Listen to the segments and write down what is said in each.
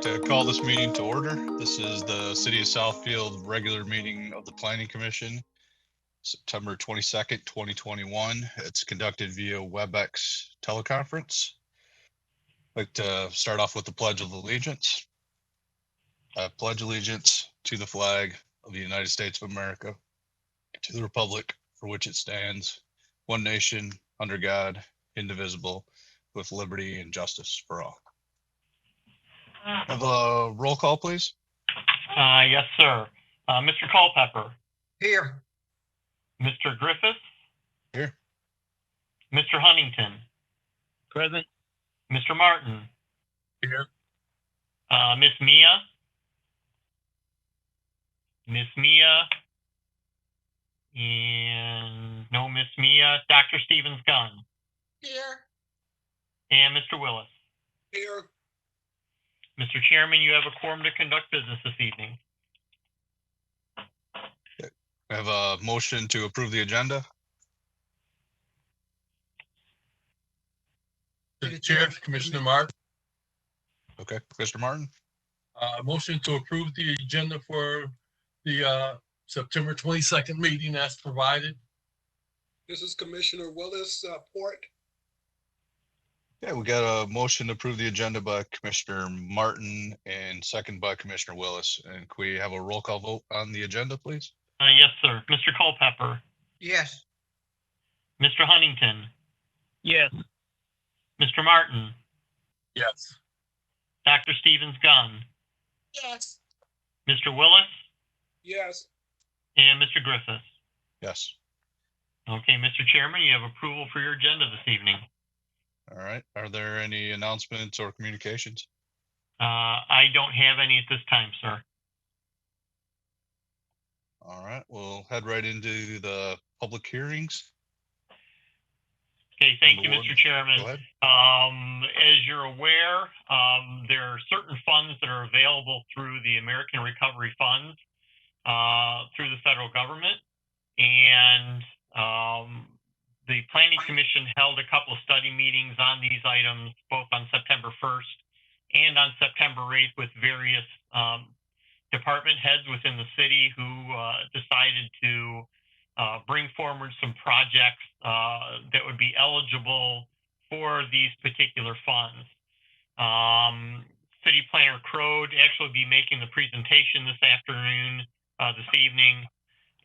to call this meeting to order. This is the City of Southfield regular meeting of the Planning Commission, September 22nd, 2021. It's conducted via WebEx teleconference. I'd like to start off with the Pledge of Allegiance. I pledge allegiance to the flag of the United States of America, to the republic for which it stands, one nation, under God, indivisible, with liberty and justice for all. Have a roll call, please. Yes, sir. Mr. Culpepper. Here. Mr. Griffiths. Here. Mr. Huntington. Present. Mr. Martin. Here. Miss Mia. Miss Mia. And no Miss Mia. Dr. Stevens Gunn. Here. And Mr. Willis. Here. Mr. Chairman, you have a quorum to conduct business this evening. I have a motion to approve the agenda. To the chair, Commissioner Martin. Okay, Mr. Martin. Motion to approve the agenda for the September 22nd meeting as provided. This is Commissioner Willis, Port. Yeah, we got a motion to approve the agenda by Commissioner Martin and second by Commissioner Willis. And can we have a roll call vote on the agenda, please? Yes, sir. Mr. Culpepper. Yes. Mr. Huntington. Yes. Mr. Martin. Yes. Dr. Stevens Gunn. Yes. Mr. Willis. Yes. And Mr. Griffiths. Yes. Okay, Mr. Chairman, you have approval for your agenda this evening. All right. Are there any announcements or communications? I don't have any at this time, sir. All right, we'll head right into the public hearings. Okay, thank you, Number Mr. one. Chairman. Go ahead. As you're aware, there are certain funds that are available through the American Recovery Funds through the federal government. And the Planning Commission held a couple of study meetings on these items, both on September 1st and on September 8th with various department heads within the city who decided to bring forward some projects that would be eligible for these particular funds. City Planner Crode actually be making the presentation this afternoon, this evening,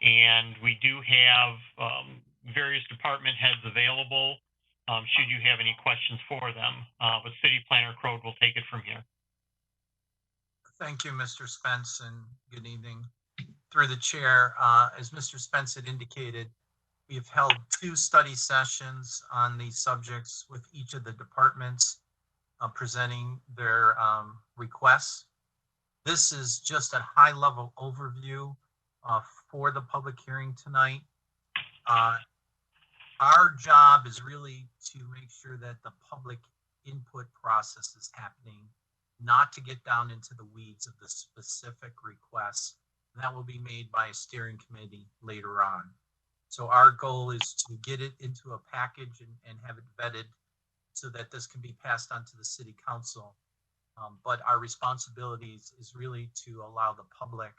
and we do have various department heads available should you have any questions for them. But City Planner Crode will take it from here. Thank you, Mr. Spence, and good evening. Through the chair, as Mr. Spence had indicated, we have held 2 study sessions on these subjects with each of the departments presenting their requests. This is just a high-level overview for the public hearing tonight. Our job is really to make sure that the public input process is happening, not to get down into the weeds of the specific requests. That will be made by a steering committee later on. So our goal is to get it into a package and have it vetted so that this can be passed on to the city council. But our responsibility is really to allow the public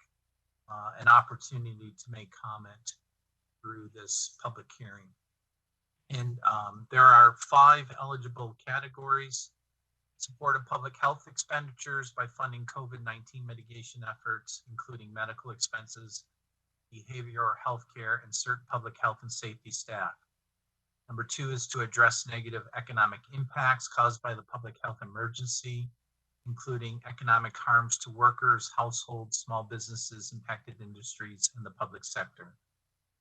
an opportunity to make comment through this public hearing. And there are 5 eligible categories: support of public health expenditures by funding COVID-19 mitigation efforts, including medical expenses, behavioral health care, and certain public health and safety staff. Number 2 is to address negative economic impacts caused by the public health emergency, including economic harms to workers, households, small businesses, impacted industries, and the public sector.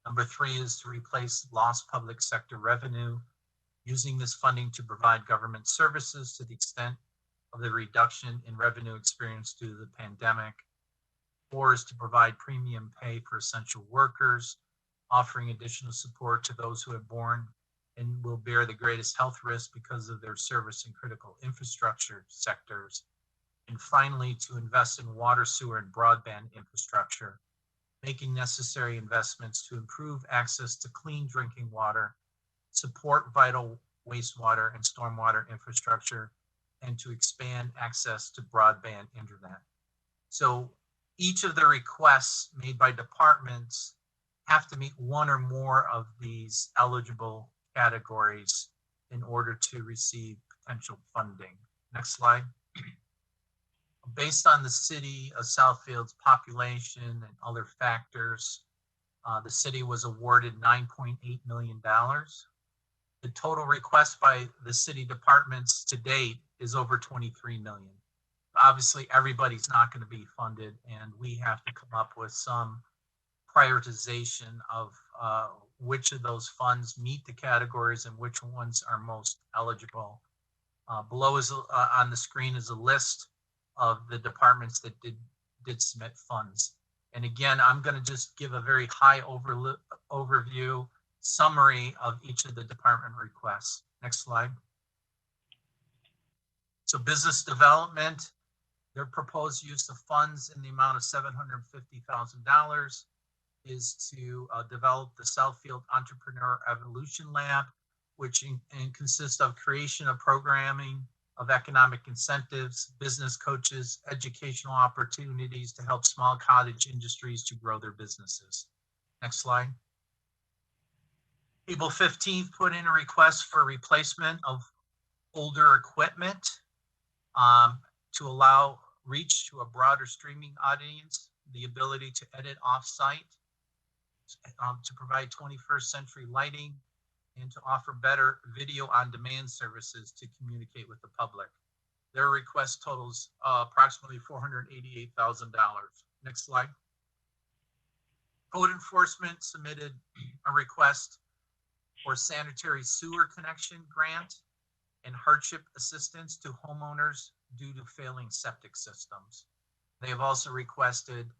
Number 3 is to replace lost public sector revenue, using this funding to provide government services to the extent of the reduction in revenue experienced due to the pandemic. 4 is to provide premium pay for essential workers, offering additional support to those who have borne and will bear the greatest health risk because of their service in critical infrastructure sectors. And finally, to invest in water, sewer, and broadband infrastructure, making necessary investments to improve access to clean drinking water, support vital wastewater and stormwater infrastructure, and to expand access to broadband internet. So each of the requests made by departments have to meet one or more of these eligible categories in order to receive potential funding. Next slide. Based on the city of Southfield's population and other factors, the city was awarded $9.8 million. The total request by the city departments to date is over 23 million. Obviously, everybody's not going to be funded, and we have to come up with some prioritization of which of those funds meet the categories and which ones are most eligible. Below is on the screen is a list of the departments that did submit funds. And again, I'm going to just give a very high overview summary of each of the department requests. Next slide. So business development, their proposed use of funds in the amount of $750,000 is to develop the Southfield Entrepreneur Evolution Lab, which consists of creation of programming, of economic incentives, business coaches, educational opportunities to help small cottage industries to grow their businesses. Next slide. April 15th put in a request for replacement of older equipment to allow reach to a broader streaming audience, the ability to edit off-site, to provide 21st century lighting, and to offer better video on demand services to communicate with the public. Their request totals approximately $488,000. Next slide. Code enforcement submitted a request for sanitary sewer connection grant and hardship assistance to homeowners due to failing septic systems. They have also requested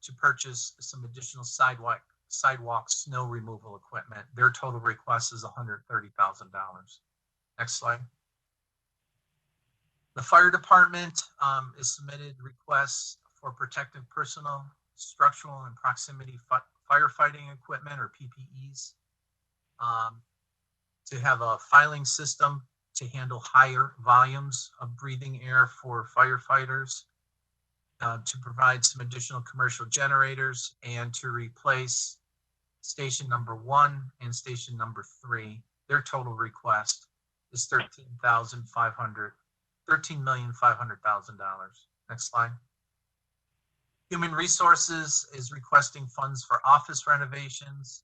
to purchase some additional sidewalk snow removal equipment. Their total request is $130,000. Next slide. The fire department is submitted requests for protective personal, structural, and proximity firefighting equipment, or PPEs, to have a filing system to handle higher volumes of breathing air for firefighters, to provide some additional commercial generators, and to replace station number 1 and station number 3. Their total request is $13,500,000. Next slide. Human Resources is requesting funds for office renovations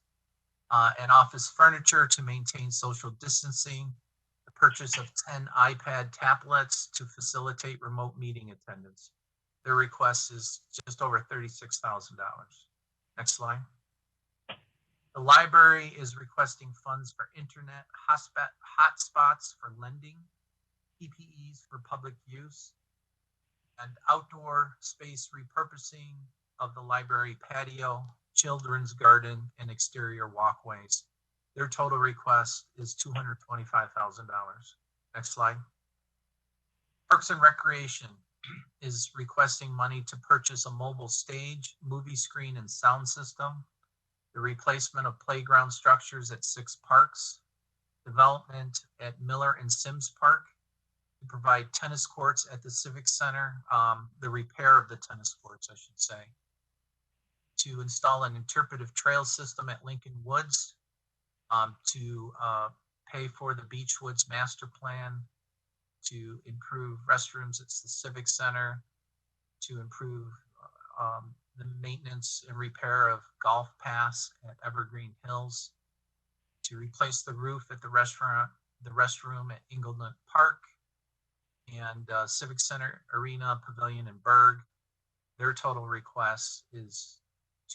and office furniture to maintain social distancing, the purchase of 10 iPad tablets to facilitate remote meeting attendance. Their request is just over $36,000. Next slide. The library is requesting funds for internet hotspots for lending, PPEs for public use, and outdoor space repurposing of the library patio, children's garden, and exterior walkways. Their total request is $225,000. Next slide. Parks and Recreation is requesting money to purchase a mobile stage, movie screen, and sound system, the replacement of playground structures at 6 parks, development at Miller and Sims Park, to provide tennis courts at the Civic Center, the repair of the tennis courts, I should say, to install an interpretive trail system at Lincoln Woods, to pay for the Beechwoods master plan, to improve restrooms at the Civic Center, to improve the maintenance and repair of golf paths at Evergreen Hills, to replace the roof at the restroom at Inglewood Park, and Civic Center Arena Pavilion in Berg. Their total request is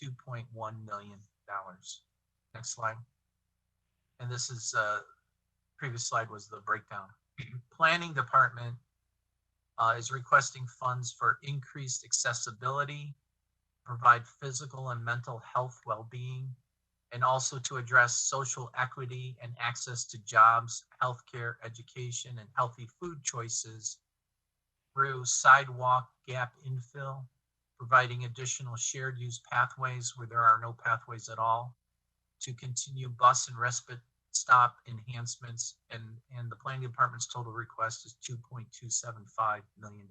$2.1 million. Next slide. And this is, previous slide was the breakdown. Planning Department is requesting funds for increased accessibility, provide physical and mental health well-being, and also to address social equity and access to jobs, healthcare, education, and healthy food choices through sidewalk gap infill, providing additional shared use pathways where there are no pathways at all, to continue bus and stop enhancements, and the planning department's total request is $2.275 million.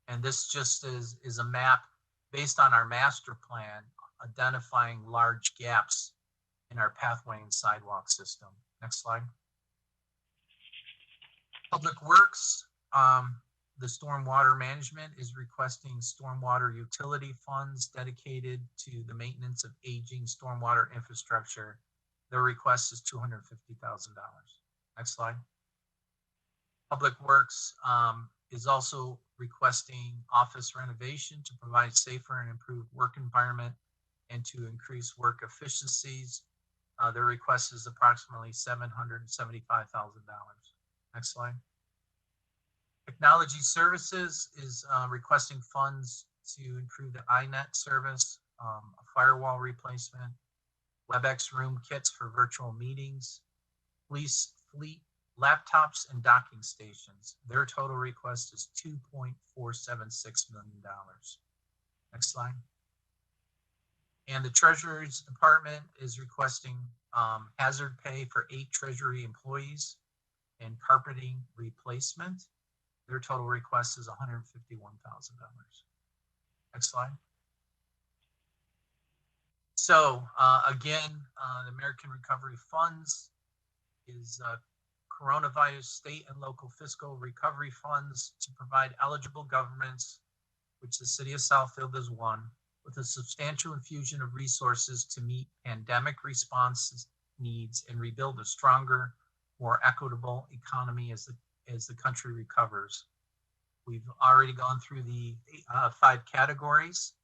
And this just is a map based on our master plan, identifying large gaps in our pathway and sidewalk system. Next slide. Public Works, the stormwater management is requesting stormwater utility funds dedicated to the maintenance of aging stormwater infrastructure. Their request is $250,000. Next slide. Public Works is also requesting office renovation to provide safer and improved work environment and to increase work efficiencies. Their request is approximately $775,000. Next slide. Technology Services is requesting funds to improve the iNet service, a firewall replacement, WebEx room kits for virtual meetings, police fleet laptops and docking stations. Their total request is $2.476 million. Next slide. And the Treasury's Department is requesting hazard pay for 8 Treasury employees and carpeting replacement. Their total request is $151,000. Next slide. So again, the American Recovery Funds is coronavirus state and local fiscal recovery funds to provide eligible governments, which the city of Southfield is one, with a substantial infusion of resources to meet pandemic response needs and rebuild a stronger, more equitable economy as the country recovers. We've already gone through the 5 categories,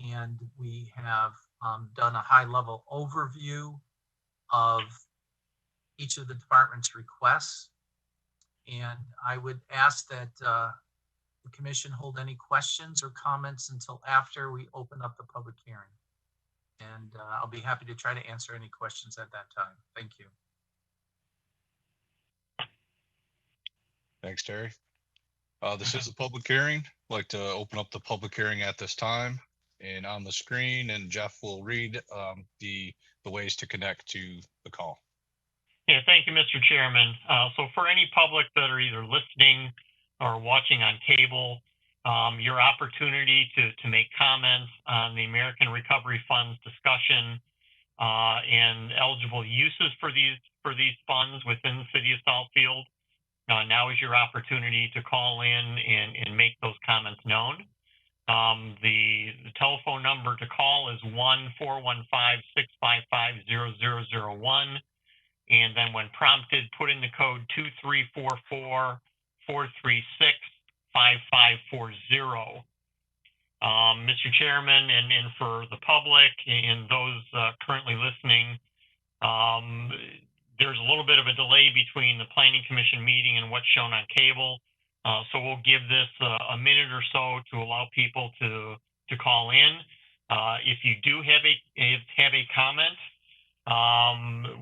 and we have done a high-level overview of each of the department's requests. And I would ask that the commission hold any questions or comments until after we open up the public hearing. And I'll be happy to try to answer any questions at that time. Thank you. Thanks, Terry. This is a public hearing. I'd like to open up the public hearing at this time, and on the screen, and Jeff will read the ways to connect to the call. Yeah, thank you, Mr. Chairman. So for any public that are either listening or watching on cable, your opportunity to make comments on the American Recovery Funds discussion and eligible uses for these funds within the city of Southfield. Now is your opportunity to call in and make those comments known. The telephone number to call is 1-415-655-0001. And then when prompted, put in the code 2344-436-5540. Mr. Chairman, and for the public and those currently listening, there's a little bit of a delay between the Planning Commission meeting and what's shown on cable. So we'll give this a minute or so to allow people to call in. If you do have a comment,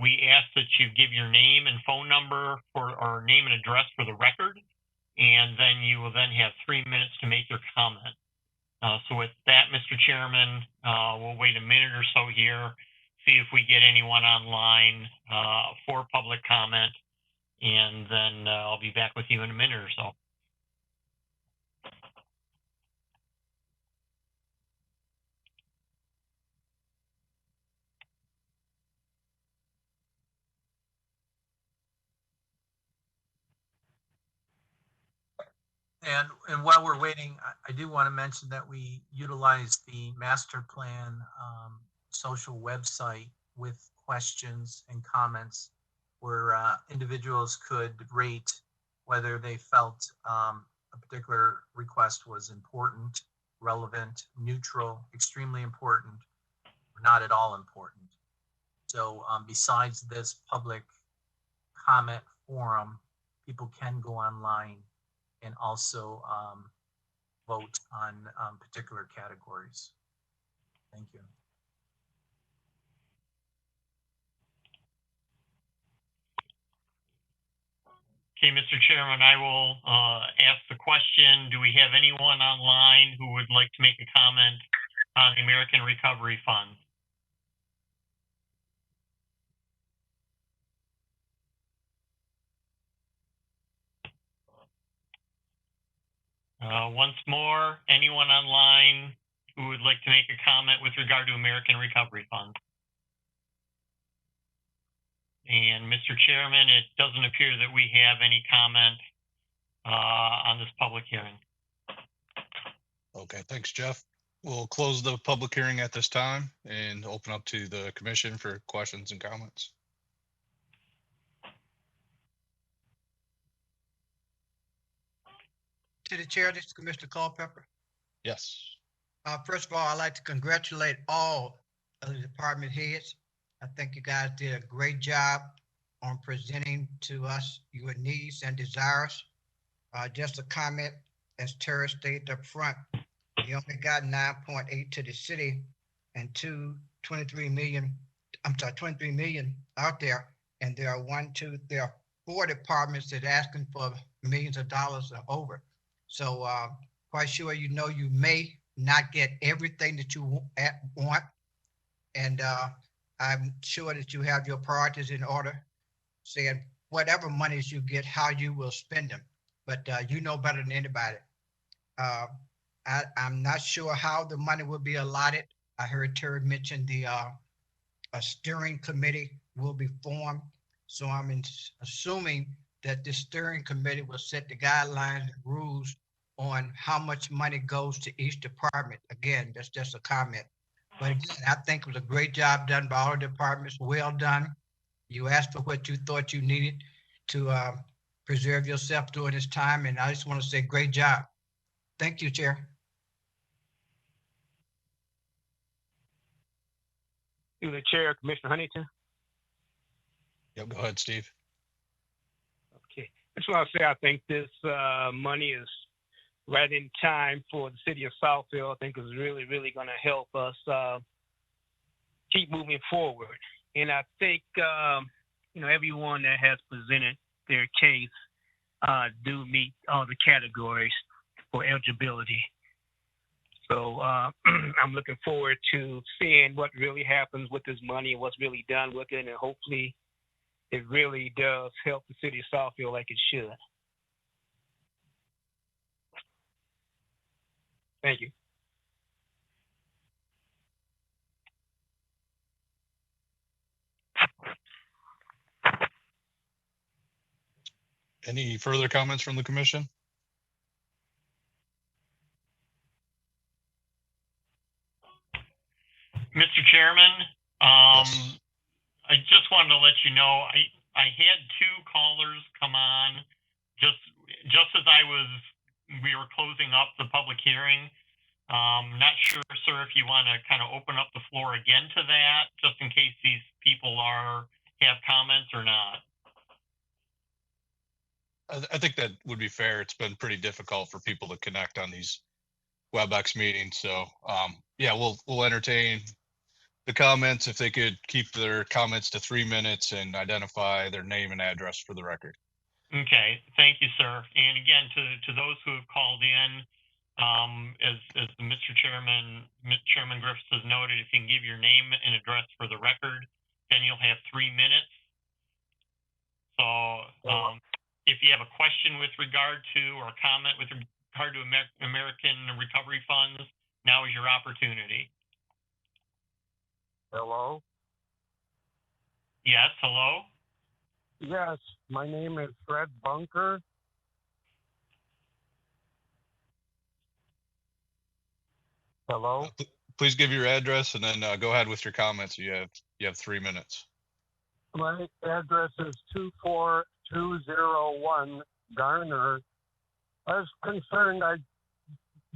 we ask that you give your name and phone number or name and address for the record, and then you will then have 3 minutes to make your comment. So with that, Mr. Chairman, we'll wait a minute or so here, see if we get anyone online for public comment, and then I'll be back with you in a minute or so. And while we're waiting, I do want to mention that we utilize the master plan social website with questions and comments where individuals could rate whether they felt a particular request was important, relevant, neutral, extremely important, or not at all important. So besides this public comment forum, people can go online and also vote on particular categories. Thank you. Okay, Mr. Chairman, I will ask the question, do we have anyone online who would like to make a comment on the American Recovery Fund? Once more, anyone online who would like to make a comment with regard to American Recovery Fund? And Mr. Chairman, it doesn't appear that we have any comment on this public hearing. Okay, thanks, Jeff. We'll close the public hearing at this time and open up to the commission for questions and comments. To the chair, this is Commissioner Culpepper. Yes. First of all, I'd like to congratulate all of the department heads. I think you guys did a great job on presenting to us your needs and desires. Just a comment, as Terry stated up front, you only got 9.8 to the city and 23 million out there. And there are 4 departments that are asking for millions of dollars or over. So quite sure you may not get everything that you want. And I'm sure that you have your priorities in order, saying whatever monies you get, how you will spend them. But you know better than anybody. I'm not sure how the money will be allotted. I heard Terry mention a steering committee will be formed. So I'm assuming that this steering committee will set the guidelines and rules on how much money goes to each department. Again, that's just a comment. But again, I think it was a great job done by all departments. Well done. You asked for what you thought you needed to preserve yourself during this time. And I just want to say great job. Thank you, Chair. Through the chair, Commissioner Huntington. Yep, go ahead, Steve. Okay. I just want to say I think this money is right in time for the city of Southfield. I think it's really, really going to help us keep moving forward. And I think, everyone that has presented their case do meet all the categories for eligibility. So I'm looking forward to seeing what really happens with this money and what's really done with it. And hopefully it really does help the city of Southfield like it should. Thank you. Any further comments from the commission? Mr. Chairman, Yes. I just wanted to let you know, I had 2 callers come on just as we were closing up the public hearing. Not sure, sir, if you want to kind of open up the floor again to that, just in case these people have comments or not. I think that would be fair. It's been pretty difficult for people to connect on these WebEx meetings. So yeah, we'll entertain the comments if they could keep their comments to 3 minutes and identify their name and address for the record. Okay, thank you, sir. And again, to those who have called in, as Mr. Chairman Griffiths has noted, if you can give your name and address for the record, then you'll have 3 minutes. So if you have a question with regard to or a comment with regard to American Recovery Funds, now is your opportunity. Hello? Yes, hello? Yes, my name is Fred Bunker. Hello? Please give your address and then go ahead with your comments. You have 3 minutes. My address is 24201 Garner. I was concerned. I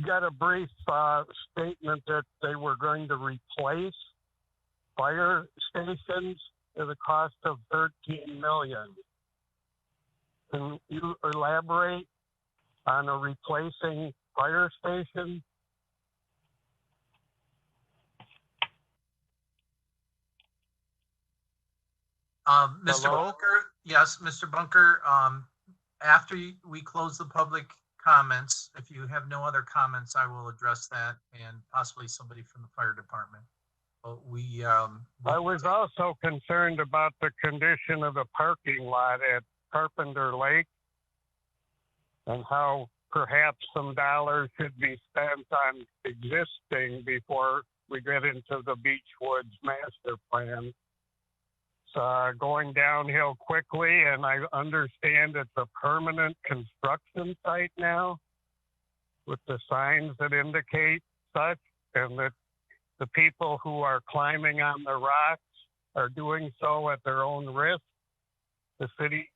got a brief statement that they were going to replace fire stations at a cost of $13 million. Can you elaborate on a replacing fire station? Mr. Hello? Bunker, yes, Mr. Bunker, after we close the public comments, if you have no other comments, I will address that and possibly somebody from the fire department. But I was also concerned about the condition of the parking lot at Carpenter Lake and how perhaps some dollars should be spent on existing before we get into the Beechwoods master plan. It's going downhill quickly, and I understand it's a permanent construction site now with the signs that indicate such, and that the people who are climbing on the rocks are doing so at their own risk. The city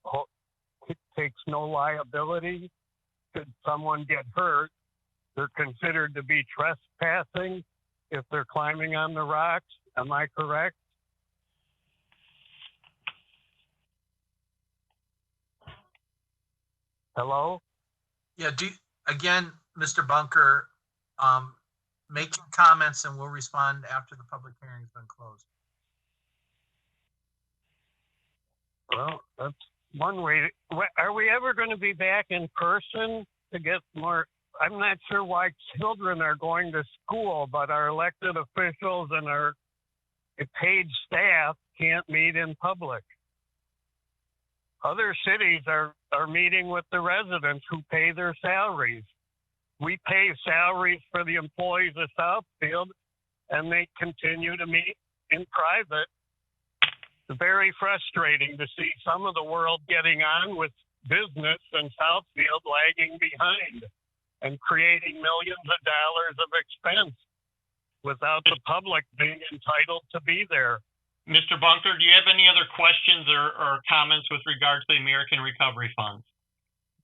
takes no liability. Should someone get hurt, they're considered to be trespassing if they're climbing on the rocks. Am I correct? Hello? Yeah, again, Mr. Bunker, make your comments and we'll respond after the public hearing's been closed. Well, that's one way. Are we ever going to be back in person to get more? I'm not sure why children are going to school, but our elected officials and our paid staff can't meet in public. Other cities are meeting with the residents who pay their salaries. We pay salaries for the employees of Southfield, and they continue to meet in private. It's very frustrating to see some of the world getting on with business and Southfield lagging behind and creating millions of dollars of expense without the public being entitled to be there. Mr. Bunker, do you have any other questions or comments with regard to the American Recovery Funds?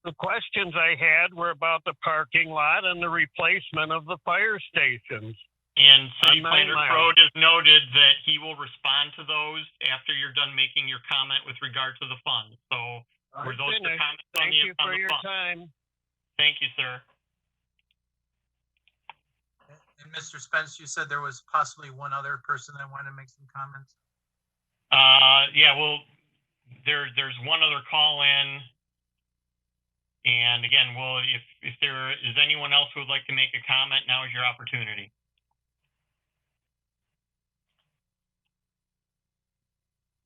The questions I had were about the parking lot and the replacement of the fire stations. And City On Planner 9 Mile. Crode has noted that he will respond to those after you're done making your comment with regard to the funds. So were those the Finished. comments Thank on you the for your funds? time. Thank you, sir. And Mr. Spence, you said there was possibly one other person that wanted to make some comments. Yeah, well, there's one other call in. And again, well, if there is anyone else who would like to make a comment, now is your opportunity.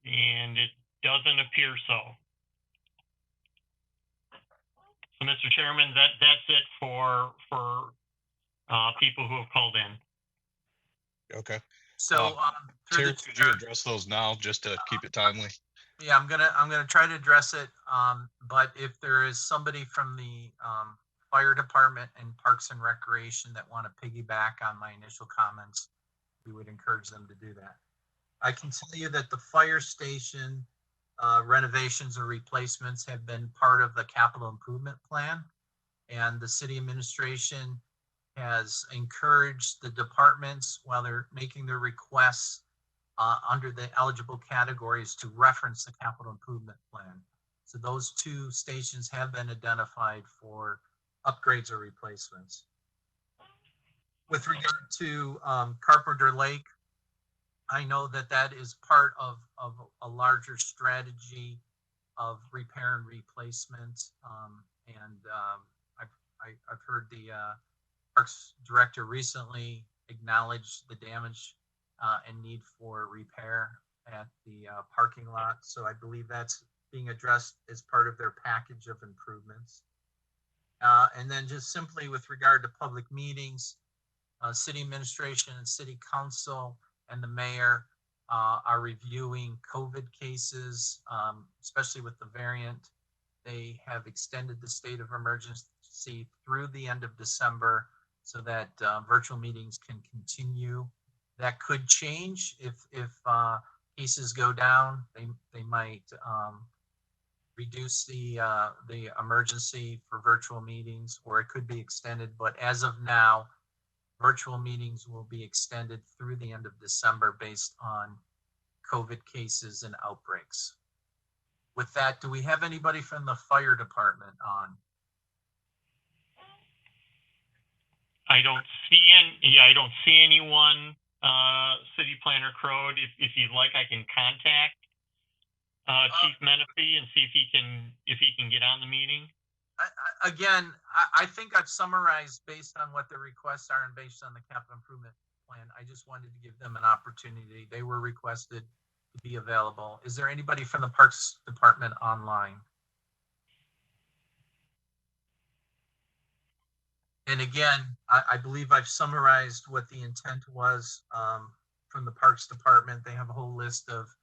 And it doesn't appear so. So, Mr. Chairman, that's it for people who have called in. Okay. So, through Terry, the could you chair- address those now just to keep it timely? Yeah, I'm gonna try to address it. But if there is somebody from the fire department and Parks and Recreation that want to piggyback on my initial comments, we would encourage them to do that. I can tell you that the fire station renovations or replacements have been part of the capital improvement plan, and the city administration has encouraged the departments while they're making their requests under the eligible categories to reference the capital improvement plan. So those two stations have been identified for upgrades or replacements. With regard to Carpenter Lake, I know that is part of a larger strategy of repair and replacement. I've heard the Parks Director recently acknowledge the damage and need for repair at the parking lot. So I believe that's being addressed as part of their package of improvements. And then just simply with regard to public meetings, city administration and city council and the mayor are reviewing COVID cases, especially with the variant. They have extended the state of emergency through the end of December so that virtual meetings can continue. That could change if cases go down. They might reduce the emergency for virtual meetings, or it could be extended. But as of now, virtual meetings will be extended through the end of December based on COVID cases and outbreaks. With that, do we have anybody from the fire department on? I don't see anyone. City Planner Crode, if you'd like, I can contact Chief Menifee and see if he can get on the meeting. I think I've summarized based on what the requests are and based on the capital improvement plan. I just wanted to give them an opportunity. They were requested to be available. Is there anybody from the Parks Department online? And again, I believe I've summarized what the intent was from the Parks Department. They have a whole list of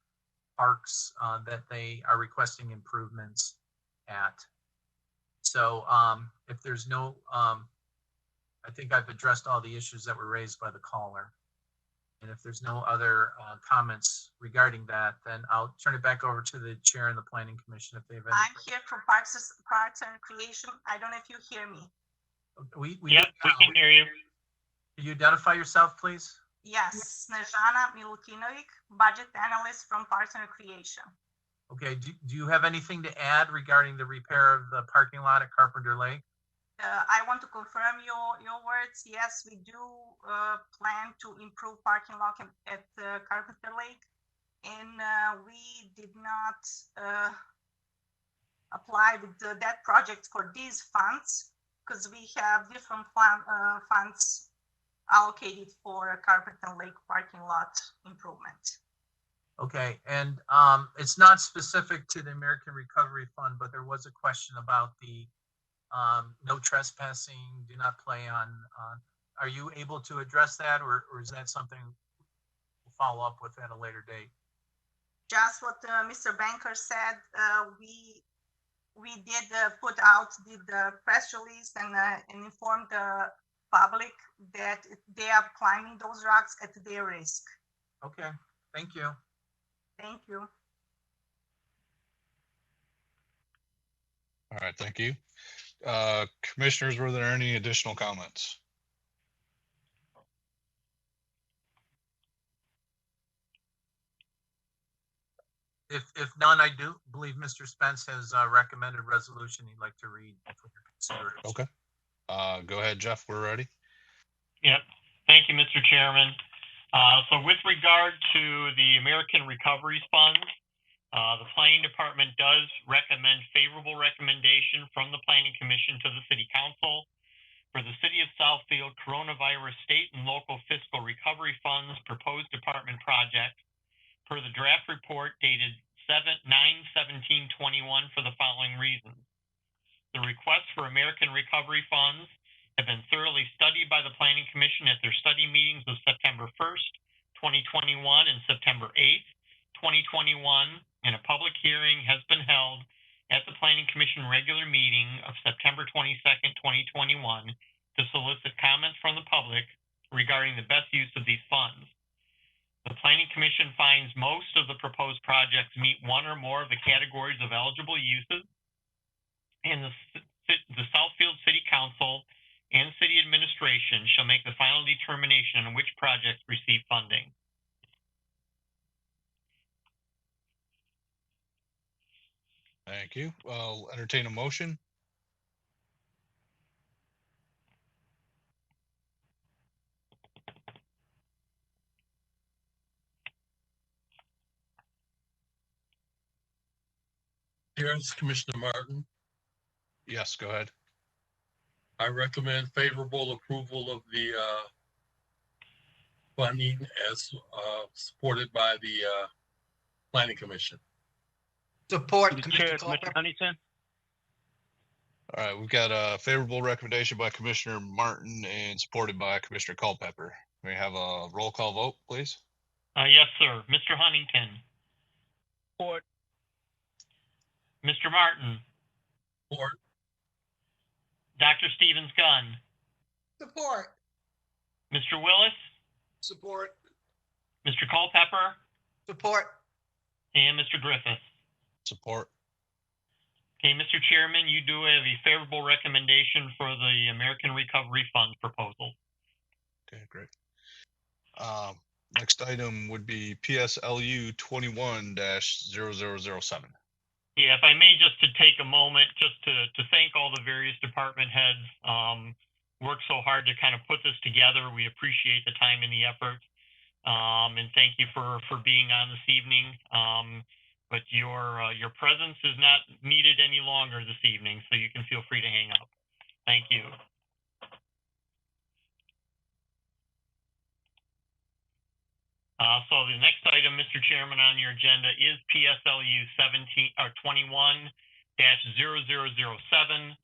parks that they are requesting improvements at. So if there's no, I think I've addressed all the issues that were raised by the caller. And if there's no other comments regarding that, then I'll turn it back over to the chair and the planning commission if they have any. I'm here from Parks and Recreation. I don't know if you hear me. Yep, we can hear you. Can you identify yourself, please? Yes, Snezhana Milutinovic, budget analyst from Parks and Recreation. Okay, do you have anything to add regarding the repair of the parking lot at Carpenter Lake? I want to confirm your words. Yes, we do plan to improve parking lot at Carpenter Lake, and we did not apply with that project for these funds because we have different funds allocated for Carpenter Lake parking lot improvement. Okay, and it's not specific to the American Recovery Fund, but there was a question about the no trespassing, do not play on. Are you able to address that, or is that something we'll follow up with at a later date? Just what Mr. Banker said, we did put out the press release and inform the public that they are climbing those rocks at their risk. Okay, thank you. Thank you. All right, thank you. Commissioners, were there any additional comments? If none, I do believe Mr. Spence has a recommended resolution he'd like to read for your consideration. Okay. Go ahead, Jeff. We're ready. Yep. Thank you, Mr. Chairman. So with regard to the American Recovery Fund, the Planning Department does recommend favorable recommendation from the Planning Commission to the City Council for the City of Southfield Coronavirus State and Local Fiscal Recovery Funds proposed department project per the draft report dated 9/17/21 for the following reasons. The requests for American Recovery Funds have been thoroughly studied by the Planning Commission at their study meetings of September 1st, 2021 and September 8th, 2021, and a public hearing has been held at the Planning Commission regular meeting of September 22nd, 2021 to solicit comments from the public regarding the best use of these funds. The Planning Commission finds most of the proposed projects meet one or more of the categories of eligible uses, and the Southfield City Council and City Administration shall make the final determination on which projects receive funding. Thank you. I'll entertain a motion. Here's Commissioner Martin. Yes, go ahead. I recommend favorable approval of the funding as supported by the Planning Commission. Support, Chair, Commissioner Commissioner Culpepper. Huntington. All right, we've got a favorable recommendation by Commissioner Martin and supported by Commissioner Culpepper. May I have a roll call vote, please? Yes, sir. Mr. Huntington. Support. Mr. Martin. Support. Dr. Stevens Gunn. Support. Mr. Willis. Support. Mr. Culpepper. Support. And Mr. Griffith. Support. Okay, Mr. Chairman, you do have a favorable recommendation for the American Recovery Fund proposal. Okay, great. Next item would be PSLU 21-0007. Yeah, if I may just to take a moment just to thank all the various department heads, worked so hard to kind of put this together. We appreciate the time and the effort. And thank you for being on this evening. But your presence is not needed any longer this evening, so you can feel free to hang up. Thank you. So the next item, Mr. Chairman, on your agenda is PSLU 21-0007.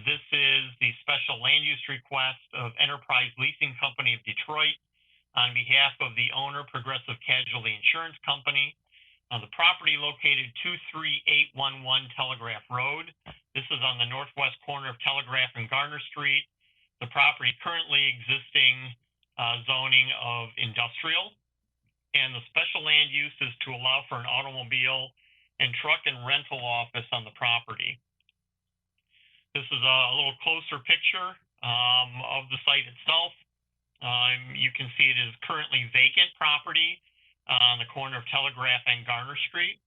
This is the special land use request of Enterprise Leasing Company of Detroit on behalf of the owner, Progressive Casualty Insurance Company. The property located 23811 Telegraph Road. This is on the northwest corner of Telegraph and Garner Street. The property currently existing zoning of industrial, and the special land use is to allow for an automobile and truck and rental office on the property. This is a little closer picture of the site itself. You can see it is currently vacant property on the corner of Telegraph and Garner Street.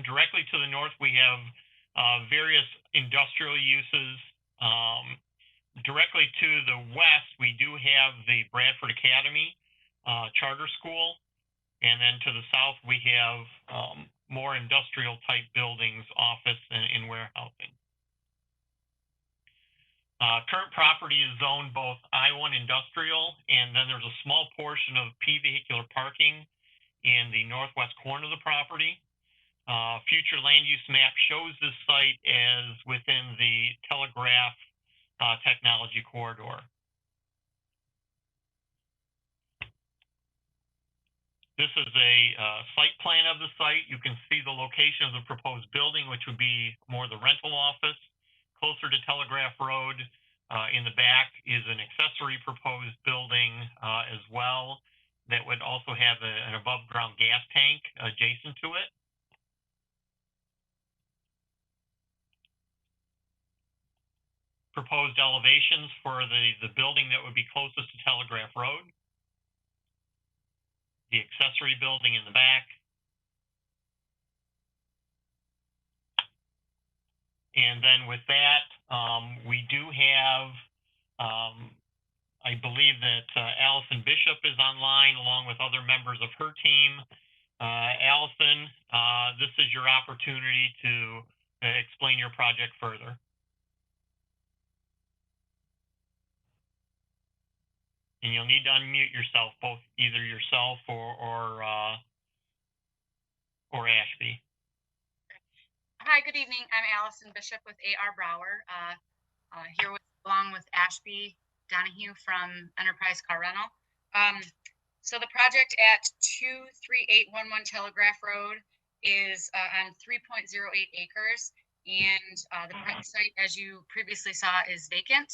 Directly to the north, we have various industrial uses. Directly to the west, we do have the Bradford Academy Charter School. And then to the south, we have more industrial type buildings, office and warehousing. Current property is zoned both I-1 industrial, and then there's a small portion of P vehicular parking in the northwest corner of the property. Future land use map shows this site as within the Telegraph technology corridor. This is a site plan of the site. You can see the location of the proposed building, which would be more the rental office. Closer to Telegraph Road, in the back is an accessory proposed building as well that would also have an above ground gas tank adjacent to it. Proposed elevations for the building that would be closest to Telegraph Road. The accessory building in the back. And then with that, we do have, I believe that Allison Bishop is online along with other members of her team. Allison, this is your opportunity to explain your project further. And you'll need to unmute yourself, both either yourself or Ashby. Hi, good evening. I'm Allison Bishop with A.R. Brower, here along with Ashby Donahue from Enterprise Car Rental. So the project at 23811 Telegraph Road is on 3.08 acres, and the site, as you previously saw, is vacant.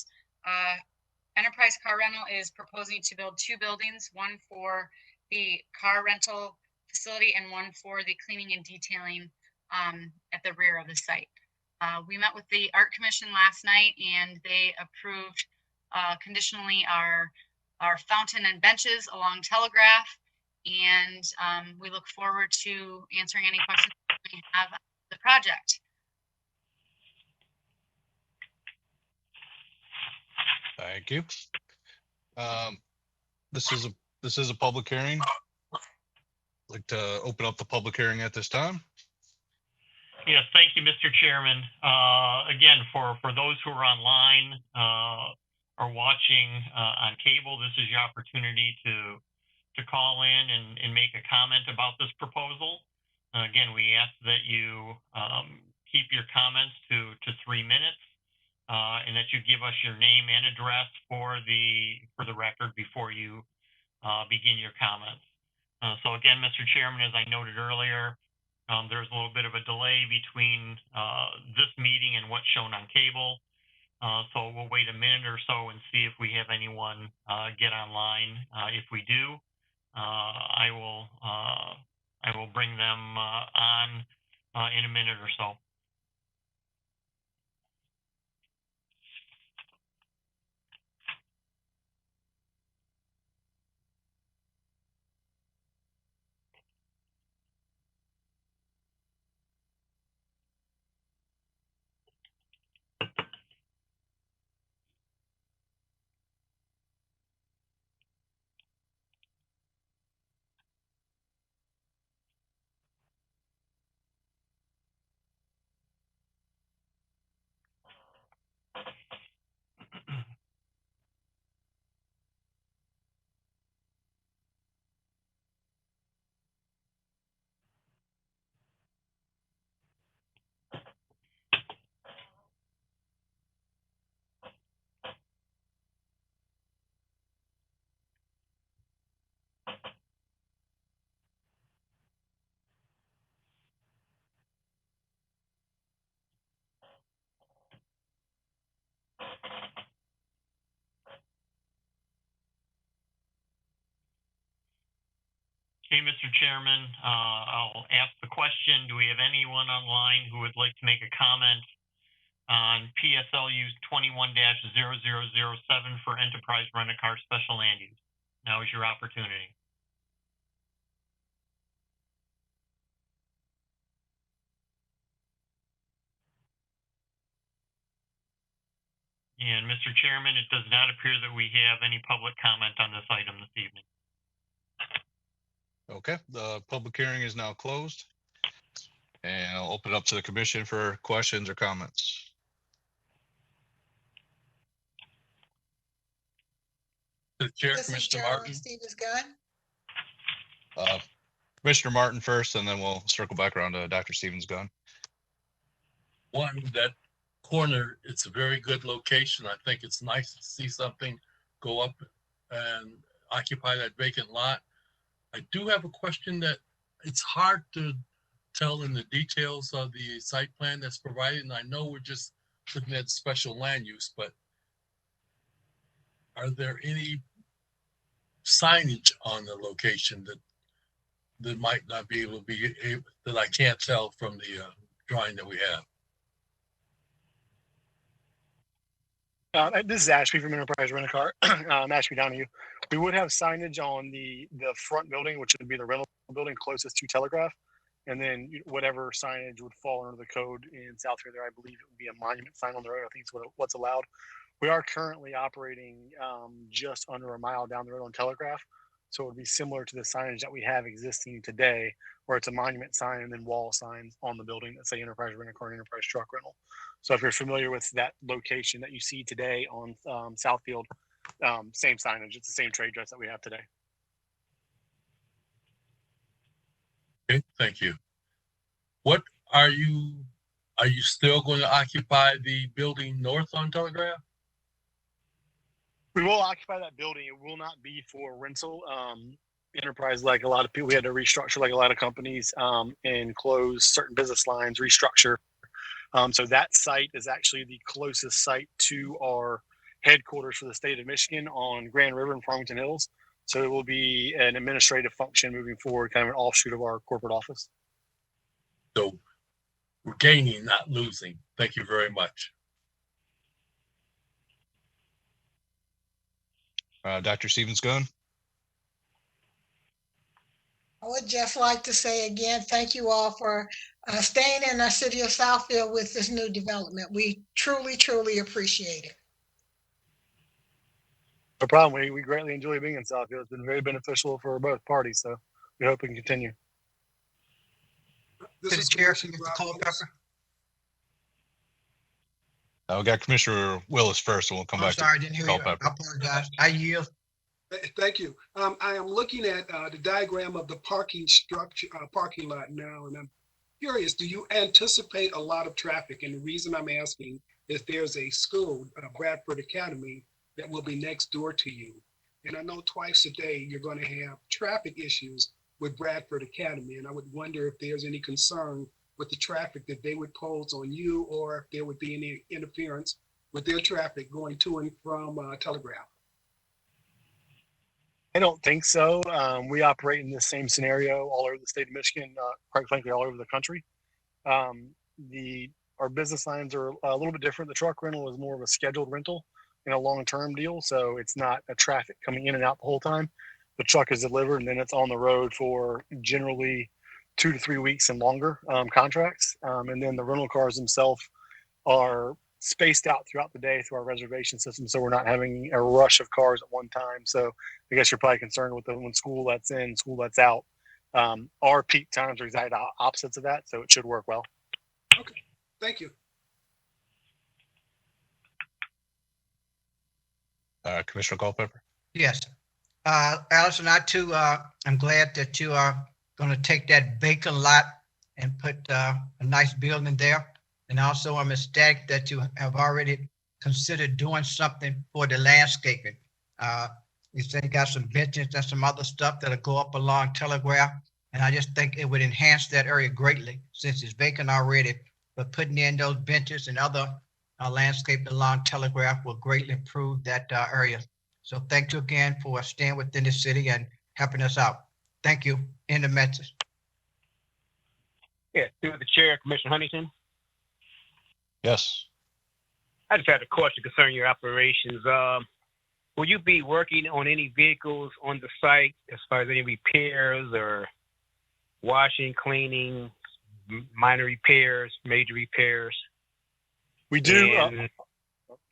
Enterprise Car Rental is proposing to build two buildings, one for the car rental facility and one for the cleaning and detailing at the rear of the site. We met with the Art Commission last night, and they approved conditionally our fountain and benches along Telegraph, and we look forward to answering any questions you have on the project. Thank you. This is a public hearing. I'd like to open up the public hearing at this time. Yes, thank you, Mr. Chairman. Again, for those who are online or watching on cable, this is your opportunity to call in and make a comment about this proposal. Again, we ask that you keep your comments to 3 minutes, and that you give us your name and address for the record before you begin your comments. So again, Mr. Chairman, as I noted earlier, there's a little bit of a delay between this meeting and what's shown on cable. So we'll wait a minute or so and see if we have anyone get online. If we do, I will bring them on in a minute or so. Okay, Mr. Chairman, I'll ask the question. Do we have anyone online who would like to make a comment on PSLU 21-0007 for enterprise rent-a-car special land use? Now is your opportunity. And Mr. Chairman, it does not appear that we have any public comment on this item this evening. Okay, the public hearing is now closed. And I'll open it up to the commission for questions or comments. The chair, This is Commissioner Gerald Martin. Stevens Gunn. Commissioner Martin first, and then we'll circle back around to Dr. Stevens Gunn. One, that corner, it's a very good location. I think it's nice to see something go up and occupy that vacant lot. I do have a question that it's hard to tell in the details of the site plan that's provided. And I know we're just looking at special land use, but are there any signage on the location that might not be able to be able, that I can't tell from the drawing that we have? This is Ashby from Enterprise Rent-A-Car. Ashby Donahue. We would have signage on the front building, which would be the rental building closest to Telegraph. And then whatever signage would fall under the code in Southfield there, I believe it would be a monument sign on the road. I think it's what's allowed. We are currently operating just under a mile down the road on Telegraph. So it would be similar to the signage that we have existing today, where it's a monument sign and then wall signs on the building that say Enterprise Rent-A-Car and Enterprise Truck Rental. So if you're familiar with that location that you see today on Southfield, same signage. It's the same trade dress that we have today. Okay, thank you. What are you still going to occupy the building north on Telegraph? We will occupy that building. It will not be for rental. Enterprise, like a lot of people, we had to restructure like a lot of companies and close certain business lines, restructure. So that site is actually the closest site to our headquarters for the state of Michigan on Grand River and Farmington Hills. So it will be an administrative function moving forward, kind of an offshoot of our corporate office. So we're gaining, not losing. Thank you very much. Dr. Stevens Gunn. I would just like to say again, thank you all for staying in the city of Southfield with this new development. We truly, truly appreciate it. No problem. We greatly enjoy being in Southfield. It's been very beneficial for both parties. So we hope we can continue. This is Chair, Commissioner Mr. Culpepper. We got Commissioner Willis first, and we'll come I'm back sorry, I to didn't hear you. I Culpepper. apologize. I yield. Thank you. I am looking at the diagram of the parking structure, parking lot now, and I'm curious, do you anticipate a lot of traffic? And the reason I'm asking is there's a school, Bradford Academy, that will be next door to you. And I know twice a day you're going to have traffic issues with Bradford Academy. And I would wonder if there's any concern with the traffic that they would pose on you, or if there would be any interference with their traffic going to and from Telegraph. I don't think so. We operate in the same scenario all over the state of Michigan, quite frankly, all over the country. Our business lines are a little bit different. The truck rental is more of a scheduled rental and a long-term deal. So it's not a traffic coming in and out the whole time. The truck is delivered and then it's on the road for generally 2 to 3 weeks and longer contracts. And then the rental cars themselves are spaced out throughout the day through our reservation system. So we're not having a rush of cars at one time. So I guess you're probably concerned with when school lets in, school lets out. Our peak times are exactly opposites of that. So it should work well. Okay, thank you. Commissioner Culpepper. Yes. Allison, I too, I'm glad that you are going to take that vacant lot and put a nice building there. And also I'm ecstatic that you have already considered doing something for the landscaping. You said you got some benches and some other stuff that'll go up along Telegraph. And I just think it would enhance that area greatly since it's vacant already. But putting in those benches and other landscaping along Telegraph will greatly improve that area. So thank you again for staying within the city and helping us out. Thank you. In the message. Yeah, through the chair, Commissioner Huntington. Yes. I just had a question concerning your operations. Will you be working on any vehicles on the site as far as any repairs or washing, cleaning, minor repairs, major repairs? We do. And-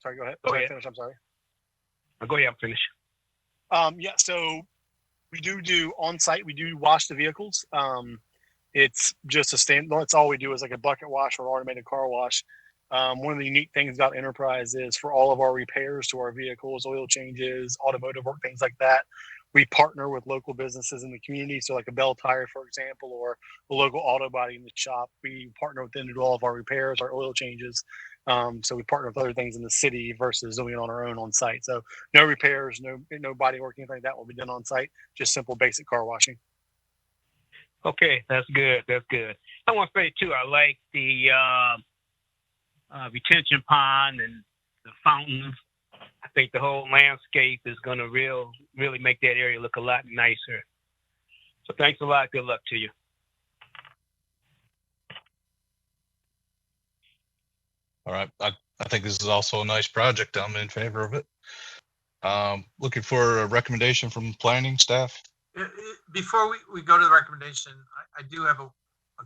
Sorry, go ahead. Go Sorry, ahead. finish. I'm sorry. Go ahead, I'm finished. Yeah, so we do on site. We do wash the vehicles. It's just a stand. That's all we do is like a bucket wash or automated car wash. One of the unique things about Enterprise is for all of our repairs to our vehicles, oil changes, automotive work, things like that, we partner with local businesses in the community. So like a Bell Tire, for example, or a local auto body in the shop, we partner with them to do all of our repairs, our oil changes. So we partner with other things in the city versus doing it on our own on site. So no repairs, no body work, anything like that will be done on site. Just simple basic car washing. Okay, that's good. That's good. I want to say too, I like the retention pond and the fountains. I think the whole landscape is going to really make that area look a lot nicer. So thanks a lot. Good luck to you. All right. I think this is also a nice project. I'm in favor of it. Looking for a recommendation from planning staff. Before we go to the recommendation, I do have a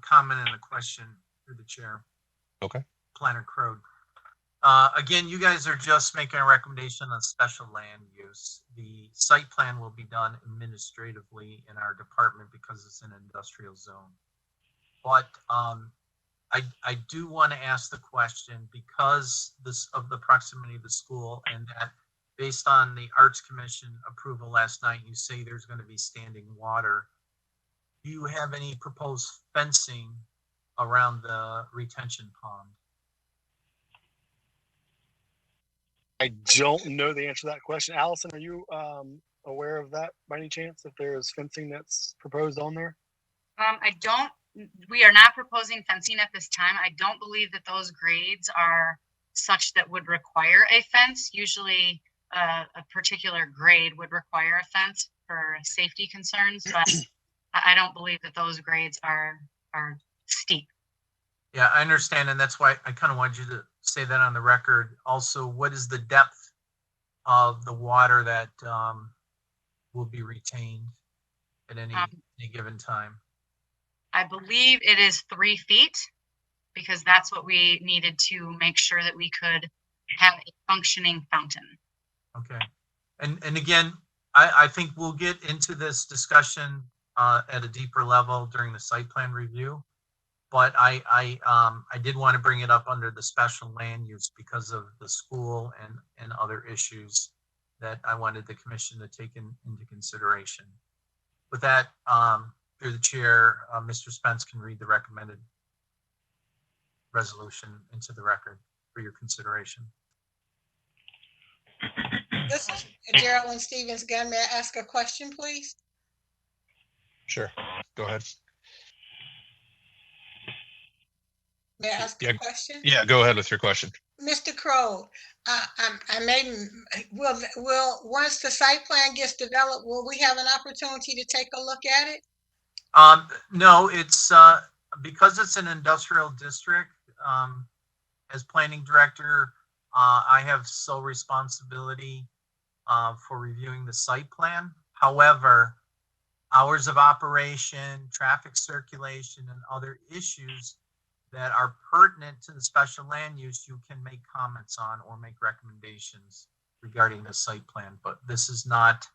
comment and a question through the chair. Okay. Planner Crode. Again, you guys are just making a recommendation on special land use. The site plan will be done administratively in our department because it's an industrial zone. But I do want to ask the question because of the proximity of the school and that based on the Arts Commission approval last night, you say there's going to be standing water. Do you have any proposed fencing around the retention pond? I don't know the answer to that question. Allison, are you aware of that by any chance, if there's fencing that's proposed on there? We are not proposing fencing at this time. I don't believe that those grades are such that would require a fence. Usually a particular grade would require a fence for safety concerns, but I don't believe that those grades are steep. Yeah, I understand. And that's why I kind of wanted you to say that on the record. Also, what is the depth of the water that will be retained at any given time? I believe it is 3 feet because that's what we needed to make sure that we could have a functioning fountain. Okay. And again, I think we'll get into this discussion at a deeper level during the site plan review. But I did want to bring it up under the special land use because of the school and other issues that I wanted the commission to take into consideration. With that, through the chair, Mr. Spence can read the recommended resolution into the record for your consideration. This is Geraldine Stevens again. May I ask a question, please? Sure. Go ahead. May I ask a question? Yeah, go ahead with your question. Mr. Crow, will once the site plan gets developed, will we have an opportunity to take a look at it? No, it's because it's an industrial district. As planning director, I have sole responsibility for reviewing the site plan. However, hours of operation, traffic circulation, and other issues that are pertinent to the special land use, you can make comments on or make recommendations regarding the site plan. But this is not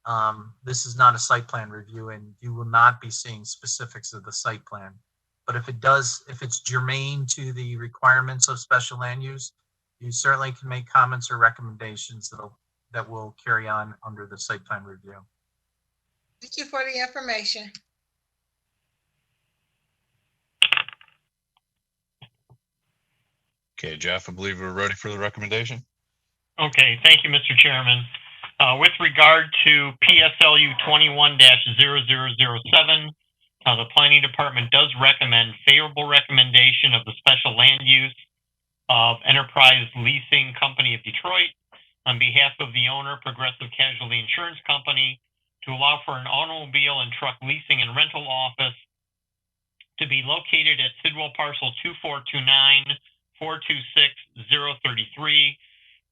a site plan review, and you will not be seeing specifics of the site plan. But if it's germane to the requirements of special land use, you certainly can make comments or recommendations that will carry on under the site plan review. Thank you for the information. Okay, Jeff, I believe we're ready for the recommendation. Okay, thank you, Mr. Chairman. With regard to PSLU 21-0007, the Planning Department does recommend favorable recommendation of the special land use of Enterprise Leasing Company of Detroit on behalf of the owner, Progressive Casualty Insurance Company, to allow for an automobile and truck leasing and rental office to be located at Sidwell Parcel 2429-426-033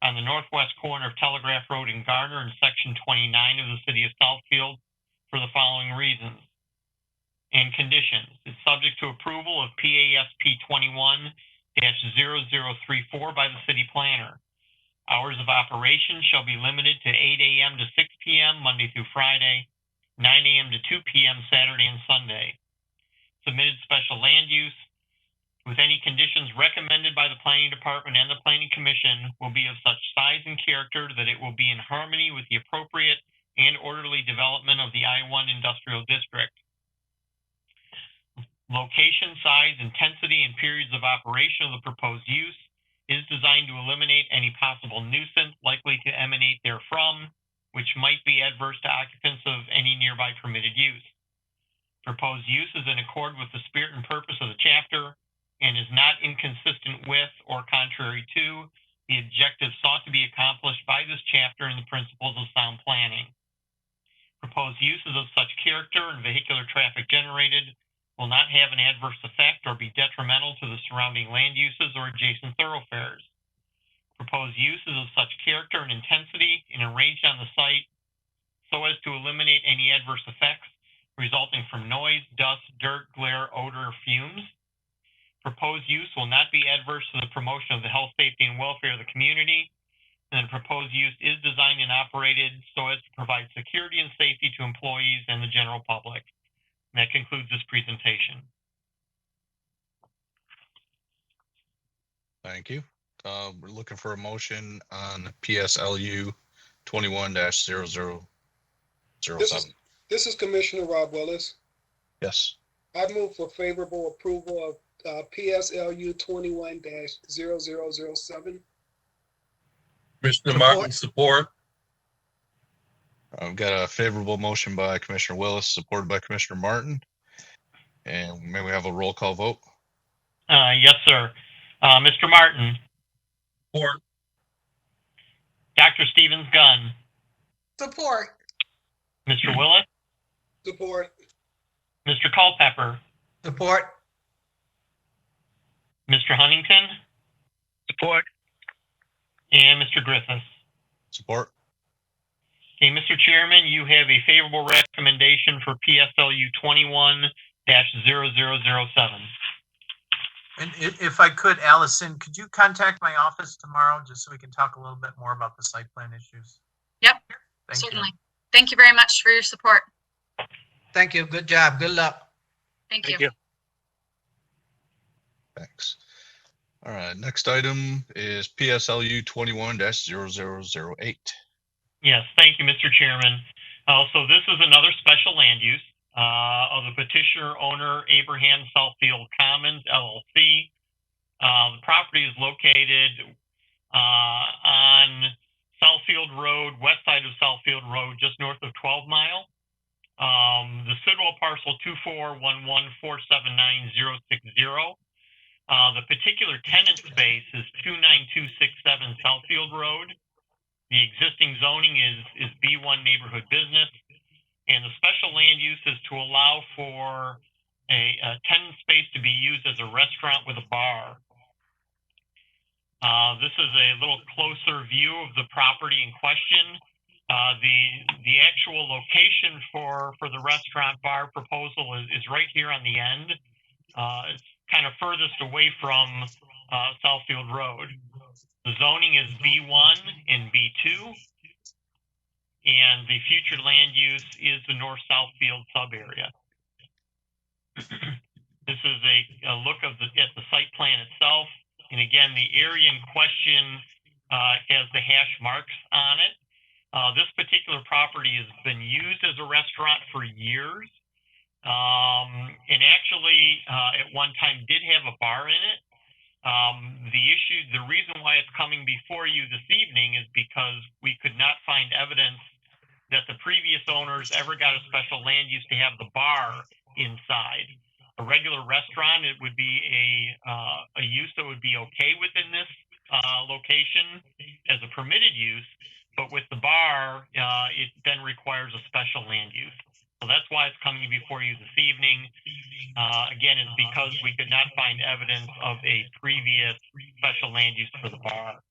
on the northwest corner of Telegraph Road and Garner in Section 29 of the City of Southfield for the following reasons. And conditions. It's subject to approval of PASP 21-0034 by the city planner. Hours of operation shall be limited to 8 a.m. to 6 p.m. Monday through Friday, 9 a.m. to 2 p.m. Saturday and Sunday. Submitted special land use with any conditions recommended by the Planning Department and the Planning Commission will be of such size and character that it will be in harmony with the appropriate and orderly development of the I-1 Industrial District. Location, size, intensity, and periods of operation of the proposed use is designed to eliminate any possible nuisance likely to emanate therefrom, which might be adverse to occupants of any nearby permitted use. Proposed use is in accord with the spirit and purpose of the chapter and is not inconsistent with or contrary to the objectives sought to be accomplished by this chapter and the principles of sound planning. Proposed uses of such character and vehicular traffic generated will not have an adverse effect or be detrimental to the surrounding land uses or adjacent thoroughfares. Proposed uses of such character and intensity and arranged on the site so as to eliminate any adverse effects resulting from noise, dust, dirt, glare, odor, or fumes. Proposed use will not be adverse to the promotion of the health, safety, and welfare of the community. And the proposed use is designed and operated so as to provide security and safety to employees and the general public. And that concludes this presentation. Thank you. We're looking for a motion on PSLU 21-0007. This is Commissioner Rob Willis. Yes. I move for favorable approval of PSLU 21-0007. Commissioner Martin, support. I've got a favorable motion by Commissioner Willis, supported by Commissioner Martin. And may we have a roll call vote? Yes, sir. Mr. Martin. Support. Dr. Stevens Gunn. Support. Mr. Willis. Support. Mr. Culpepper. Support. Mr. Huntington. Support. And Mr. Griffiths. Support. Okay, Mr. Chairman, you have a favorable recommendation for PSLU 21-0007. And if I could, Allison, could you contact my office tomorrow just so we can talk a little bit more about the site plan issues? Yep, Thank certainly. you. Thank you very much for your support. Thank you. Good job. Good luck. Thank you. Thank you. Thanks. All right, next item is PSLU 21-0008. Yes, thank you, Mr. Chairman. So this is another special land use of the petitioner owner Abraham Southfield Commons LLC. The property is located on Southfield Road, west side of Southfield Road, just north of 12 Mile. The Sidwell parcel 241147960. The particular tenant space is 29267 Southfield Road. The existing zoning is B1 neighborhood business, and the special land use is to allow for a tenant space to be used as a restaurant with a bar. This is a little closer view of the property in question. The actual location for the restaurant bar proposal is right here on the end. It's kind of furthest away from Southfield Road. The zoning is B1 and B2, and the future land use is the North Southfield sub-area. This is a look at the site plan itself, and again, the area in question has the hash marks on it. This particular property has been used as a restaurant for years, and actually at one time did have a bar in it. The reason why it's coming before you this evening is because we could not find evidence that the previous owners ever got a special land use to have the bar inside. A regular restaurant, it would be a use that would be okay within this location as a permitted use, But with the bar, it then requires a special land use. So that's why it's coming before you this evening. Again, it's because we could not find evidence of a previous special land use for the bar.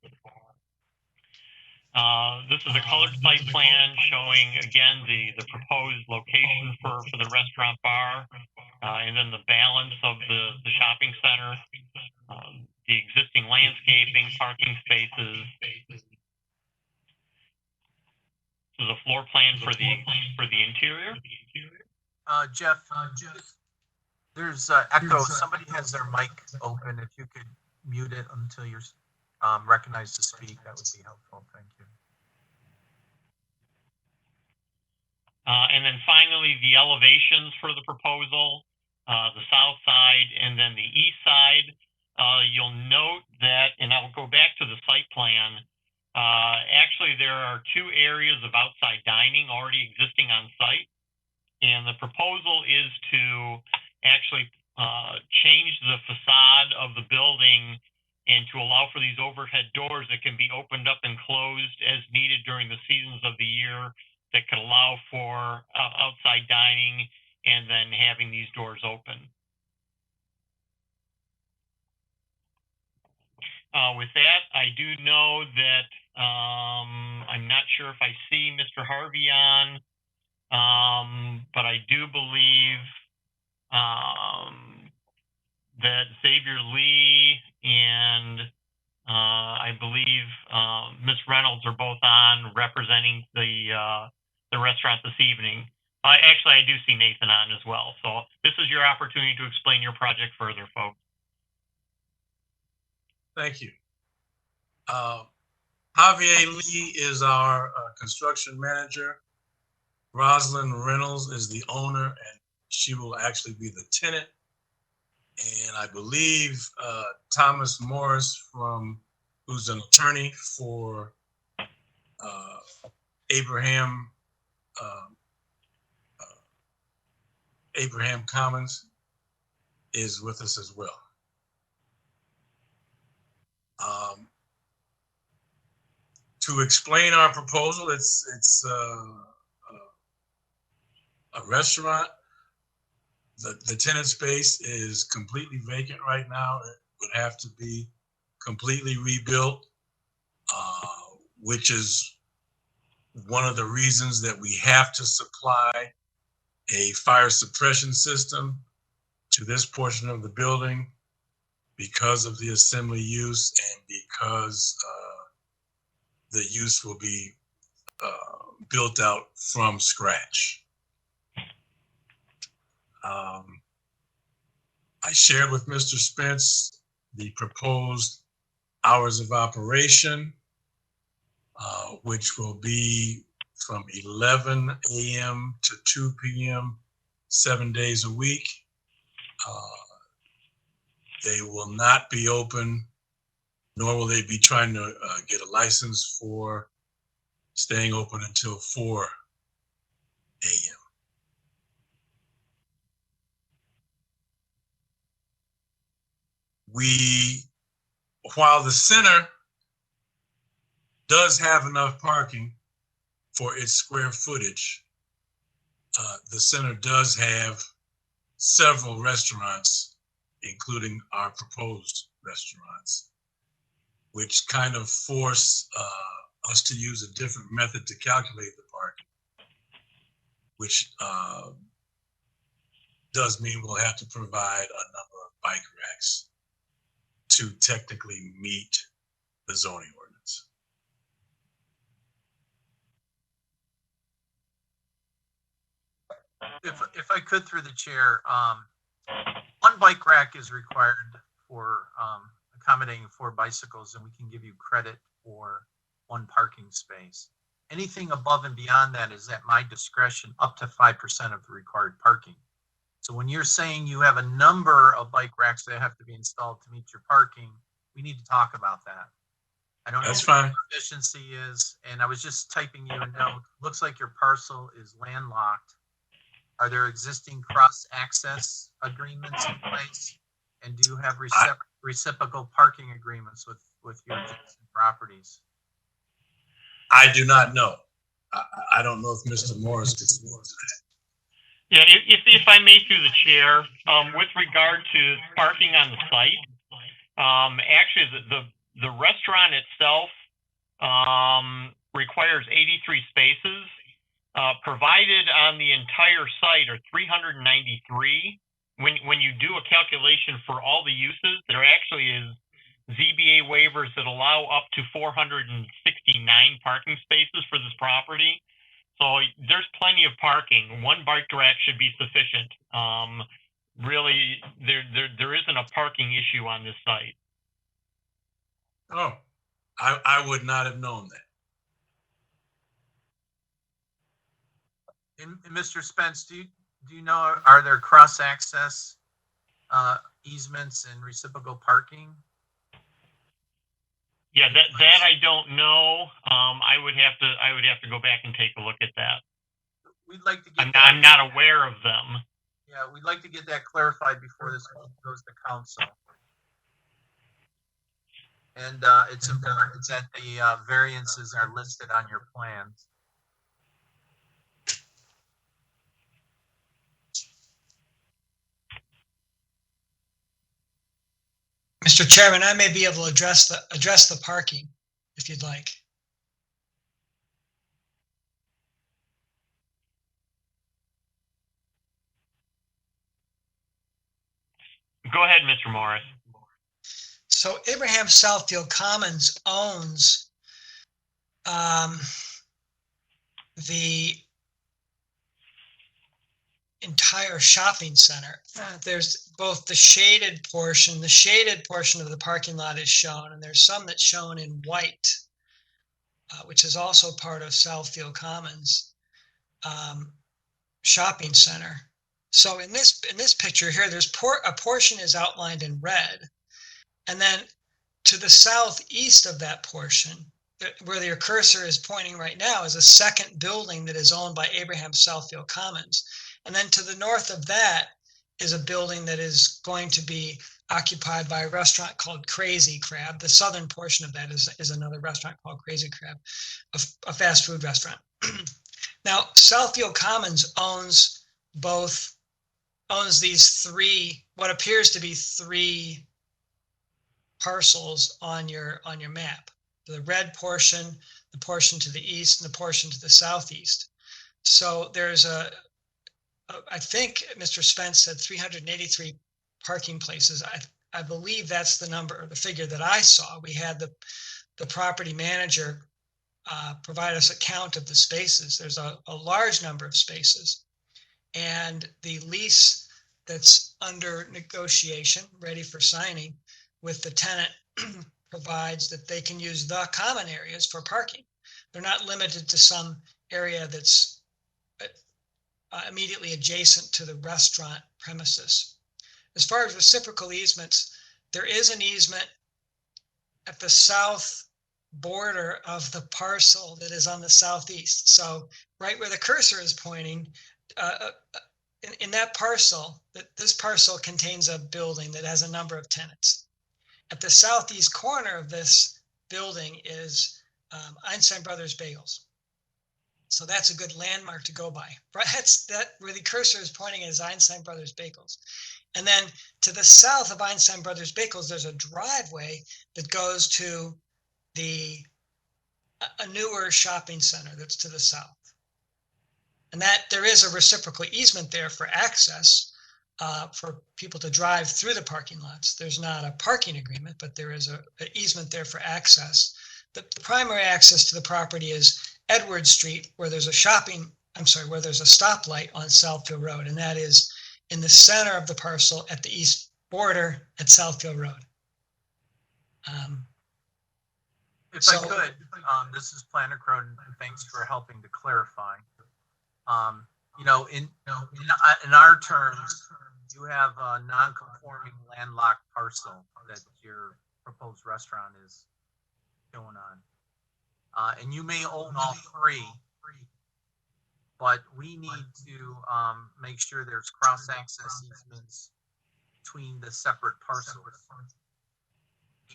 This is a colored site plan showing, again, the proposed location for the restaurant bar, and then the balance of the shopping center, the existing landscaping, parking spaces. This is a floor plan for the interior. Jeff, there's echo. Somebody has their mic open. If you could mute it until you're recognized to speak, that would be helpful. Thank you. And then finally, the elevations for the proposal, the south side and then the east side. You'll note that, and I'll go back to the site plan. Actually, there are two areas of outside dining already existing on site. And the proposal is to actually change the facade of the building and to allow for these overhead doors that can be opened up and closed as needed during the seasons of the year that could allow for outside dining and then having these doors open. With that, I do know that I'm not sure if I see Mr. Harvey on, but I do believe that Xavier Lee and I believe Ms. Reynolds are both on representing the restaurant this evening. Actually, I do see Nathan on as well. So this is your opportunity to explain your project further, folks. Thank you. Javier Lee is our construction manager. Rosalind Reynolds is the owner, and she will actually be the tenant. And I believe Thomas Morris, who's an attorney for Abraham Commons, is with us as well. To explain our proposal, it's a restaurant. The tenant space is completely vacant right now. It would have to be completely rebuilt, which is one of the reasons that we have to supply a fire suppression system to this portion of the building because of the assembly use and because the use will be built out from scratch. I shared with Mr. Spence the proposed hours of operation, which will be from 11 a.m. to 2 p.m., 7 days a week. They will not be open, nor will they be trying to get a license for staying open until 4 a.m. While the center does have enough parking for its square footage, the center does have several restaurants, including our proposed restaurants, which kind of force us to use a different method to calculate the parking, which does mean we'll have to provide a number of bike racks to technically meet the zoning ordinance. If I could, through the chair, one bike rack is required for accommodating 4 bicycles, and we can give you credit for 1 parking space. Anything above and beyond that is at my discretion, up to 5% of the required parking. So when you're saying you have a number of bike racks that have to be installed to meet your parking, we need to talk about that. I don't know what the efficiency is, and I was just typing you a note. Looks like your parcel is landlocked. Are there existing cross-access agreements in place? And do you have reciprocal parking agreements with your adjacent properties? I do not know. I don't know if Mr. Morris could speak to that. Yeah, if I may through the chair, with regard to parking on the site, actually the restaurant itself requires 83 spaces. Provided on the entire site are 393. When you do a calculation for all the uses, there actually is ZBA waivers that allow up to 469 parking spaces for this property. So there's plenty of parking. One bike rack should be sufficient. Really, there isn't a parking issue on this site. Oh, I would not have known that. And Mr. Spence, do you know, are there cross-access easements and reciprocal parking? Yeah, that I don't know. I would have to go back and take a look at that. We'd like to get I'm not aware of them. Yeah, we'd like to get that clarified before this goes to council. And it's important that the variances are listed on your plans. Mr. Chairman, I may be able to address the parking if you'd like. Go ahead, Mr. Morris. So Abraham Southfield Commons owns the entire shopping center. There's both the shaded portion of the parking lot is shown, and there's some that's shown in white, which is also part of Southfield Commons shopping center. So in this picture here, there's a portion is outlined in red, and then to the southeast of that portion, where your cursor is pointing right now, is a second building that is owned by Abraham Southfield Commons. And then to the north of that is a building that is going to be occupied by a restaurant called Crazy Crab. The southern portion of that is another restaurant called Crazy Crab, a fast food restaurant. Now, Southfield Commons owns these three, what appears to be three parcels on your map. The red portion, the portion to the east, and the portion to the southeast. So there's I think Mr. Spence said 383 parking places. I believe that's the number, the figure that I saw. We had the property manager provide us a count of the spaces. There's a large number of spaces. And the lease that's under negotiation, ready for signing with the tenant, provides that they can use the common areas for parking. They're not limited to some area that's immediately adjacent to the restaurant premises. As far as reciprocal easements, there is an easement at the south border of the parcel that is on the southeast. So right where the cursor is pointing, in that parcel, this parcel contains a building that has a number of tenants. At the southeast corner of this building is Einstein Brothers Bagels. So that's a good landmark to go by. That's where the cursor is pointing is Einstein Brothers Bagels. And then to the south of Einstein Brothers Bagels, there's a driveway that goes to a newer shopping center that's to the south. And that there is a reciprocal easement there for access for people to drive through the parking lots. There's not a parking agreement, but there is an easement there for access. The primary access to the property is Edward Street, where there's a stoplight on Southfield Road, and that is in the center of the parcel at the east border at Southfield Road. If I could, this is Planner Cronin, and thanks for helping to clarify. You know, in our terms, you have a non-conforming landlocked parcel that your proposed restaurant is going on. And you may own all three, but we need to make sure there's cross-access easements between the separate parcels.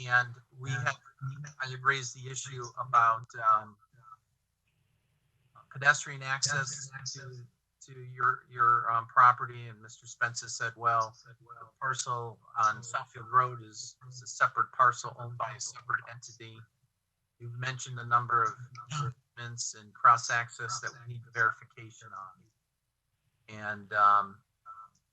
And I have raised the issue about pedestrian access to your property, and Mr. Spencer said, well, the parcel on Southfield Road is a separate parcel owned by a separate entity. You've mentioned a number of improvements and cross access that we need verification on. And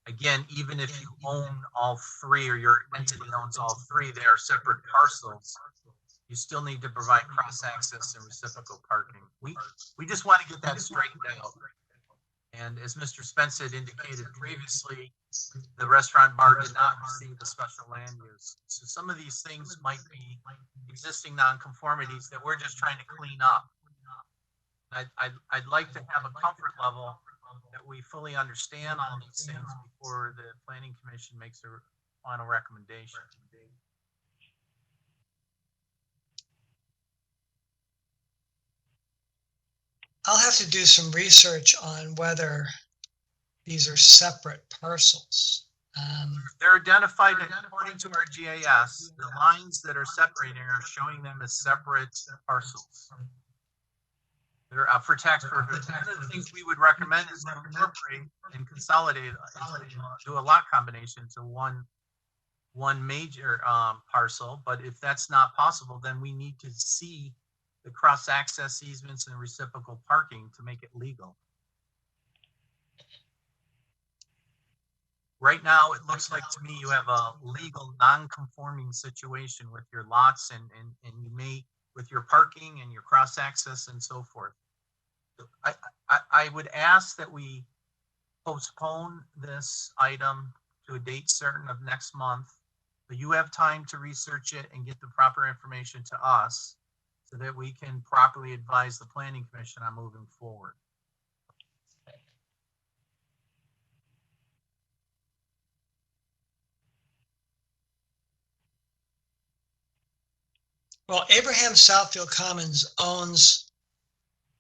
again, even if you own all three, or your entity owns all three, they are separate parcels. You still need to provide cross access and reciprocal parking. We just want to get that straightened out. And as Mr. Spence had indicated previously, the restaurant bar did not receive the special land use. So some of these things might be existing nonconformities that we're just trying to clean up. I'd like to have a comfort level that we fully understand all these things before the Planning Commission makes a final recommendation. I'll have to do some research on whether these are separate parcels. They're identified according to our GIS. The lines that are separating are showing them as separate parcels. They're up for tax purposes. One of the things we would recommend is to incorporate and consolidate, do a lot combination to one major parcel. But if that's not possible, then we need to see the cross access easements and reciprocal parking to make it legal. Right now, it looks like to me you have a legal non-conforming situation with your lots and you may, with your parking and your cross access and so forth. I would ask that we postpone this item to a date certain of next month, but you have time to research it and get the proper information to us so that we can properly advise the Planning Commission on moving forward. Well, Abraham Southfield Commons owns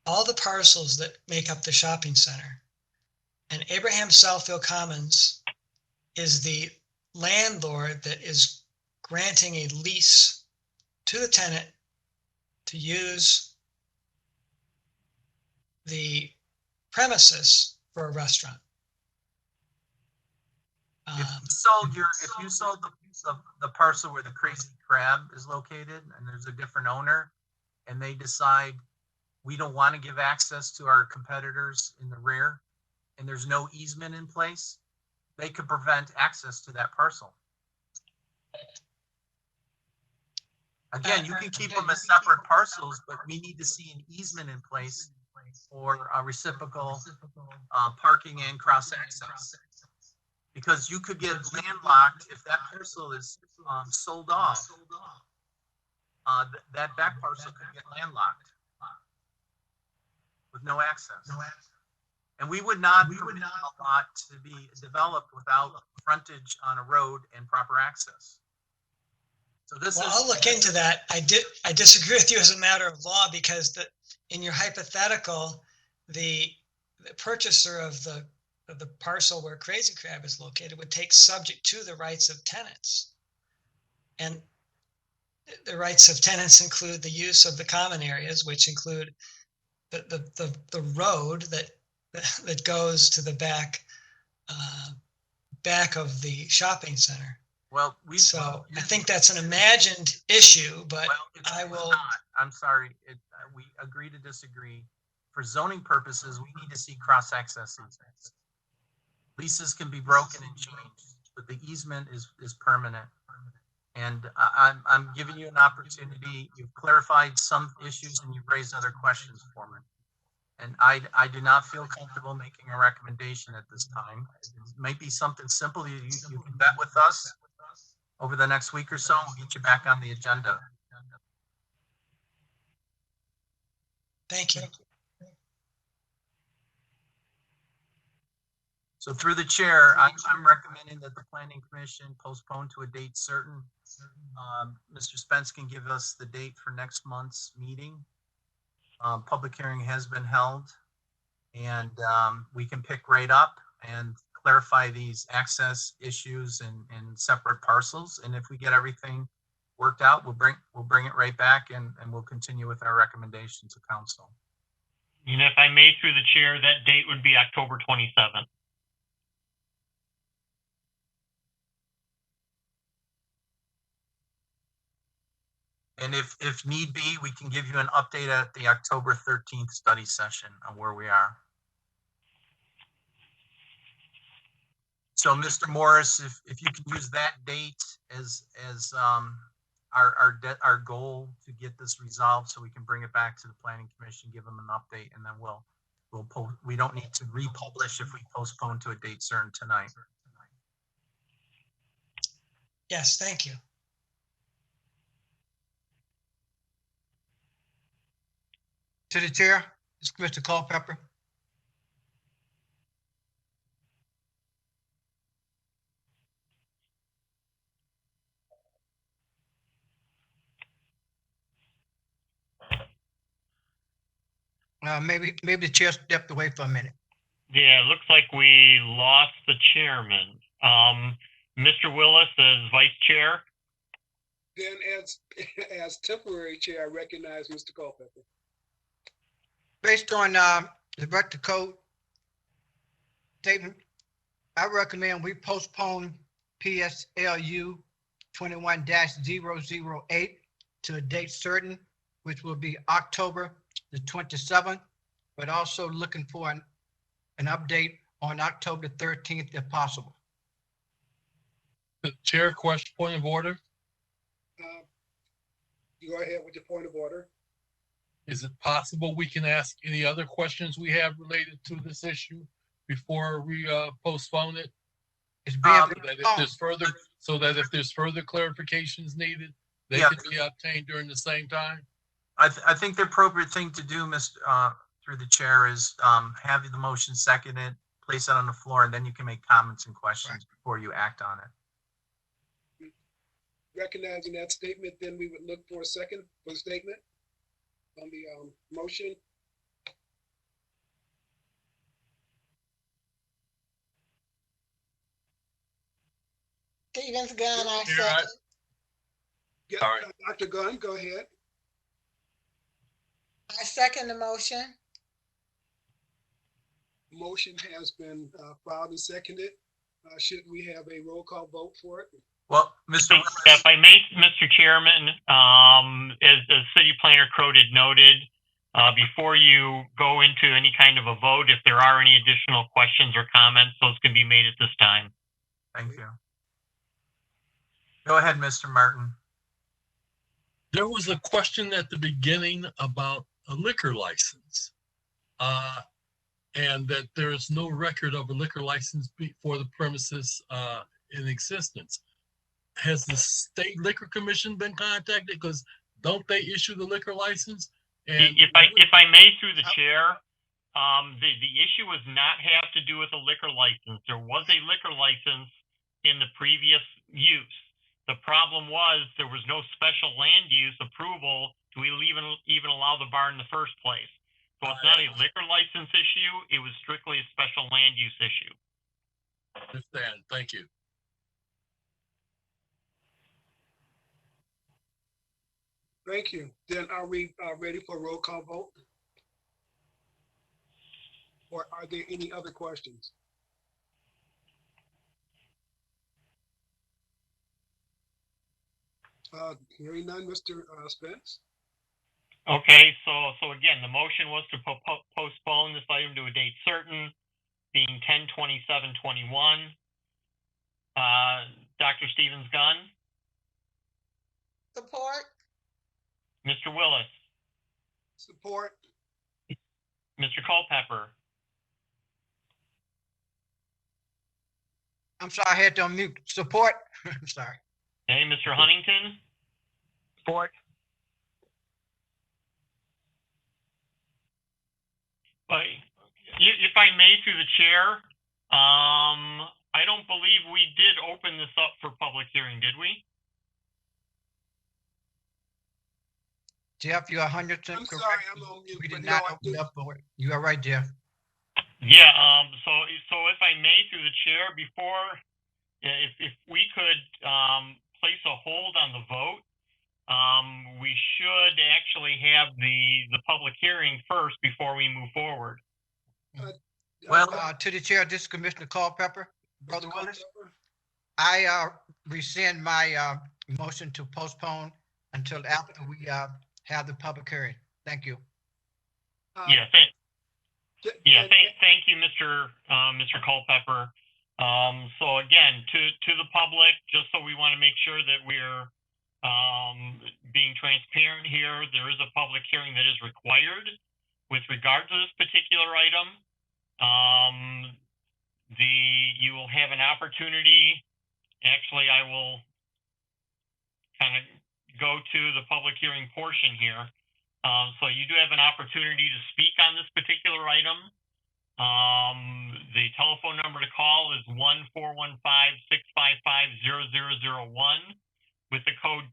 all the parcels that make up the shopping center. And Abraham Southfield Commons is the landlord that is granting a lease to the tenant to use the premises for a restaurant. If you sold the parcel where the Crazy Crab is located and there's a different owner and they decide we don't want to give access to our competitors in the rear and there's no easement in place, they could prevent access to that parcel. Again, you can keep them as separate parcels, but we need to see an easement in place for a reciprocal parking and cross access. Because you could get landlocked if that parcel is sold off. That back parcel could get landlocked with no access. And we would not permit a lot to be developed without frontage on a road and proper access. So this is. I'll look into that. I disagree with you as a matter of law because in your hypothetical, the purchaser of the parcel where Crazy Crab is located would take subject to the rights of tenants. And the rights of tenants include the use of the common areas, which include the road that goes to the back of the shopping center. Well, I think that's an imagined issue, but I will. Not. I'm sorry. We agree to disagree. For zoning purposes, we need to see cross access easements. Leases can be broken and changed, but the easement is permanent. And I'm giving you an opportunity. You've clarified some issues and you've raised other questions for me. And I do not feel comfortable making a recommendation at this time. It might be something simple you can bet with us over the next week or so, and we'll get you back on the agenda. Thank you. So through the chair, I'm recommending that the Planning Commission postpone to a date certain. Mr. Spence can give us the date for next month's meeting. Public hearing has been held, and we can pick right up and clarify these access issues and separate parcels. And if we get everything worked out, we'll bring it right back and we'll continue with our recommendation to council. And if I may, through the chair, that date would be October 27th. And if need be, we can give you an update at the October 13th study session on where we are. So, Mr. Morris, if you can use that date as our goal to get this resolved, so we can bring it back to the Planning Commission, give them an update, and then we don't need to republish if we postpone to a date certain tonight. Yes, thank you. To the chair, it's Mr. Culpepper. Maybe the chair stepped away for a minute. Yeah, it looks like we lost the chairman. Mr. Willis as vice chair. Then as temporary chair, I recognize Mr. Culpepper. Based on the record code statement, I recommend we postpone PSLU 21-008 to a date certain, which will be October the 27th, but also looking for an update on October 13th if possible. The chair, question, point of order. You go ahead with your point of order. Is it possible we can ask any other questions we have related to this issue before we postpone it? It's being So that if there's further clarifications needed, they can be obtained during the same time? I think the appropriate thing to do, through the chair, is have the motion seconded, place it on the floor, and then you can make comments and questions before you act on it. Recognizing that statement, then we would look for a second for the statement on the motion. Stevens Gunn, I second. Yeah, Dr. Gunn, go ahead. I second the motion. Motion has been filed and seconded. Should we have a roll call vote for it? Well, Mr. Willis, if I may, Mr. Chairman, as the city planner Crowded noted, before you go into any kind of a vote, if there are any additional questions or comments, those can be made at this time. Thank you. Go ahead, Mr. Martin. There was a question at the beginning about a liquor license, and that there is no record of a liquor license for the premises in existence. Has the State Liquor Commission been contacted? Because don't they issue the liquor license? And if I may, through the chair, the issue was not have to do with a liquor license. There was a liquor license in the previous use. The problem was there was no special land use approval to even allow the bar in the first place. So it's not a liquor license issue. It was strictly a special land use issue. Understand. Thank you. Thank you. Then are we ready for a roll call vote? Or are there any other questions? Hearing none, Mr. Spence. Okay, so again, the motion was to postpone this item to a date certain, being 10/27/21. Dr. Stevens Gunn. Support. Mr. Willis. Support. Mr. Culpepper. I'm sorry, I had to unmute. Support. I'm sorry. Okay, Mr. Huntington. Support. But if I may, through the chair, I don't believe we did open this up for public hearing, did we? Jeff, you're 100% correct. I'm sorry, I'm on mute. We did not open up for it. You are right, Jeff. Yeah, so if I may, through the chair, before, if we could place a hold on the vote, we should actually have the public hearing first before we move forward. Well, to the chair, this is Commissioner Culpepper. Brother Willis, I rescind my motion to postpone until after we have the public hearing. Thank you. Yeah, thank you, Mr. Culpepper. So again, to the public, just so we want to make sure that we're being transparent here, there is a public hearing that is required with regard to this particular item. You will have an opportunity. Actually, I will kind of go to the public hearing portion here. So you do have an opportunity to speak on this particular item. The telephone number to call is 1-415-655-0001 with the code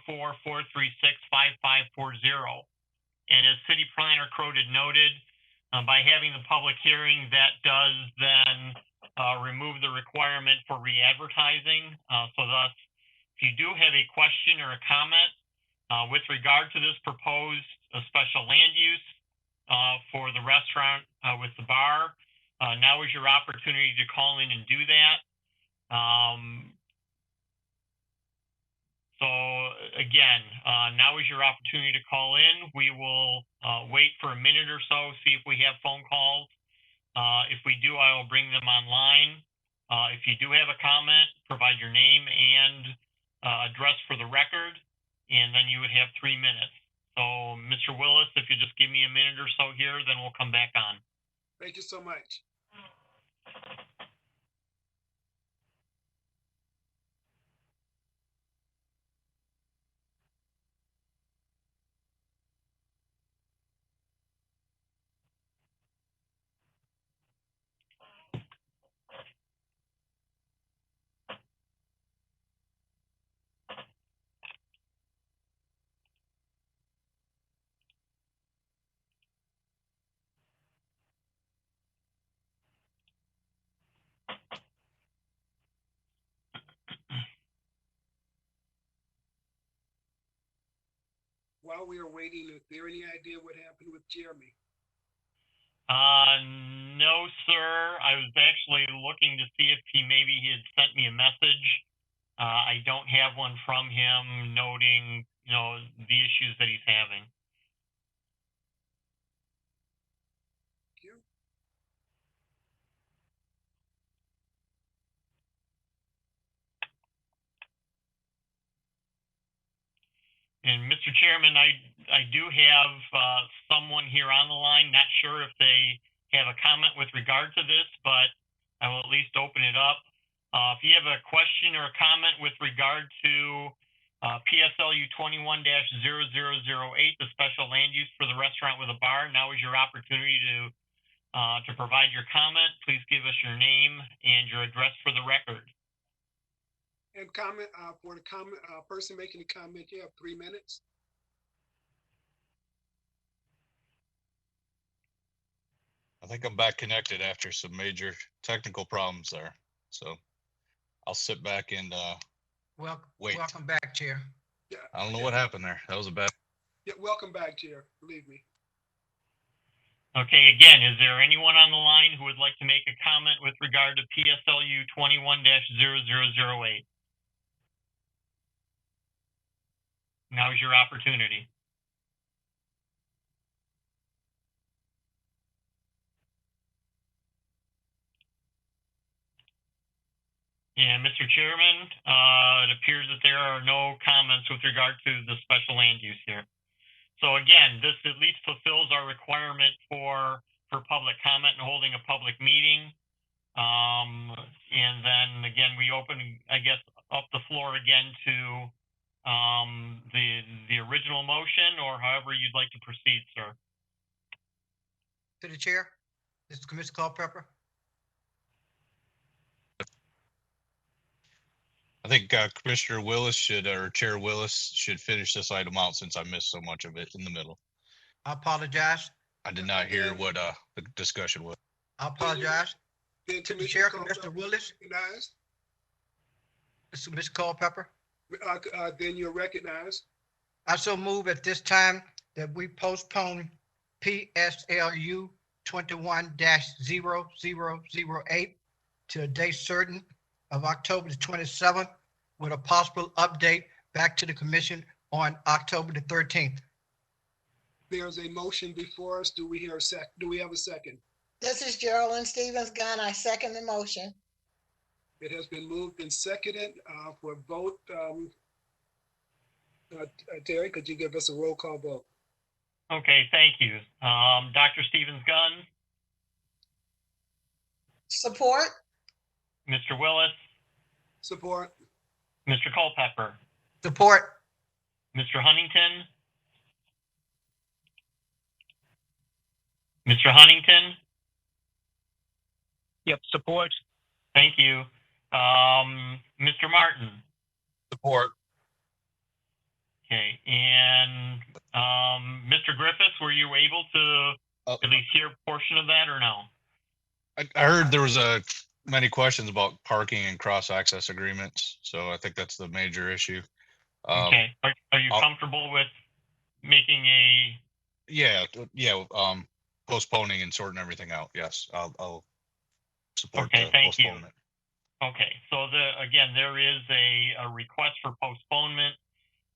2344-436-5540. And as City Planner Crowded noted, by having the public hearing, that does then remove the requirement for re-advertising. So thus, if you do have a question or a comment with regard to this proposed special land use for the restaurant with the bar, now is your opportunity to call in and do that. So again, now is your opportunity to call in. We will wait for a minute or so, see if we have phone calls. If we do, I will bring them online. If you do have a comment, provide your name and address for the record, and then you would have 3 minutes. So, Mr. Willis, if you just give me a minute or so here, then we'll come back on. Thank you so much. While we are waiting, is there any idea what happened with Jeremy? No, sir. I was actually looking to see if he had sent me a message. I don't have one from him noting, the issues that he's having. Thank you. And Mr. Chairman, I do have someone here on the line. Not sure if they have a comment with regard to this, but I will at least open it up. If you have a question or a comment with regard to PSLU 21-0008, the special land use for the restaurant with a bar, now is your opportunity to provide your comment. Please give us your name and your address for the record. And comment for the person making the comment, you have 3 minutes. I think I'm back connected after some major technical problems there. So I'll sit back and wait. Welcome back, Chair. Yeah. I don't know what happened there. That was a bad. Yeah, welcome back, Chair. Believe me. Okay, again, is there anyone on the line who would like to make a comment with regard to PSLU 21-0008? Now's your opportunity. And Mr. Chairman, it appears that there are no comments with regard to the special land use here. So again, this at least fulfills our requirement for public comment and holding a public meeting. And then again, we open, I guess, up the floor again to the original motion, or however you'd like to proceed, sir. To the chair, this is Commissioner Culpepper. I think Commissioner Willis or Chair Willis should finish this item out since I missed so much of it in the middle. I apologize. I did not hear what the discussion was. I apologize. Then To the chair, Commissioner Willis. Recognized. This is Commissioner Culpepper. Then you're recognized. I so move at this time that we postpone PSLU 21-0008 to a date certain of October the 27th with a possible update back to the commission on October the 13th. There's a motion before us. Do we hear a sec? Do we have a second? This is Geraldine Stevens Gunn. I second the motion. It has been moved and seconded for a vote. Terry, could you give us a roll call vote? Okay, thank you. Dr. Stevens Gunn, Support. Mr. Willis, Support. Mr. Culpepper, Support. Mr. Huntington, Mr. Huntington. Yep, support. Thank you. Mr. Martin. Support. Okay, and Mr. Griffiths, were you able to at least hear a portion of that or no? I heard there was many questions about parking and cross-access agreements, so I think that's the major issue. Okay, are you comfortable with making a? Yeah, postponing and sorting everything out. Yes, I'll support the postponement. Okay, so again, there is a request for postponement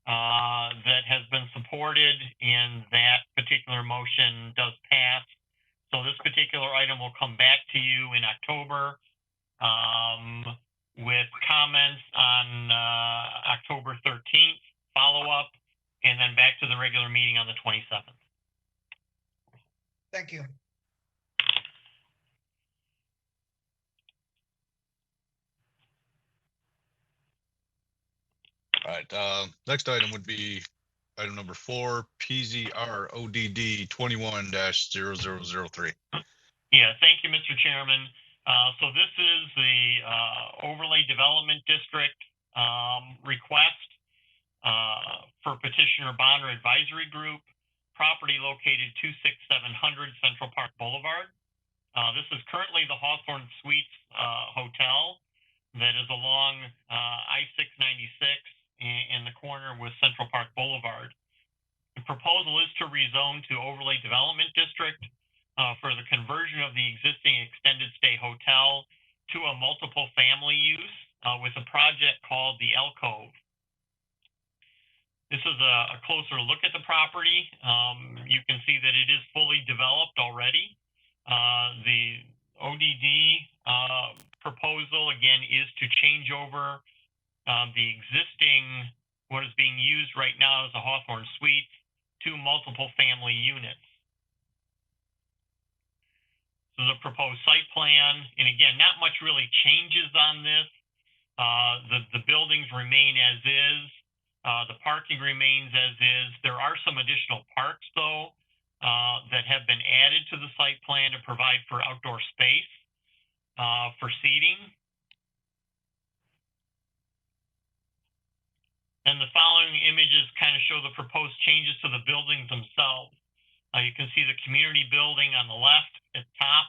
that has been supported, and that particular motion does pass. So this particular item will come back to you in October with comments on October 13th, follow-up, and then back to the regular meeting on the 27th. Thank you. All right, next item would be item number 4, PZR ODD 21-0003. Yeah, thank you, Mr. Chairman. So this is the Overlay Development District request for petitioner Bonner Advisory Group, property located 26700 Central Park Boulevard. This is currently the Hawthorne Suites Hotel that is along I-696 in the corner with Central Park Boulevard. The proposal is to rezone to Overlay Development District for the conversion of the existing extended stay hotel to a multiple family use with a project called the Alcove. This is a closer look at the property. You can see that it is fully developed already. The ODD proposal, again, is to change over the existing, what is being used right now as a Hawthorne Suite, to multiple family units. So the proposed site plan, and again, not much really changes on this. The buildings remain as is. The parking remains as is. There are some additional parks, though, that have been added to the site plan to provide for outdoor space for seating. And the following images kind of show the proposed changes to the buildings themselves. You can see the community building on the left at top,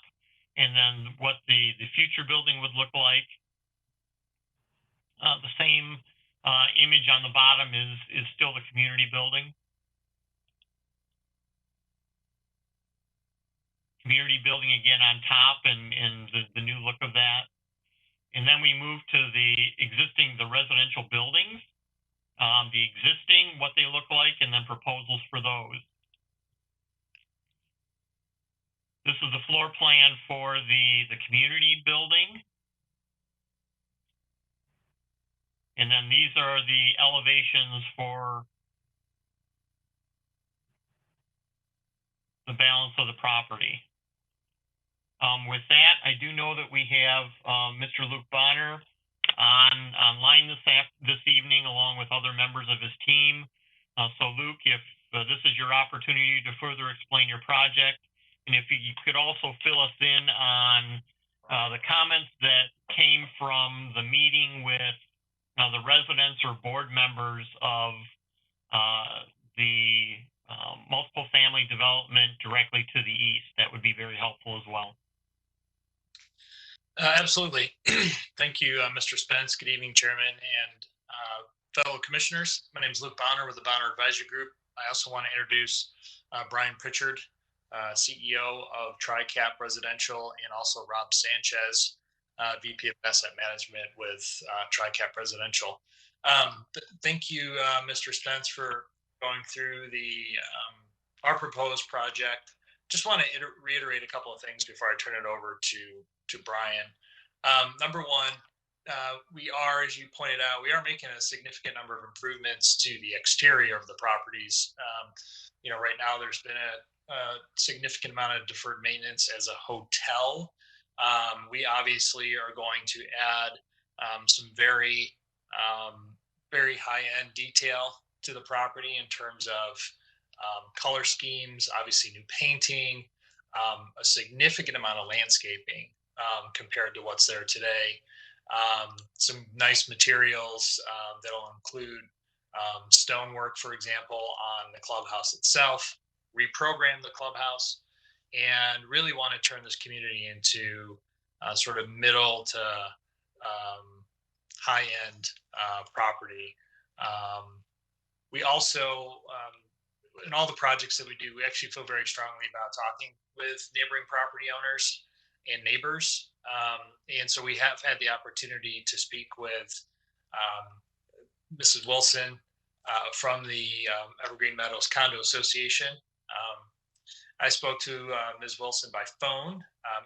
and then what the future building would look like. The same image on the bottom is still the community building. Community building again on top, and the new look of that. And then we move to the residential buildings. The existing, what they look like, and then proposals for those. This is the floor plan for the community building. And then these are the elevations for the balance of the property. With that, I do know that we have Mr. Luke Bonner online this evening, along with other members of his team. So Luke, if this is your opportunity to further explain your project, and if you could also fill us in on the comments that came from the meeting with the residents or board members of the multiple family development directly to the east, that would be very helpful as well. Absolutely. Thank you, Mr. Spence. Good evening, Chairman and fellow commissioners. My name is Luke Bonner with the Bonner Advisory Group. I also want to introduce Brian Pritchard, CEO of TriCap Residential, and also Rob Sanchez, VP of Asset Management with TriCap Residential. Thank you, Mr. Spence, for going through our proposed project. Just want to reiterate a couple of things before I turn it over to Brian. Number one, we are, as you pointed out, we are making a significant number of improvements to the exterior of the properties. Right now there's been a significant amount of deferred maintenance as a hotel. We obviously are going to add some very high-end detail to the property in terms of color schemes, obviously new painting, a significant amount of landscaping compared to what's there today. Some nice materials that'll include stonework, for example, on the clubhouse itself, reprogram the clubhouse, and really want to turn this community into sort of middle to high-end property. We also, in all the projects that we do, we actually feel very strongly about talking with neighboring property owners and neighbors. And so we have had the opportunity to speak with Mrs. Wilson from the Evergreen Meadows Condo Association. I spoke to Ms. Wilson by phone,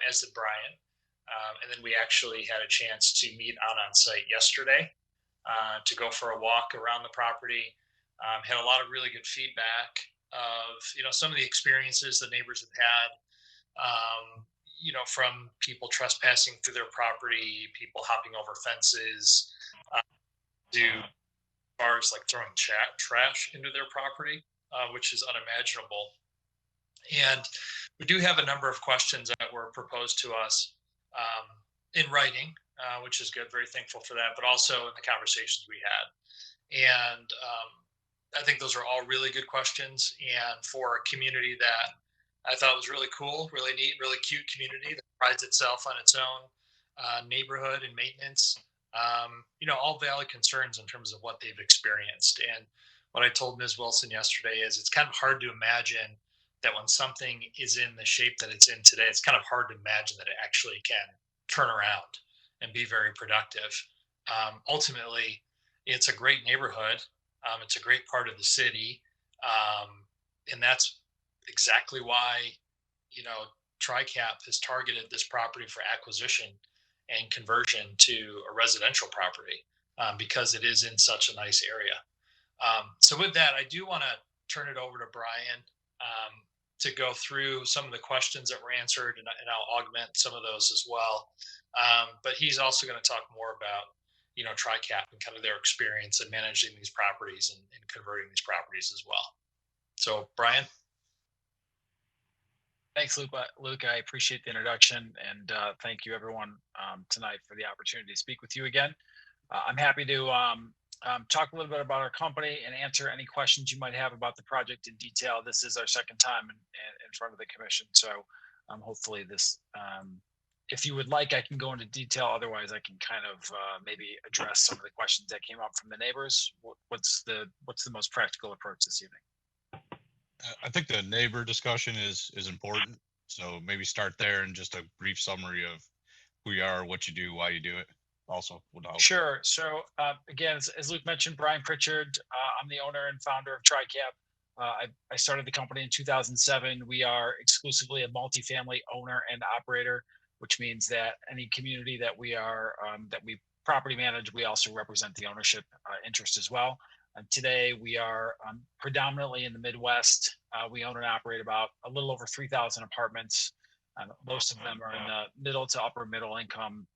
as did Brian. And then we actually had a chance to meet on site yesterday to go for a walk around the property. Had a lot of really good feedback of, some of the experiences the neighbors have had, from people trespassing through their property, people hopping over fences, to bars like throwing trash into their property, which is unimaginable. And we do have a number of questions that were proposed to us in writing, which is good. Very thankful for that, but also in the conversations we had. And I think those are all really good questions. And for a community that I thought was really cool, really neat, really cute community that prides itself on its own neighborhood and maintenance, all valid concerns in terms of what they've experienced. And what I told Ms. Wilson yesterday is it's kind of hard to imagine that when something is in the shape that it's in today, it's kind of hard to imagine that it actually can turn around and be very productive. Ultimately, it's a great neighborhood. It's a great part of the city. And that's exactly why, TriCap has targeted this property for acquisition and conversion to a residential property because it is in such a nice area. So with that, I do want to turn it over to Brian to go through some of the questions that were answered, and I'll augment some of those as well. But he's also going to talk more about, TriCap and kind of their experience in managing these properties and converting these properties as well. So, Brian. Thanks, Luke. I appreciate the introduction, and thank you, everyone, tonight for the opportunity to speak with you again. I'm happy to talk a little bit about our company and answer any questions you might have about the project in detail. This is our second time in front of the commission, so hopefully this, if you would like, I can go into detail. Otherwise, I can kind of maybe address some of the questions that came up from the neighbors. What's the most practical approach this evening? I think the neighbor discussion is important. So maybe start there and just a brief summary of who you are, what you do, why you do it. Also would help. Sure. So again, as Luke mentioned, Brian Pritchard, I'm the owner and founder of TriCap. I started the company in 2007. We are exclusively a multifamily owner and operator, which means that any community that we property manage, we also represent the ownership interest as well. And today we are predominantly in the Midwest. We own and operate about a little over 3,000 apartments. Most of them are in the middle to upper middle income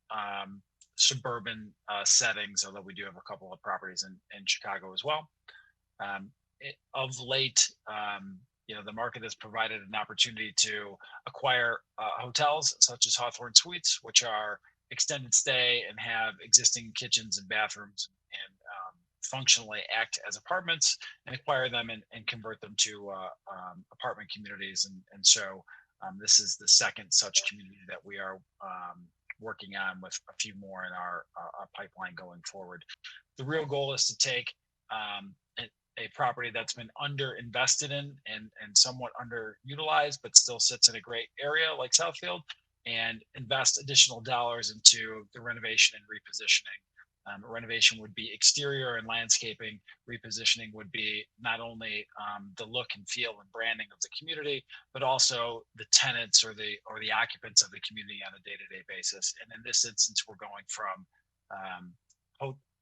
suburban settings, although we do have a couple of properties in Chicago as well. Of late, the market has provided an opportunity to acquire hotels such as Hawthorne Suites, which are extended stay and have existing kitchens and bathrooms and functionally act as apartments, and acquire them and convert them to apartment communities. And so this is the second such community that we are working on, with a few more in our pipeline going forward. the real goal is to take a property that's been under invested in and somewhat underutilized, but still sits in a great area like Southfield, and invest additional dollars into the renovation and repositioning. Renovation would be exterior and landscaping. Repositioning would be not only the look and feel and branding of the community, but also the tenants or the occupants of the community on a day-to-day basis. And in this instance, we're going from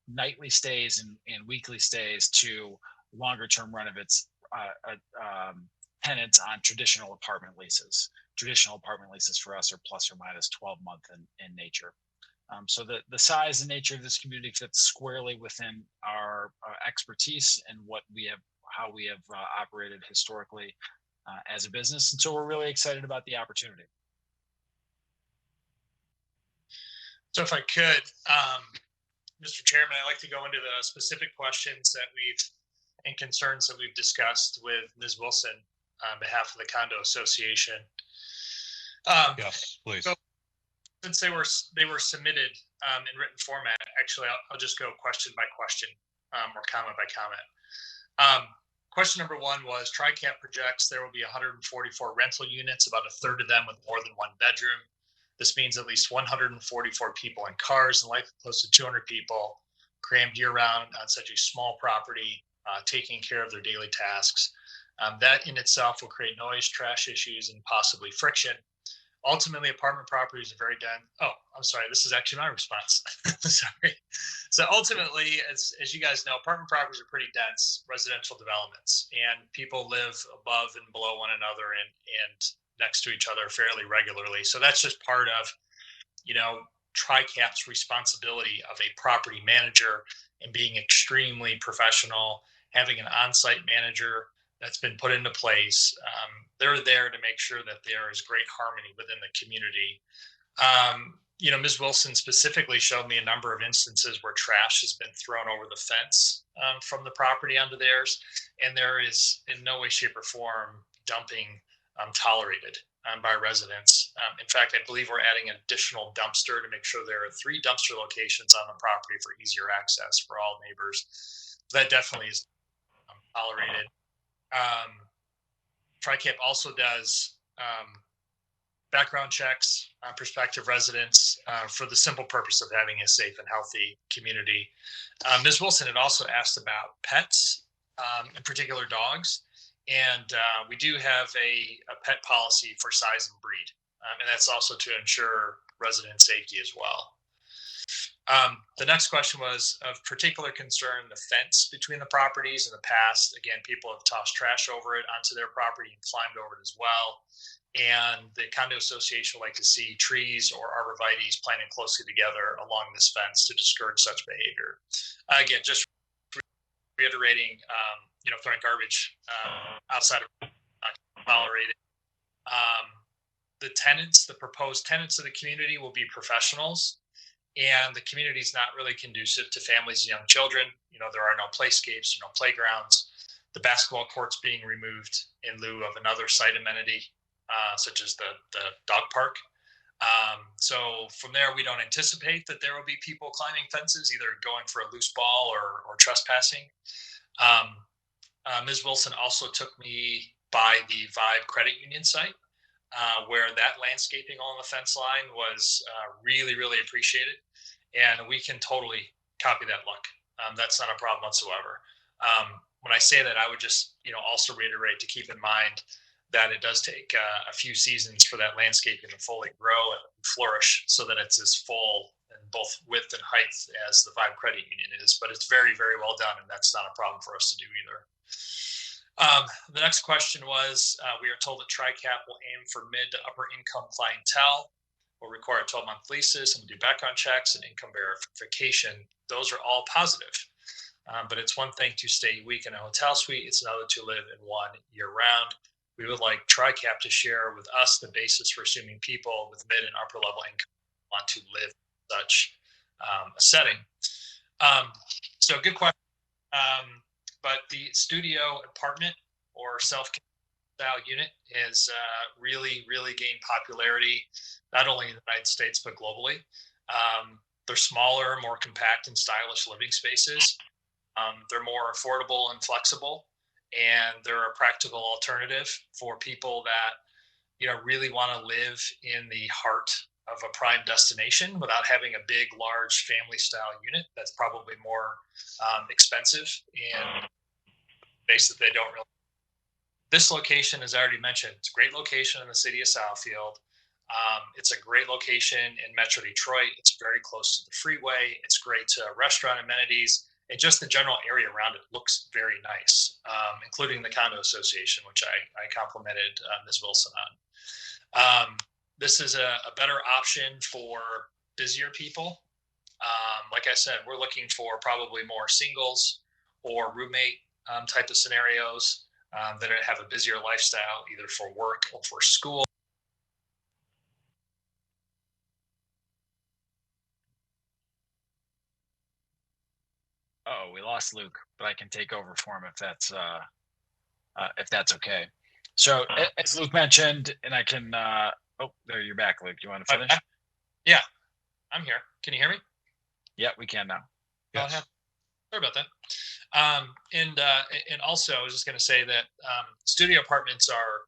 nightly stays and weekly stays to longer-term renovates tenants on traditional apartment leases. Traditional apartment leases for us are plus or minus 12-month in nature. So the size and nature of this community fits squarely within our expertise and how we have operated historically as a business. And so we're really excited about the opportunity. So if I could, Mr. Chairman, I'd like to go into the specific questions and concerns that we've discussed with Ms. Wilson on behalf of the Condo Association. Yes, please. So since they were submitted in written format, actually, I'll just go question by question or comment by comment. Question number one was TRICAP projects there will be 144 rental units, about a third of them with more than one bedroom. This means at least 144 people in cars and likely close to 200 people crammed year round on such a small property, taking care of their daily tasks. That in itself will create noise, trash issues, and possibly friction. Ultimately, apartment properties are very dense. Oh, I'm sorry. This is actually my response. Sorry. So ultimately, as you guys know, apartment properties are pretty dense residential developments, and people live above and below one another and next to each other fairly regularly. So that's just part of, TRICAP's responsibility of a property manager and being extremely professional, having an on-site manager that's been put into place. They're there to make sure that there is great harmony within the community. Ms. Wilson specifically showed me a number of instances where trash has been thrown over the fence from the property onto theirs, and there is in no way, shape, or form dumping tolerated by residents. In fact, I believe we're adding an additional dumpster to make sure there are 3 dumpster locations on the property for easier access for all neighbors. That definitely is tolerated. TRICAP also does background checks on prospective residents for the simple purpose of having a safe and healthy community. Ms. Wilson had also asked about pets, in particular dogs, and we do have a pet policy for size and breed, and that's also to ensure resident safety as well. The next question was of particular concern, the fence between the properties. In the past, again, people have tossed trash over it onto their property and climbed over it as well. And the condo association would like to see trees or arborvitaes planted closely together along this fence to discourage such behavior. Again, just reiterating, throwing garbage outside of tolerated. The proposed tenants of the community will be professionals. And the community is not really conducive to families and young children. There are no playscapes, no playgrounds. The basketball court's being removed in lieu of another site amenity, such as the dog park. So from there, we don't anticipate that there will be people climbing fences, either going for a loose ball or trespassing. Ms. Wilson also took me by the Vibe Credit Union site, where that landscaping along the fence line was really, really appreciated. And we can totally copy that look. That's not a problem whatsoever. When I say that, I would just, also reiterate to keep in mind that it does take a few seasons for that landscaping to fully grow and flourish so that it's as full in both width and height as the Vibe Credit Union is. But it's very, very well done, and that's not a problem for us to do either. The next question was, we are told that TRICAP will aim for mid to upper income clientele, will require 12-month leases, and do background checks and income verification. Those are all positive. But it's one thing to stay a week in a hotel suite. It's another to live in one year round. We would like TRICAP to share with us the basis for assuming people with mid and upper level income want to live in such a setting. So good question. But the studio apartment or self-style unit has really, really gained popularity, not only in the United States, but globally. They're smaller, more compact and stylish living spaces. They're more affordable and flexible, and they're a practical alternative for people that, you know, really want to live in the heart of a prime destination without having a big, large family style unit that's probably more expensive and space that they don't really. This location, as I already mentioned, it's a great location in the city of Southfield. It's a great location in Metro Detroit. It's very close to the freeway. It's great restaurant amenities, and just the general area around it looks very nice, including the condo association, which I complimented Ms. Wilson on. This is a better option for busier people. Like I said, we're looking for probably more singles or roommate type of scenarios that have a busier lifestyle, either for work or for school. Oh, we lost Luke, but I can take over for him if that's okay. So as Luke mentioned, and I can, oh, there you're back, Luke. Do you want to finish? Yeah, I'm here. Can you hear me? Yeah, we can now. Yes. Sorry about that. And also, I was just going to say that studio apartments are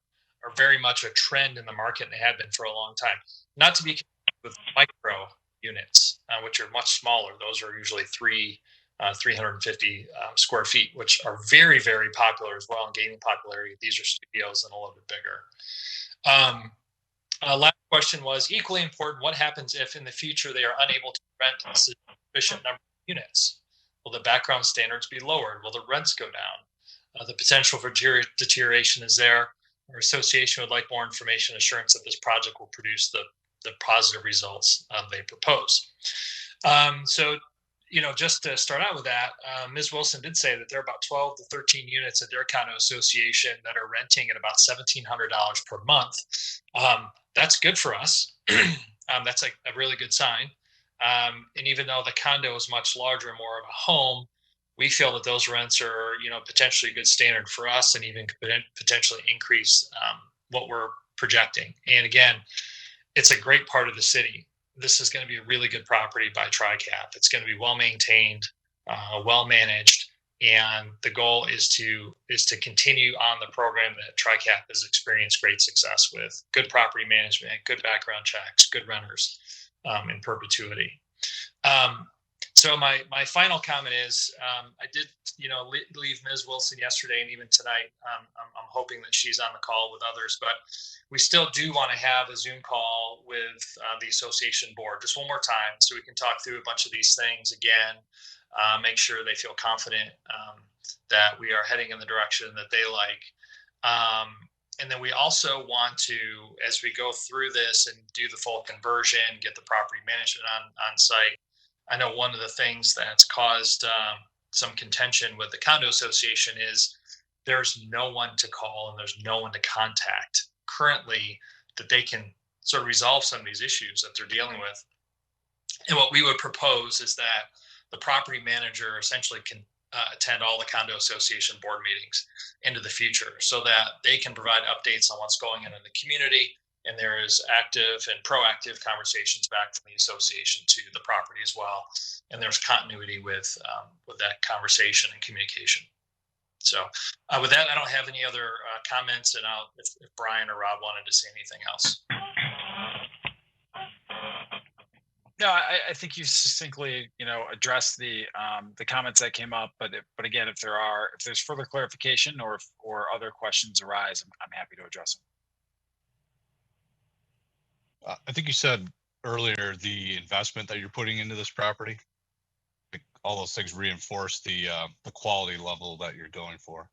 very much a trend in the market, and they have been for a long time. Not to be confused with micro units, which are much smaller. Those are usually 350 square feet, which are very, very popular as well and gaining popularity. These are studios and a little bit bigger. Last question was equally important. What happens if in the future they are unable to rent a sufficient number of units? Will the background standards be lowered? Will the rents go down? The potential for deterioration is there. Our association would like more information, assurance that this project will produce the positive results they propose. So, you know, just to start out with that, Ms. Wilson did say that there are about 12 to 13 units at their condo association that are renting at about $1,700 per month. That's good for us. That's a really good sign. And even though the condo is much larger and more of a home, we feel that those rents are, you know, potentially a good standard for us and even potentially increase what we're projecting. And again, it's a great part of the city. This is going to be a really good property by TriCap. It's going to be well maintained, well managed, and the goal is to continue on the program that TriCap has experienced great success with: good property management, good background checks, good renters in perpetuity. So my final comment is, I did, you know, leave Ms. Wilson yesterday and even tonight. I'm hoping that she's on the call with others, but we still do want to have a Zoom call with the association board just one more time so we can talk through a bunch of these things again, make sure they feel confident that we are heading in the direction that they like. And then we also want to, as we go through this and do the full conversion, get the property management on site. I know one of the things that's caused some contention with the condo association is there's no one to call and there's no one to contact currently that they can sort of resolve some of these issues that they're dealing with. And what we would propose is that the property manager essentially can attend all the condo association board meetings into the future so that they can provide updates on what's going on in the community. And there is active and proactive conversations back from the association to the property as well. And there's continuity with that conversation and communication. So with that, I don't have any other comments, and if Brian or Rob wanted to say anything else. No, I think you succinctly, you know, addressed the comments that came up. But again, if there's further clarification or other questions arise, I'm happy to address them. I think you said earlier the investment that you're putting into this property, all those things reinforce the quality level that you're going for.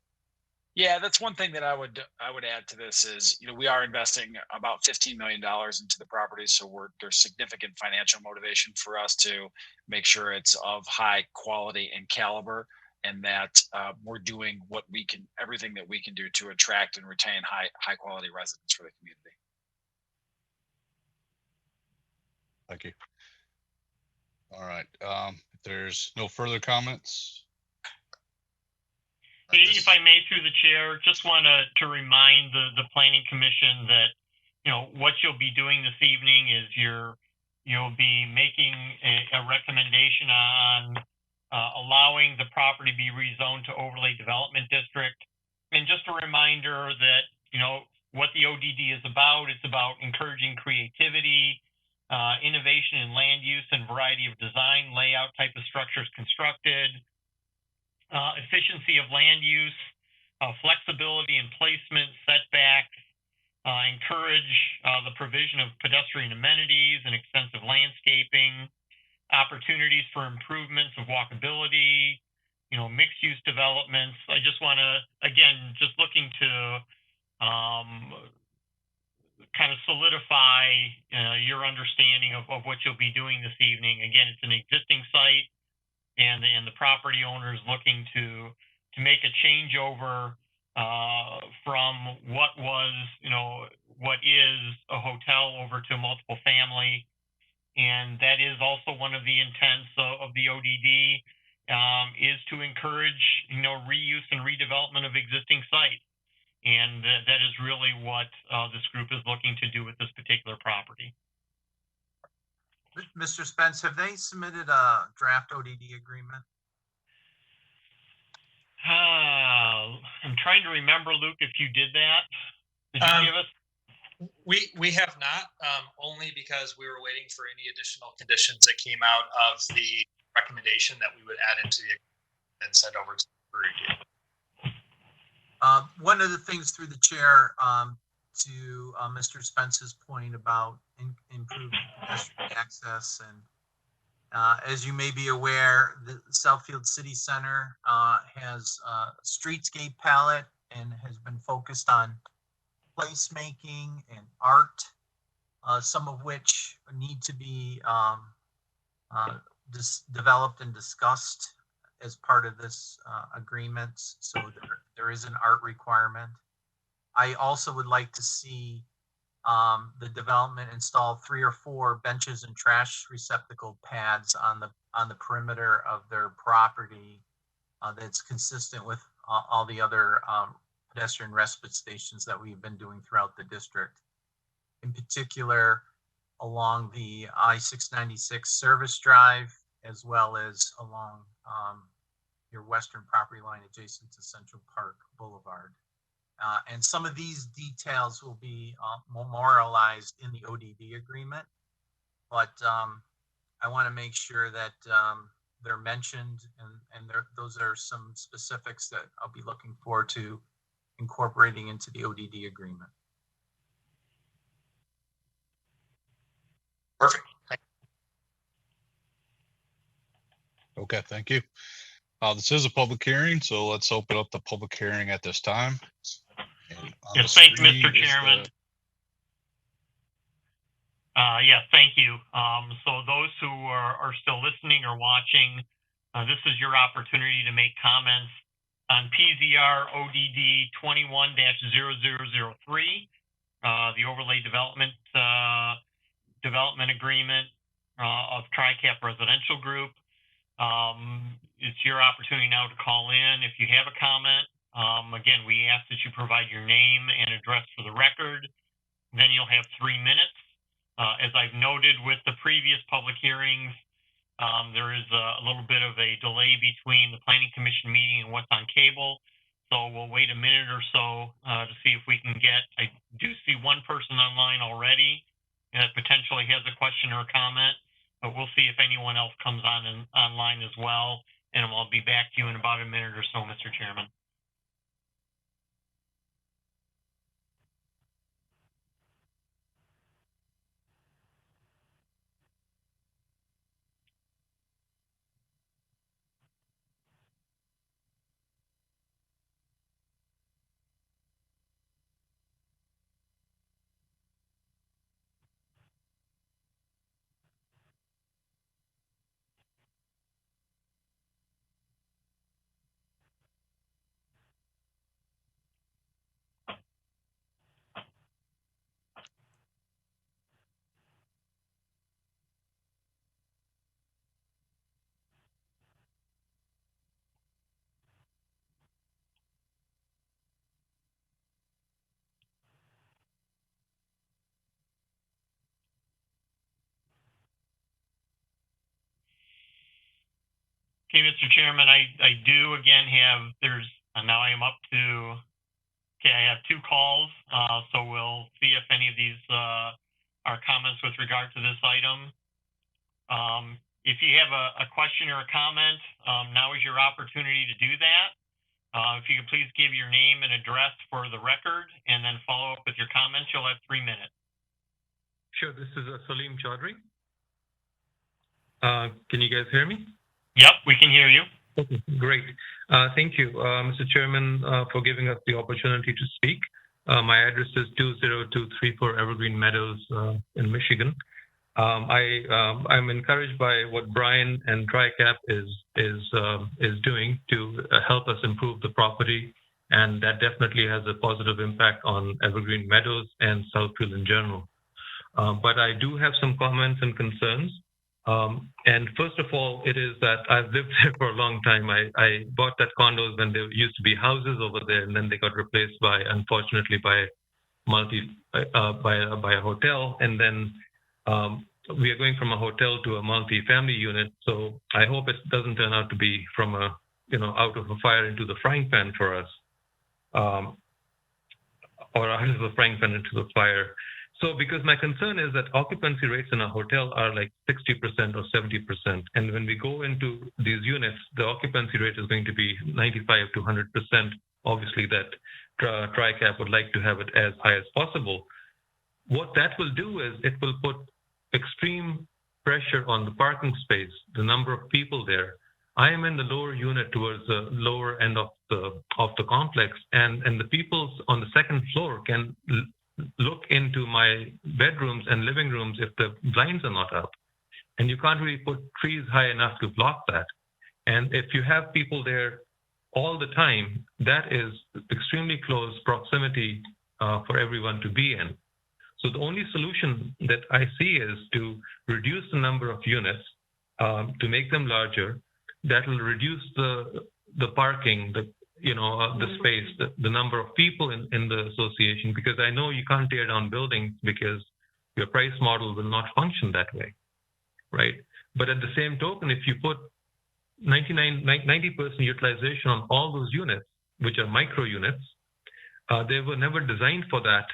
Yeah, that's one thing that I would add to this is, you know, we are investing about $15 million into the property, so there's significant financial motivation for us to make sure it's of high quality and caliber, and that we're doing everything that we can do to attract and retain high quality residents for the community. Thank you. All right. If there's no further comments. If I may, through the chair, just want to remind the Planning Commission that, you know, what you'll be doing this evening is you're you'll be making a recommendation on allowing the property to be rezoned to overlay development district. And just a reminder that, what the ODD is about, it's about encouraging creativity, innovation in land use and variety of design, layout, type of structures constructed, efficiency of land use, flexibility in placement, setbacks, encourage the provision of pedestrian amenities and extensive landscaping, opportunities for improvements of walkability, mixed-use developments. I just want to, again, just looking to kind of solidify your understanding of what you'll be doing this evening. Again, it's an existing site, and the property owner is looking to make a changeover from what was, what is a hotel over to multiple family. And that is also one of the intents of the ODD, is to encourage, reuse and redevelopment of existing sites. And that is really what this group is looking to do with this particular property. Mr. Spence, have they submitted a draft ODD agreement? I'm trying to remember, Luke, if you did that. Did you give us? We have not, only because we were waiting for any additional conditions that came out of the recommendation that we would add into the and send over to review. One of the things through the chair, to Mr. Spence's point about improved pedestrian access, and as you may be aware, the Southfield City Center has a streetscape palette and has been focused on placemaking and art, some of which need to be developed and discussed as part of this agreement. So there is an art requirement. I also would like to see the development install 3 or 4 benches and trash receptacle pads on the perimeter of their property that's consistent with all the other pedestrian respite stations that we've been doing throughout the district. In particular, along the I-696 service drive, as well as along your western property line adjacent to Central Park Boulevard. And some of these details will be memorialized in the ODD agreement, but I want to make sure that they're mentioned, and those are some specifics that I'll be looking forward to incorporating into the ODD agreement. Perfect. Okay, thank you. This is a public hearing, so let's open up the public hearing at this time. Yes, thank you, Mr. Chairman. Yeah, thank you. So those who are still listening or watching, this is your opportunity to make comments on PZR ODD 21-0003, the overlay development agreement of TriCap Residential Group. It's your opportunity now to call in if you have a comment. Again, we ask that you provide your name and address for the record. Then you'll have 3 minutes. As I've noted with the previous public hearings, there is a little bit of a delay between the Planning Commission meeting and what's on cable. So we'll wait a minute or so to see if we can get, I do see one person online already that potentially has a question or a comment, but we'll see if anyone else comes on online as well. And I'll be back to you in about a minute or so, Mr. Chairman. Okay, Mr. Chairman, I do again have, now I am up to, okay, I have 2 calls, so we'll see if any of these are comments with regard to this item. If you have a question or a comment, now is your opportunity to do that. If you could please give your name and address for the record and then follow up with your comments, you'll have 3 minutes. Sure, this is Salim Chaudhry. Can you guys hear me? Yep, we can hear you. Okay, great. Thank you, Mr. Chairman, for giving us the opportunity to speak. My address is 20234 Evergreen Meadows in Michigan. I'm encouraged by what Brian and TriCap is doing to help us improve the property, and that definitely has a positive impact on Evergreen Meadows and Southfield in general. But I do have some comments and concerns. And first of all, it is that I've lived there for a long time. I bought that condos when there used to be houses over there, and then they got replaced by, unfortunately, by a hotel. And then we are going from a hotel to a multi-family unit. So I hope it doesn't turn out to be from out of a fire into the frying pan for us, or out of the frying pan into the fire. So because my concern is that occupancy rates in a hotel are like 60% or 70%. And when we go into these units, the occupancy rate is going to be 95 to 100%. Obviously, that TriCap would like to have it as high as possible. What that will do is it will put extreme pressure on the parking space, the number of people there. I am in the lower unit towards the lower end of the complex, and the people on the second floor can look into my bedrooms and living rooms if the blinds are not up. And you can't really put trees high enough to block that. And if you have people there all the time, that is extremely close proximity for everyone to be in. So the only solution that I see is to reduce the number of units, to make them larger. That will reduce the parking, the space, the number of people in the association, because I know you can't tear down buildings because your price model will not function that way, right? But at the same token, if you put 90% utilization on all those units, which are micro units, they were never designed for that.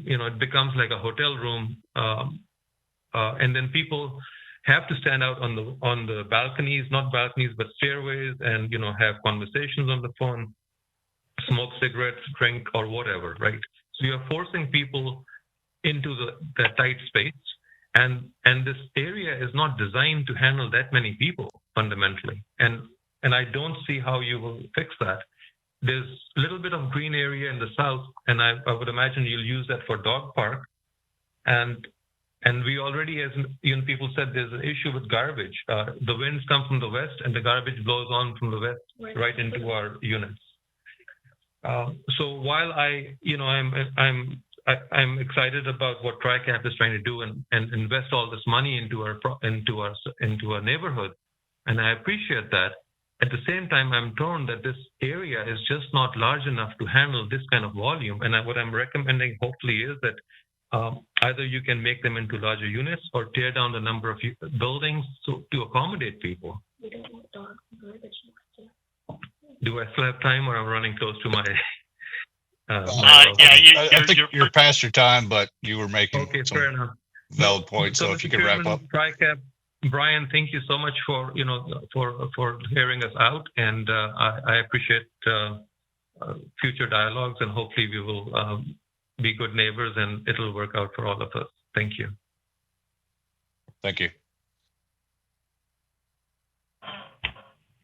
It becomes like a hotel room, and then people have to stand out on the balconies, not balconies, but stairways, and have conversations on the phone, smoke cigarettes, drink, or whatever, right? So you're forcing people into that tight space, and this area is not designed to handle that many people fundamentally, and I don't see how you will fix that. There's a little bit of green area in the south, and I would imagine you'll use that for dog park, and we already, as people said, there's an issue with garbage. The winds come from the west, and the garbage blows on from the west right into our units. So while I'm excited about what TriCap is trying to do and invest all this money into our neighborhood, and I appreciate that. At the same time, I'm torn that this area is just not large enough to handle this kind of volume. And what I'm recommending, hopefully, is that either you can make them into larger units or tear down the number of buildings to accommodate people. We don't want dogs and garbage next to. Do I still have time, or I'm running close to my? I think you're past your time, but you were making fair enough. Valid points. So if you could wrap up. TriCap, Brian, thank you so much for hearing us out, and I appreciate future dialogues, and hopefully we will be good neighbors, and it'll work out for all of us. Thank you. Thank you.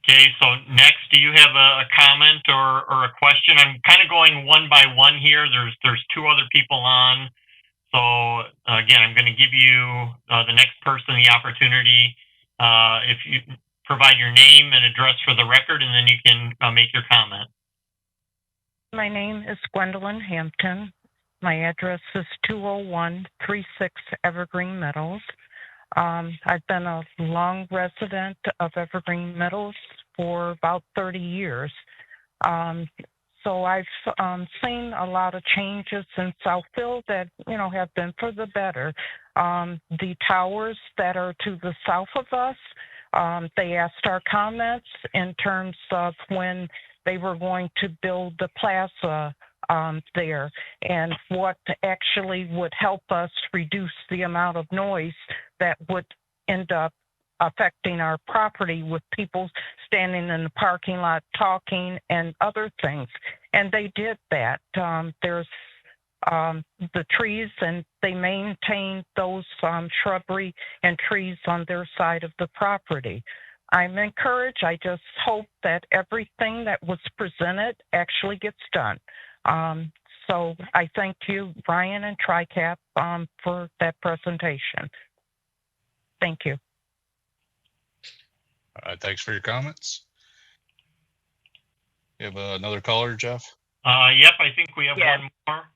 Okay, so next, do you have a comment or a question? I'm kind of going one by one here. There's 2 other people on. So again, I'm going to give you the next person the opportunity. If you provide your name and address for the record, and then you can make your comment. My name is Gwendolyn Hampton. My address is 20136 Evergreen Meadows. I've been a long resident of Evergreen Meadows for about 30 years. So I've seen a lot of changes in Southfield that, have been for the better. The towers that are to the south of us They asked our comments in terms of when they were going to build the plaza there and what actually would help us reduce the amount of noise that would end up affecting our property with people standing in the parking lot talking and other things. And they did that. There's the trees, and they maintain those shrubbery and trees on their side of the property. I'm encouraged. I just hope that everything that was presented actually gets done. So I thank you, Brian and TRICAP, for that presentation. Thank you. All right, thanks for your comments. You have another caller, Jeff? Yep, I think we have Yes. one more.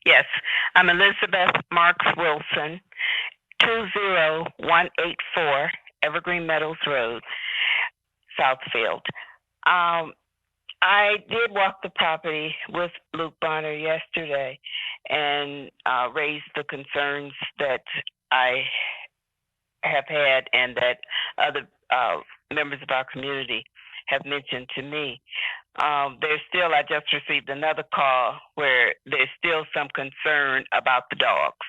Yes, I'm Elizabeth Marks Wilson, 20184 Evergreen Meadows Road, Southfield. I did walk the property with Luke Bonner yesterday and raised the concerns that I have had and that other members of our community have mentioned to me. I just received another call where there's still some concern about the dogs.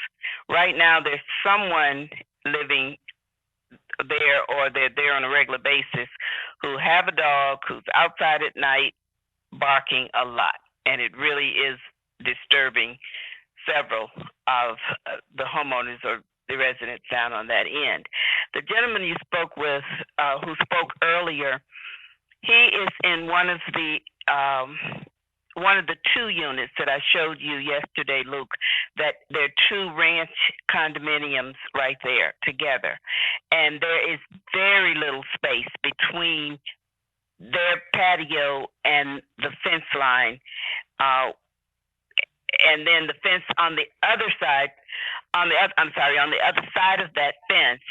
Right now, there's someone living there, or they're there on a regular basis, who have a dog who's outside at night barking a lot. And it really is disturbing several of the homeowners or the residents down on that end. The gentleman you spoke with, who spoke earlier, he is in one of the two units that I showed you yesterday, Luke, that there are two ranch condominiums right there together. And there is very little space between their patio and the fence line. And then the fence on the other side, on the other side of that fence,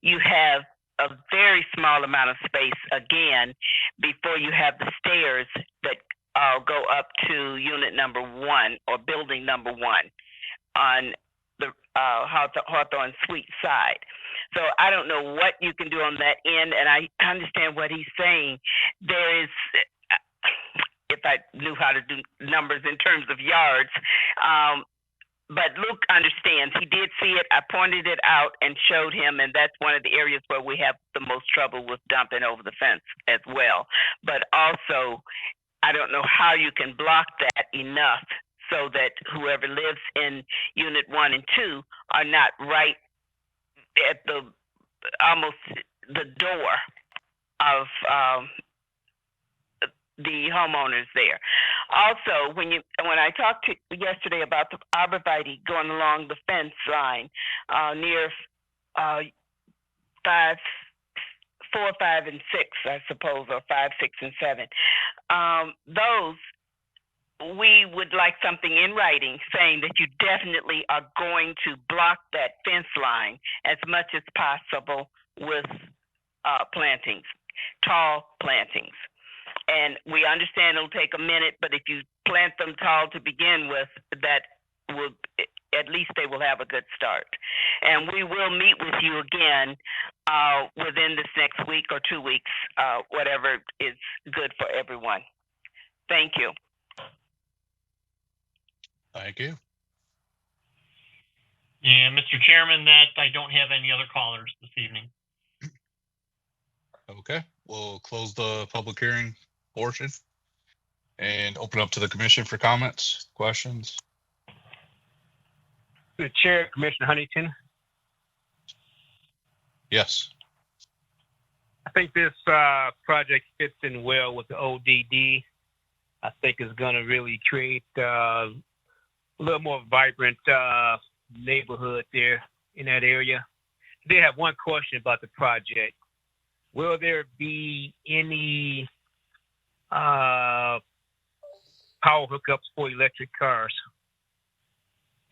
you have a very small amount of space again before you have the stairs that go up to unit number 1 or building number 1 on the Hawthorne Suite side. So I don't know what you can do on that end, and I understand what he's saying. There is, if I knew how to do numbers in terms of yards, but Luke understands. He did see it. I pointed it out and showed him, and that's one of the areas where we have the most trouble with dumping over the fence as well. But also, I don't know how you can block that enough so that whoever lives in unit 1 and 2 are not right at almost the door of the homeowners there. Also, when I talked to yesterday about the arborvitae going along the fence line near 4, 5, and 6, I suppose, or 5, 6, and 7, those, we would like something in writing saying that you definitely are going to block that fence line as much as possible with plantings, tall plantings. And we understand it'll take a minute, but if you plant them tall to begin with, that will, at least they will have a good start. And we will meet with you again within this next week or 2 weeks, whatever is good for everyone. Thank you. Thank you. Yeah, Mr. Chairman, that I don't have any other callers this evening. Okay, we'll close the public hearing portion and open up to the commission for comments, questions. The chair, Commissioner Huntington. Yes. I think this project fits in well with the ODD. I think it's going to really create a little more vibrant neighborhood there in that area. I did have one question about the project. Will there be any power hookups for electric cars?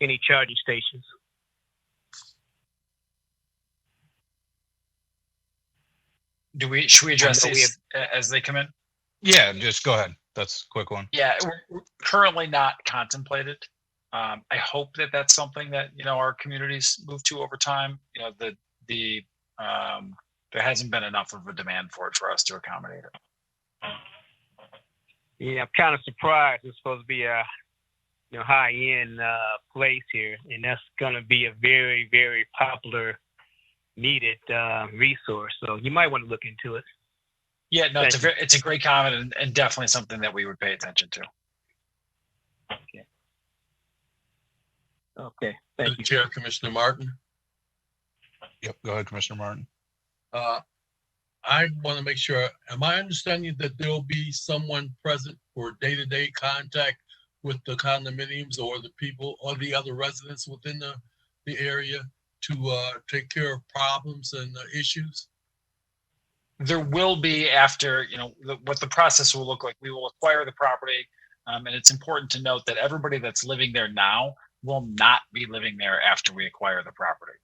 Any charging stations? Should we address these as they come in? Yeah, just go ahead. That's a quick one. Yeah, we're currently not contemplated. I hope that that's something that our communities move to over time. The there hasn't been enough of a demand for it for us to accommodate it. Yeah, I'm kind of surprised. It's supposed to be a high-end place here, and that's going to be a very, very popular, needed resource. So you might want to look into it. Yeah, no, it's a great comment and definitely something that we would pay attention to. Okay, thank you. Chair, Commissioner Martin. Yep, go ahead, Commissioner Martin. I want to make sure, am I understanding that there'll be someone present for day-to-day contact with the condominiums or the people or the other residents within the area to take care of problems and issues? There will be after, what the process will look like. We will acquire the property, and it's important to note that everybody that's living there now will not be living there after we acquire the property.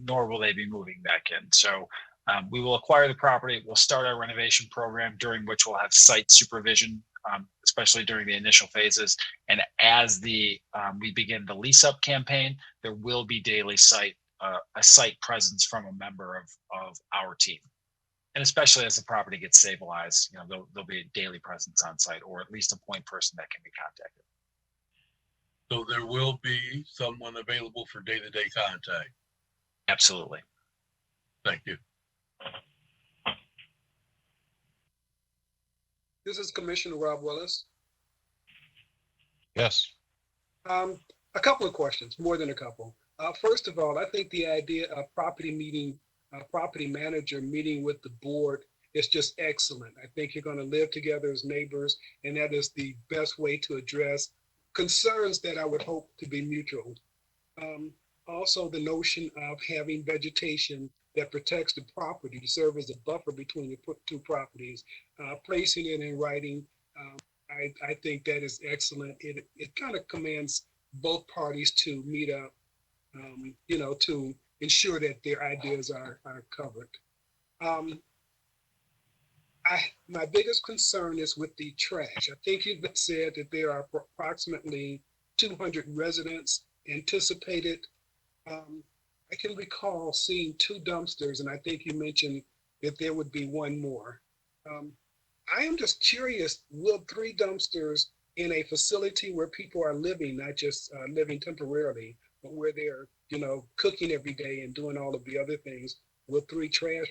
Nor will they be moving back in. So we will acquire the property. We'll start our renovation program, during which we'll have site supervision, especially during the initial phases. And as we begin the lease up campaign, there will be daily a site presence from a member of our team. And especially as the property gets stabilized, there'll be a daily presence on site, or at least a point person that can be contacted. So there will be someone available for day-to-day contact. Absolutely. Thank you. This is Commissioner Rob Willis. Yes. A couple of questions, more than a couple. First of all, I think the idea of property manager meeting with the board is just excellent. I think you're going to live together as neighbors, and that is the best way to address concerns that I would hope to be mutual. Also, the notion of having vegetation that protects the property to serve as a buffer between the two properties, placing it in writing, I think that is excellent. It kind of commands both parties to meet up, to ensure that their ideas are covered. My biggest concern is with the trash. I think you've said that there are approximately 200 residents anticipated. I can recall seeing 2 dumpsters, and I think you mentioned that there would be 1 more. I am just curious, will 3 dumpsters in a facility where people are living, not just living temporarily, but where they're, cooking every day and doing all of the other things, will 3 trash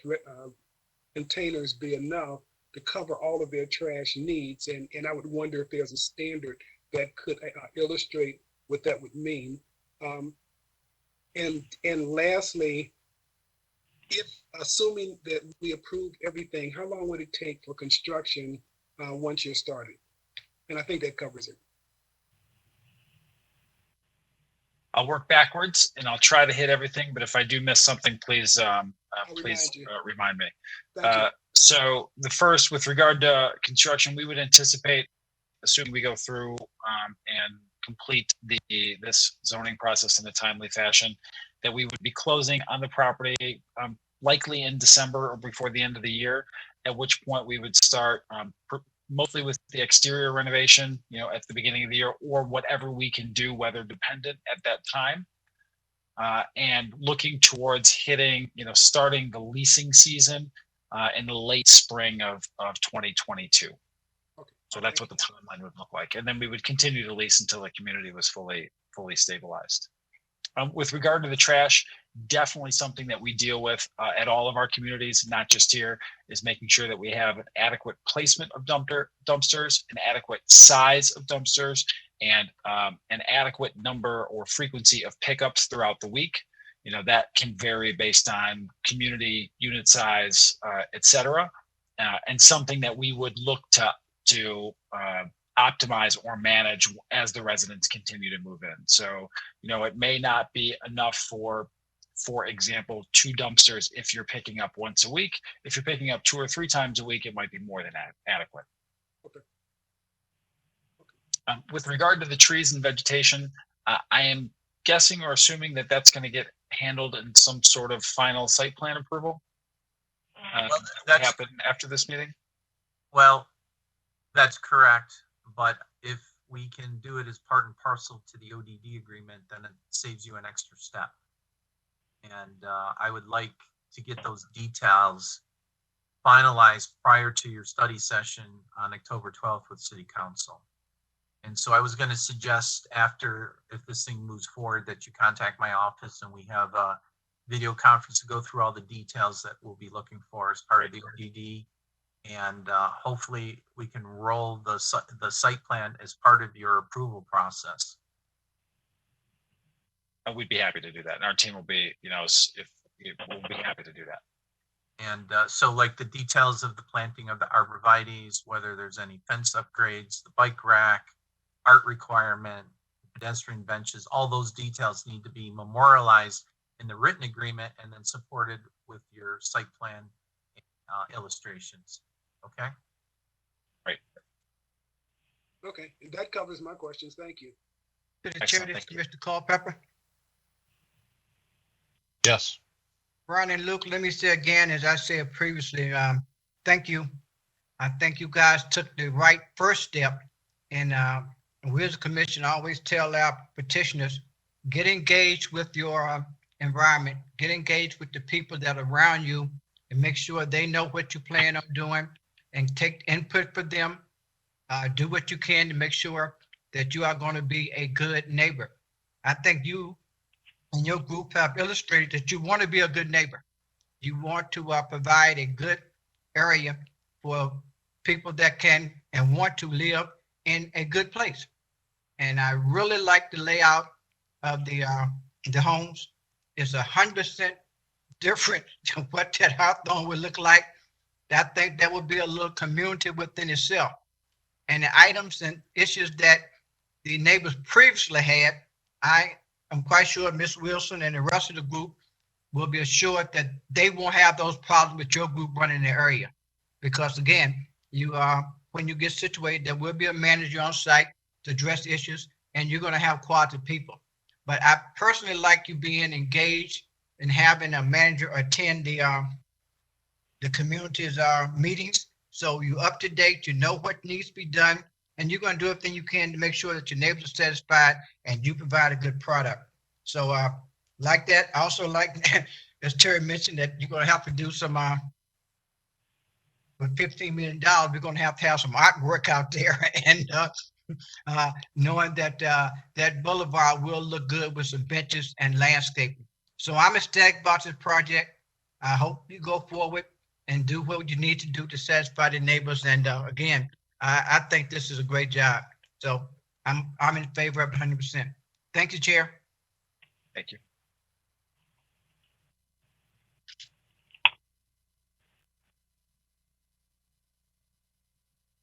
containers be enough to cover all of their trash needs? And I would wonder if there's a standard that could illustrate what that would mean. And lastly, if assuming that we approved everything, how long would it take for construction once you're started? And I think that covers it. I'll work backwards and I'll try to hit everything, but if I do miss something, please remind me. So the first, with regard to construction, we would anticipate, assuming we go through and complete this zoning process in a timely fashion, that we would be closing on the property likely in December or before the end of the year, at which point we would start mostly with the exterior renovation, at the beginning of the year, or whatever we can do weather dependent at that time. And looking towards hitting, starting the leasing season in the late spring of 2022. So that's what the timeline would look like. And then we would continue to lease until the community was fully stabilized. With regard to the trash, definitely something that we deal with at all of our communities, not just here, is making sure that we have an adequate placement of dumpsters, an adequate size of dumpsters, and an adequate number or frequency of pickups throughout the week. That can vary based on community, unit size, et cetera, and something that we would look to optimize or manage as the residents continue to move in. So, it may not be enough for example, 2 dumpsters if you're picking up once a week. If you're picking up 2 or 3 times a week, it might be more than adequate. With regard to the trees and vegetation, I am guessing or assuming that that's going to get handled in some sort of final site plan approval. That happen after this meeting? Well, that's correct, but if we can do it as part and parcel to the ODD agreement, then it saves you an extra step. And I would like to get those details finalized prior to your study session on October 12th with City Council. And so I was going to suggest after, if this thing moves forward, that you contact my office and we have a video conference to go through all the details that we'll be looking for as part of the ODD. And hopefully we can roll the site plan as part of your approval process. We'd be happy to do that. And our team will be, we'll be happy to do that. And so like the details of the planting of the arborvitaes, whether there's any fence upgrades, the bike rack, art requirement, pedestrian benches, all those details need to be memorialized in the written agreement and then supported with your site plan illustrations. Okay? Right. Okay, and that covers my questions. Thank you. To the chair, this is Mr. Culpepper. Yes. Ron and Luke, let me say again, as I said previously, thank you. I think you guys took the right first step. And we as a commission always tell our petitioners, get engaged with your environment, get engaged with the people that are around you and make sure they know what you plan on doing and take input for them. Do what you can to make sure that you are going to be a good neighbor. I think you and your group have illustrated that you want to be a good neighbor. You want to provide a good area for people that can and want to live in a good place. And I really like the layout of the homes. It's 100% different than what that Hawthorne would look like. I think that would be a little community within itself. And the items and issues that the neighbors previously had, I'm quite sure Ms. Wilson and the rest of the group will be assured that they won't have those problems with your group running the area. Because again, when you get situated, there will be a manager on site to address issues, and you're going to have quality people. But I personally like you being engaged and having a manager attend the community's meetings. So you're up to date, you know what needs to be done, and you're going to do everything you can to make sure that your neighbors are satisfied and you provide a good product. So like that, I also like, as Terry mentioned, that you're going to have to do some, with $15 million, we're going to have some artwork out there and knowing that that boulevard will look good with some benches and landscaping. So I'm ecstatic about this project. I hope you go forward and do what you need to do to satisfy the neighbors. And again, I think this is a great job. So I'm in favor of it 100%. Thank you, Chair. Thank you.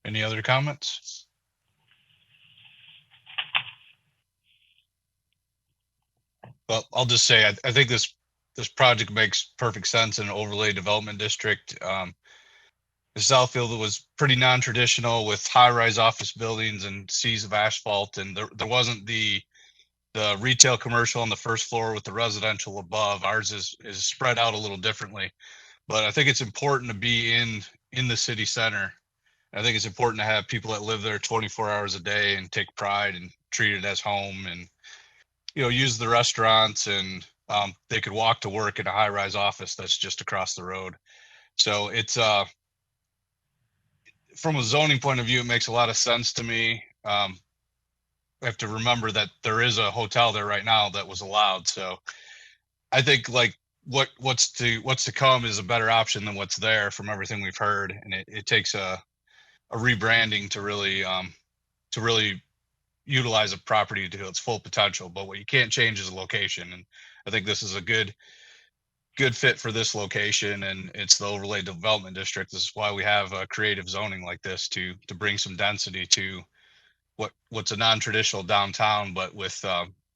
Any other comments? Well, I'll just say, I think this project makes perfect sense in an overlay development district. The Southfield was pretty non-traditional with high-rise office buildings and seas of asphalt, and there wasn't the retail commercial on the first floor with the residential above. Ours is spread out a little differently, but I think it's important to be in the city center. I think it's important to have people that live there 24 hours a day and take pride and treat it as home, and use the restaurants, and they could walk to work in a high-rise office that's just across the road. So it's from a zoning point of view, it makes a lot of sense to me. We have to remember that there is a hotel there right now that was allowed. So I think like what's to come is a better option than what's there from everything we've heard. And it takes a rebranding to really utilize a property to its full potential. But what you can't change is the location. And I think this is a good fit for this location, and it's the overlay development district. This is why we have a creative zoning like this to bring some density to what's a non-traditional downtown, but with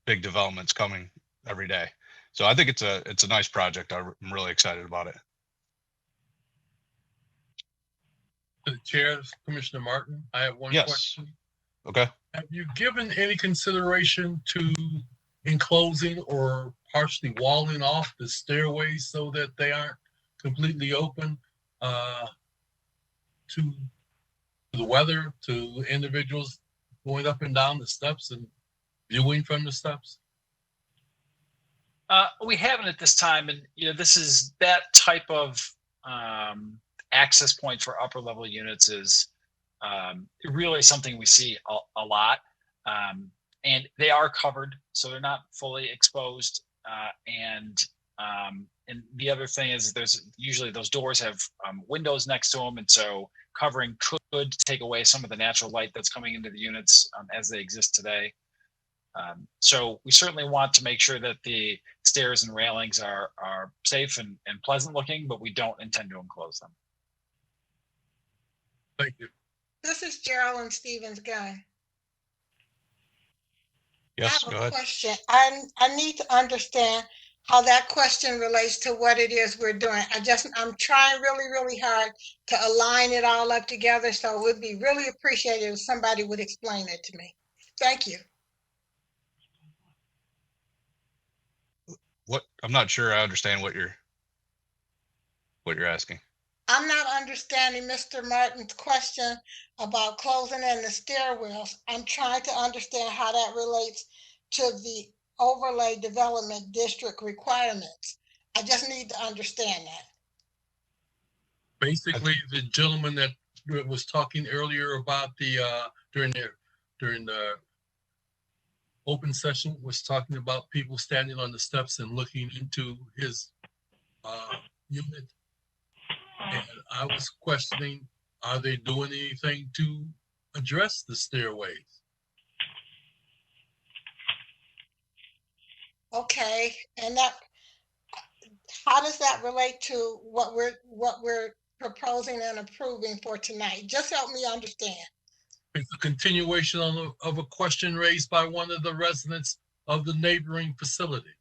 big developments coming every day. So I think it's a nice project. I'm really excited about it. To the chair, Commissioner Martin, I have one question. Okay. Have you given any consideration to enclosing or partially walling off the stairways so that they aren't completely open to the weather, to individuals going up and down the steps and viewing from the steps? We haven't at this time, and this is that type of access point for upper level units is really something we see a lot, and they are covered, so they're not fully exposed. And the other thing is, there's usually those doors have windows next to them, and so covering could take away some of the natural light that's coming into the units as they exist today. So we certainly want to make sure that the stairs and railings are safe and pleasant looking, but we don't intend to enclose them. Thank you. This is Geraldine Stevens Gunn. Yes, I go have a ahead. question. I need to understand how that question relates to what it is we're doing. I'm trying really, really hard to align it all up together. So it would be really appreciated if somebody would explain it to me. Thank you. What? I'm not sure I understand what you're asking. I'm not understanding Mr. Martin's question about closing in the stairwells. I'm trying to understand how that relates to the overlay development district requirements. I just need to understand that. Basically, the gentleman that was talking earlier about the during the open session was talking about people standing on the steps and looking into his unit. And I was questioning, are they doing anything to address the stairways? Okay, and how does that relate to what we're proposing and approving for tonight? Just help me understand. It's a continuation of a question raised by one of the residents of the neighboring facility.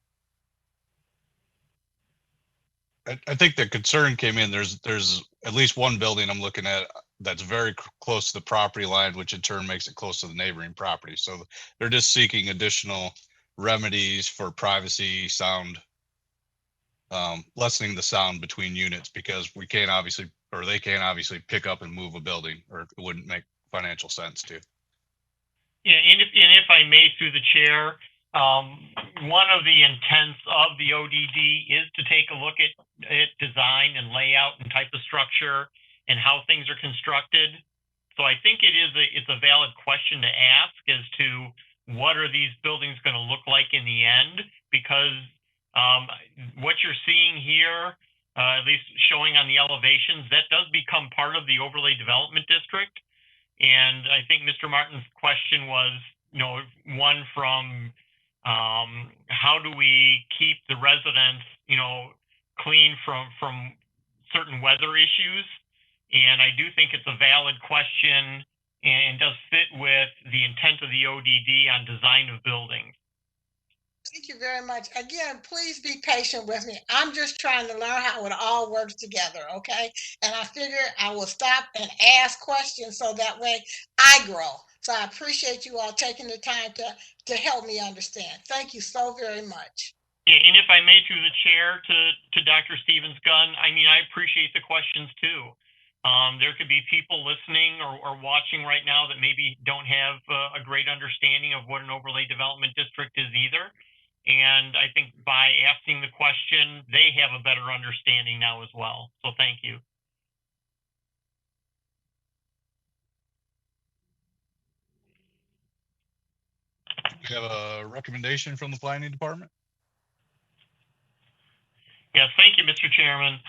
I think the concern came in, there's at least one building I'm looking at that's very close to the property line, which in turn makes it close to the neighboring property. So they're just seeking additional remedies for privacy, sound, lessening the sound between units, because we can't obviously, or they can't obviously pick up and move a building, or it wouldn't make financial sense to. Yeah, and if I may, through the chair, one of the intents of the ODD is to take a look at design and layout and type of structure and how things are constructed. So I think it's a valid question to ask as to what are these buildings going to look like in the end, because what you're seeing here, at least showing on the elevations, that does become part of the overlay development district. And I think Mr. Martin's question was, one from how do we keep the residents, clean from certain weather issues? And I do think it's a valid question and does fit with the intent of the ODD on design of buildings. Thank you very much. Again, please be patient with me. I'm just trying to learn how it all works together, okay? And I figure I will stop and ask questions so that way I grow. So I appreciate you all taking the time to help me understand. Thank you so very much. Yeah, and if I may, through the chair to Dr. Stevens Gunn, I appreciate the questions too. There could be people listening or watching right now that maybe don't have a great understanding of what an overlay development district is either. And I think by asking the question, they have a better understanding now as well. So thank you. We have a recommendation from the planning department. Yes, thank you, Mr. Chairman.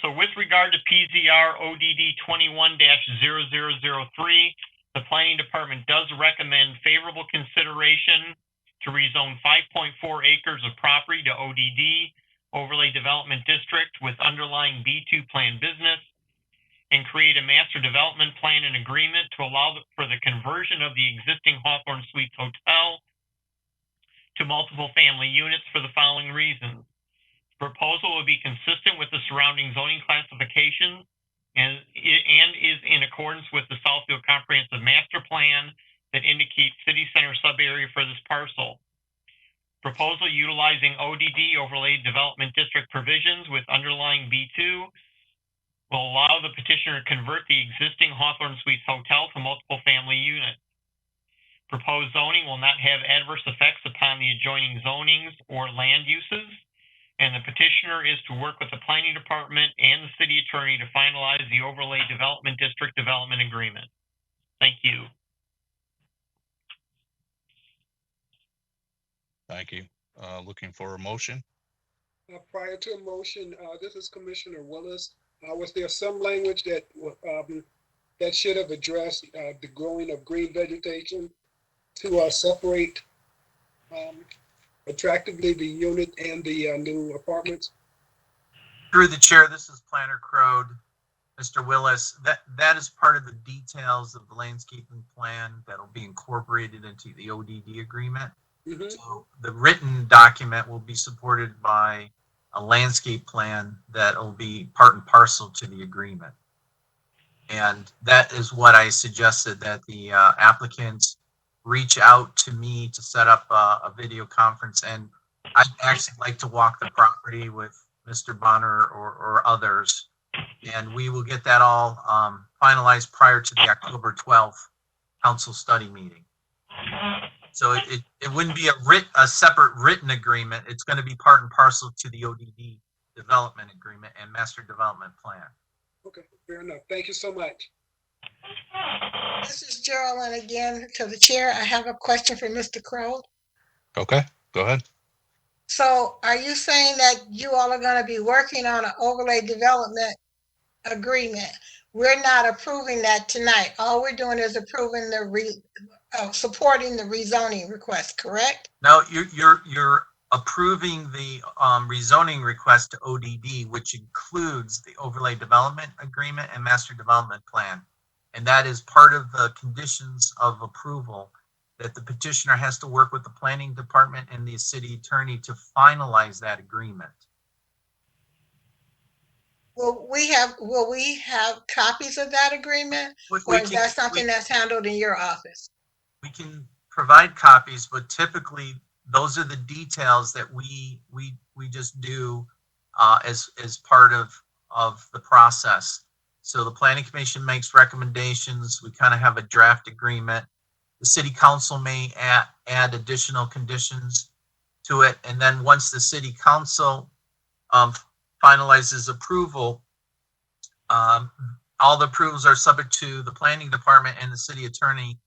So with regard to PZR ODD 21-0003, the planning department does recommend favorable consideration to rezone 5.4 acres of property to ODD, Overlay Development District, with underlying B2 plan business, and create a master development plan and agreement to allow for the conversion of the existing Hawthorne Suites Hotel to multiple family units for the following reasons. The proposal will be consistent with the surrounding zoning classifications and is in accordance with the Southfield Comprehensive Master Plan that indicates city center sub-area for this parcel. Proposal utilizing ODD Overlay Development District provisions with underlying B2 will allow the petitioner to convert the existing Hawthorne Suites Hotel to multiple family units. Proposed zoning will not have adverse effects upon the adjoining zonings or land uses, and the petitioner is to work with the planning department and the city attorney to finalize the overlay development district development agreement. Thank you. Thank you. Looking for a motion? Prior to a motion, this is Commissioner Willis. Was there some language that that should have addressed the growing of green vegetation to separate attractively the unit and the new apartments? Through the chair, this is Planner Crode. Mr. Willis, that is part of the details of the landscaping plan that'll be incorporated into the ODD agreement. Mm-hmm. So the written document will be supported by a landscape plan that will be part and parcel to the agreement. And that is what I suggested, that the applicants reach out to me to set up a video conference. And I'd actually like to walk the property with Mr. Bonner or others. And we will get that all finalized prior to the October 12th council study meeting. So it wouldn't be a separate written agreement. It's going to be part and parcel to the ODD development agreement and master development plan. Okay, fair enough. Thank you so much. This is Geraldine again to the chair. I have a question for Mr. Crowe. Okay, go ahead. So are you saying that you all are going to be working on an overlay development agreement? We're not approving that tonight. All we're doing is approving the supporting the rezoning request, correct? No, you're approving the rezoning request to ODD, which includes the overlay development agreement and master development plan. And that is part of the conditions of approval, that the petitioner has to work with the planning department and the city attorney to finalize that agreement. Will we have copies of that agreement? Or is that something that's handled in your office? We can provide copies, but typically those are the details that we just do as part of the process. So the planning commission makes recommendations. We kind of have a draft agreement. The city council may add additional conditions to it. And then once the city council finalizes approval, all the approvals are subject to the planning department and the city attorney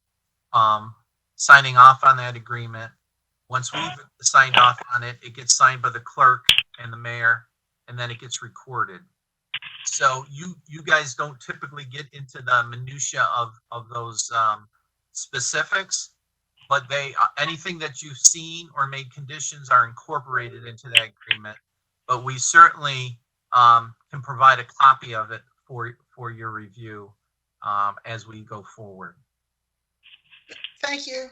signing off on that agreement. Once we've signed off on it, it gets signed by the clerk and the mayor, and then it gets recorded. So you guys don't typically get into the minutia of those specifics, but anything that you've seen or made conditions are incorporated into that agreement. But we certainly can provide a copy of it for your review as we go forward. Thank you.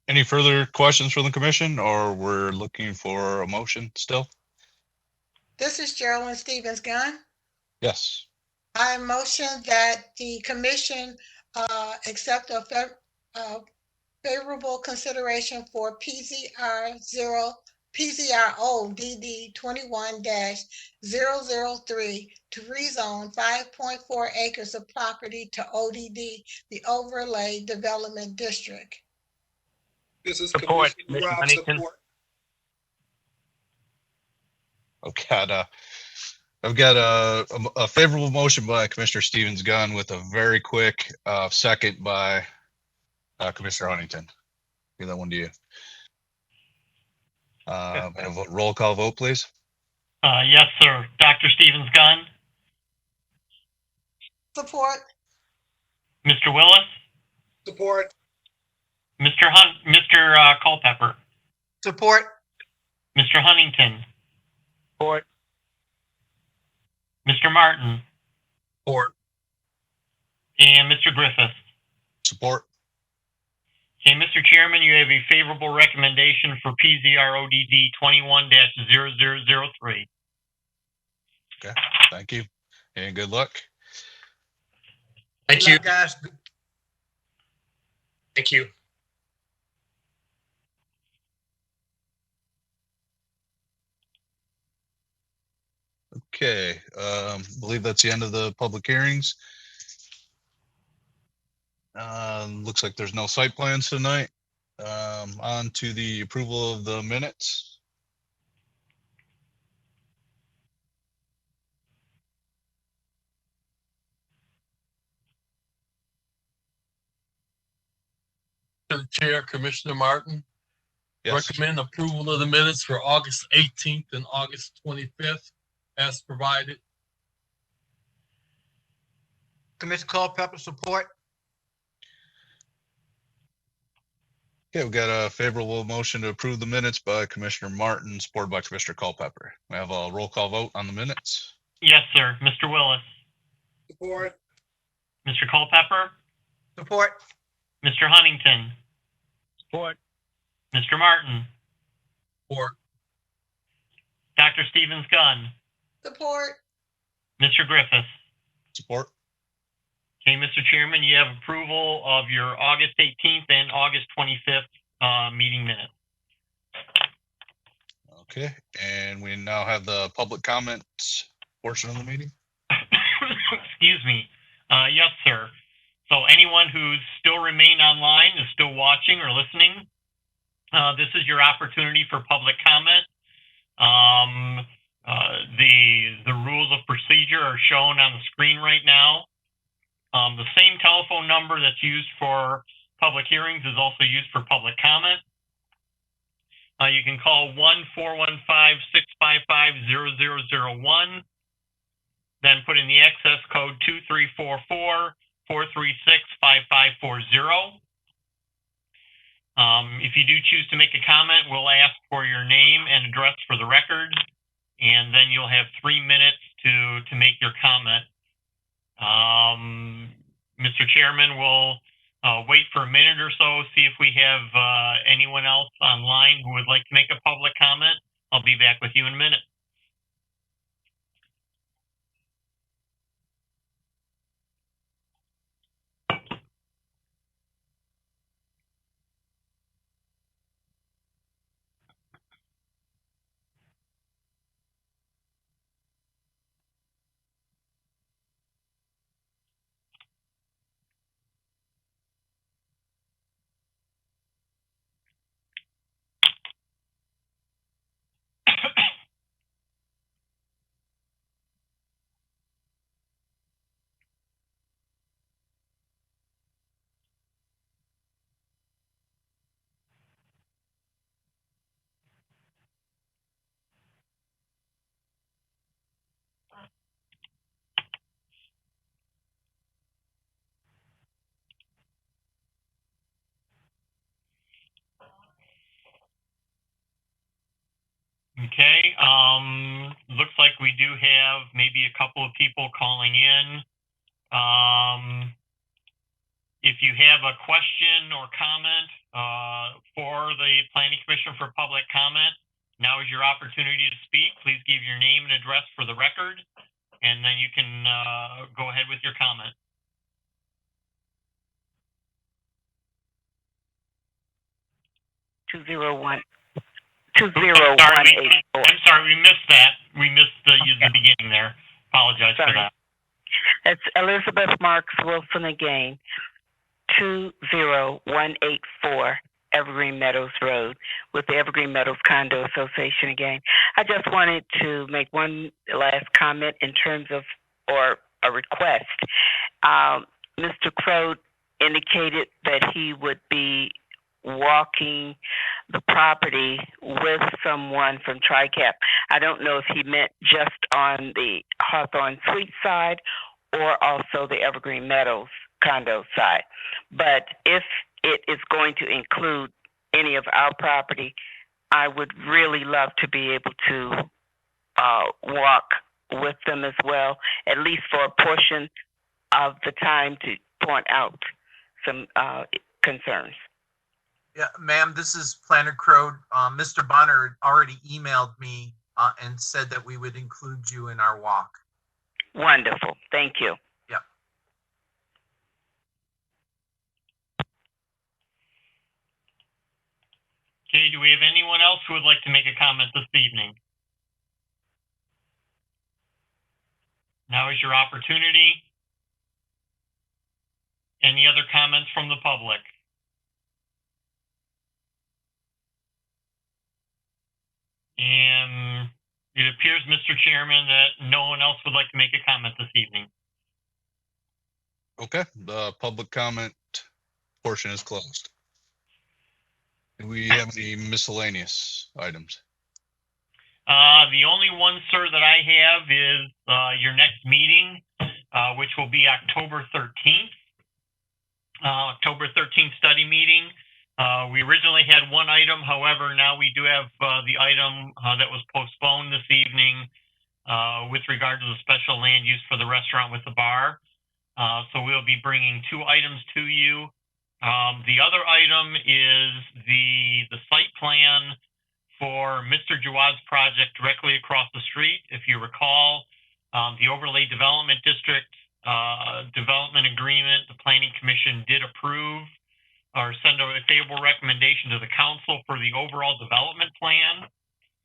Any further questions from the commission, or we're looking for a motion still? This is Geraldine Stevens-Gunn. Yes. I motion that the commission accept a favorable consideration for PZRO DD 21-003 to rezone 5.4 acres of property to ODD, the Overlay Development District. This is Support, Commissioner Mr. Rob, Huntington. support. I've got a favorable motion by Commissioner Stevens-Gunn with a very quick second by Commissioner Huntington. Give that one to you. Have a roll call vote, please. Yes, sir. Dr. Stevens-Gunn, Support. Mr. Willis, Support. Mr. Culpepper, Support. Mr. Huntington, Support. Mr. Martin, Support. and Mr. Griffith. Support. Okay, Mr. Chairman, you have a favorable recommendation for PZRODD 21-0003. Okay, thank you, and good luck. Thank you. Guys. Thank you. Okay, believe that's the end of the public hearings. Looks like there's no site plans tonight. On to the approval of the minutes. To the chair, Commissioner Martin. Yes. Recommend approval of the minutes for August 18th and August 25th as provided. Commissioner Culpepper, support. Okay, we've got a favorable motion to approve the minutes by Commissioner Martin, supported by Commissioner Culpepper. We have a roll call vote on the minutes. Yes, sir. Mr. Willis, Support. Mr. Culpepper, Support. Mr. Huntington, Support. Mr. Martin, Support. Dr. Stevens Gunn, Support. Mr. Griffiths. Support. Okay, Mr. Chairman, you have approval of your August 18th and August 25th meeting minutes. Okay, and we now have the public comments portion of the meeting. Excuse me. Yes, sir. So anyone who's still remained online is still watching or listening. This is your opportunity for public comment. The rules of procedure are shown on the screen right now. The same telephone number that's used for public hearings is also used for public comment. You can call 1-415-655-0001, then put in the access code 2344-436-5540. If you do choose to make a comment, we'll ask for your name and address for the record, and then you'll have 3 minutes to make your comment. Mr. Chairman, we'll wait for a minute or so, see if we have anyone else online who would like to make a public comment. I'll be back with you in a minute. Okay, looks like we do have maybe a couple of people calling in. If you have a question or comment for the Planning Commission for public comment, now is your opportunity to speak. Please give your name and address for the record, and then you can go ahead with your comment. Two zero one 20184. I'm sorry, we missed that. We missed the beginning there. Apologize for that. It's Elizabeth Marks Wilson again. 20184 Evergreen Meadows Road with the Evergreen Meadows Condo Association again. I just wanted to make one last comment in terms of, or a request. Mr. Crow indicated that he would be walking the property with someone from TRICAP. I don't know if he meant just on the Hawthorne Suite side or also the Evergreen Meadows condo side. But if it is going to include any of our property, I would really love to be able to walk with them as well, at least for a portion of the time, to point out some concerns. Yeah, ma'am, this is Planner Crow. Mr. Bonner already emailed me and said that we would include you in our walk. Wonderful. Thank you. Yep. Okay, do we have anyone else who would like to make a comment this evening? Now is your opportunity. Any other comments from the public? And it appears, Mr. Chairman, that no one else would like to make a comment this evening. Okay, the public comment portion is closed. Do we have any miscellaneous items? The only one, sir, that I have is your next meeting, which will be October 13th. October 13th study meeting. We originally had one item, however, now we do have the item that was postponed this evening with regard to the special land use for the restaurant with the bar. So we'll be bringing two items to you. The other item is the site plan for Mr. Jawad's project directly across the street. If you recall, the Overlay Development District development agreement, the Planning Commission did approve or send a favorable recommendation to the council for the overall development plan.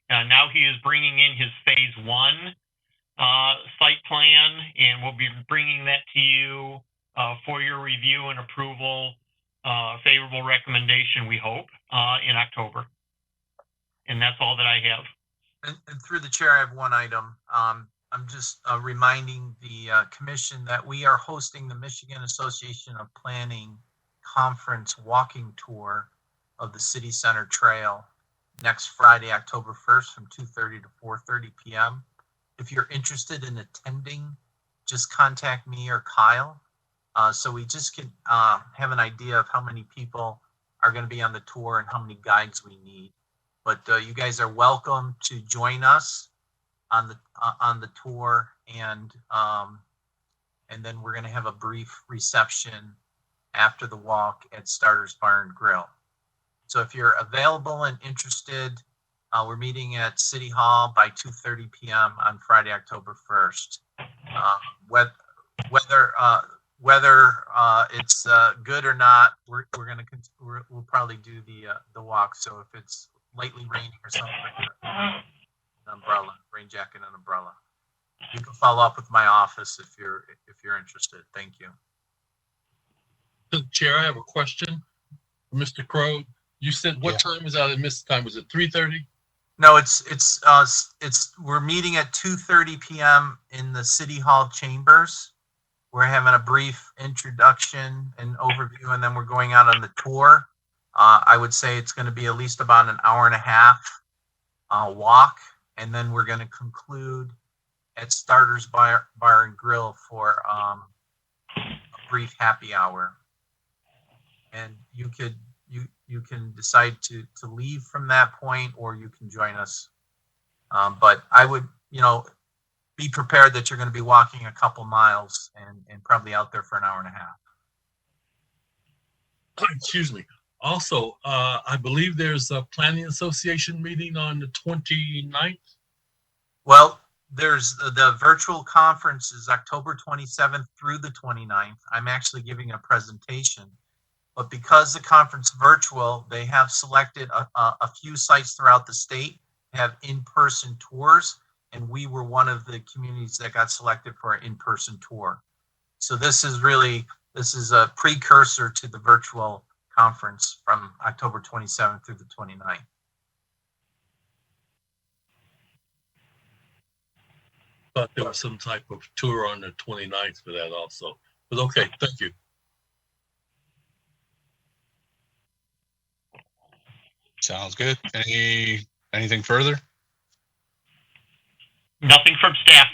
Now he is bringing in his phase 1 site plan, and we'll be bringing that to you for your review and approval, favorable recommendation, we hope, in October. And that's all that I have. And through the chair, I have one item. I'm just reminding the commission that we are hosting the Michigan Association of Planning Conference walking tour of the City Center Trail next Friday, October 1st from 2:30 to 4:30 p.m. If you're interested in attending, just contact me or Kyle. So we just can have an idea of how many people are going to be on the tour and how many guides we need. But you guys are welcome to join us on the tour, and then we're going to have a brief reception after the walk at Starter's Bar and Grill. So if you're available and interested, we're meeting at City Hall by 2:30 p.m. on Friday, October 1st. Whether it's good or not, we'll probably do the walk. So if it's lightly raining or something, an umbrella, rain jacket, and umbrella. You can follow up with my office if you're interested. Thank you. Chair, I have a question for Mr. Crow. You said what time is out at Mr. Time? Was it 3:30? No, we're meeting at 2:30 p.m. in the City Hall chambers. We're having a brief introduction and overview, and then we're going out on the tour. I would say it's going to be at least about an hour and a half walk, and then we're going to conclude at Starter's Bar and Grill for a brief happy hour. And you can decide to leave from that point, or you can join us. But I would, be prepared that you're going to be walking a couple miles and probably out there for an hour and a half. Excuse me. Also, I believe there's a planning association meeting on the 29th. Well, there's the virtual conference is October 27th through the 29th. I'm actually giving a presentation, but because the conference virtual, they have selected a few sites throughout the state, have in-person tours, and we were one of the communities that got selected for an in-person tour. So this is a precursor to the virtual conference from October 27th through the 29th. Thought there was some type of tour on the 29th for that also. But okay, thank you. Sounds good. Anything further? Nothing from staff.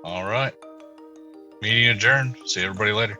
All right. Meeting adjourned. See everybody later.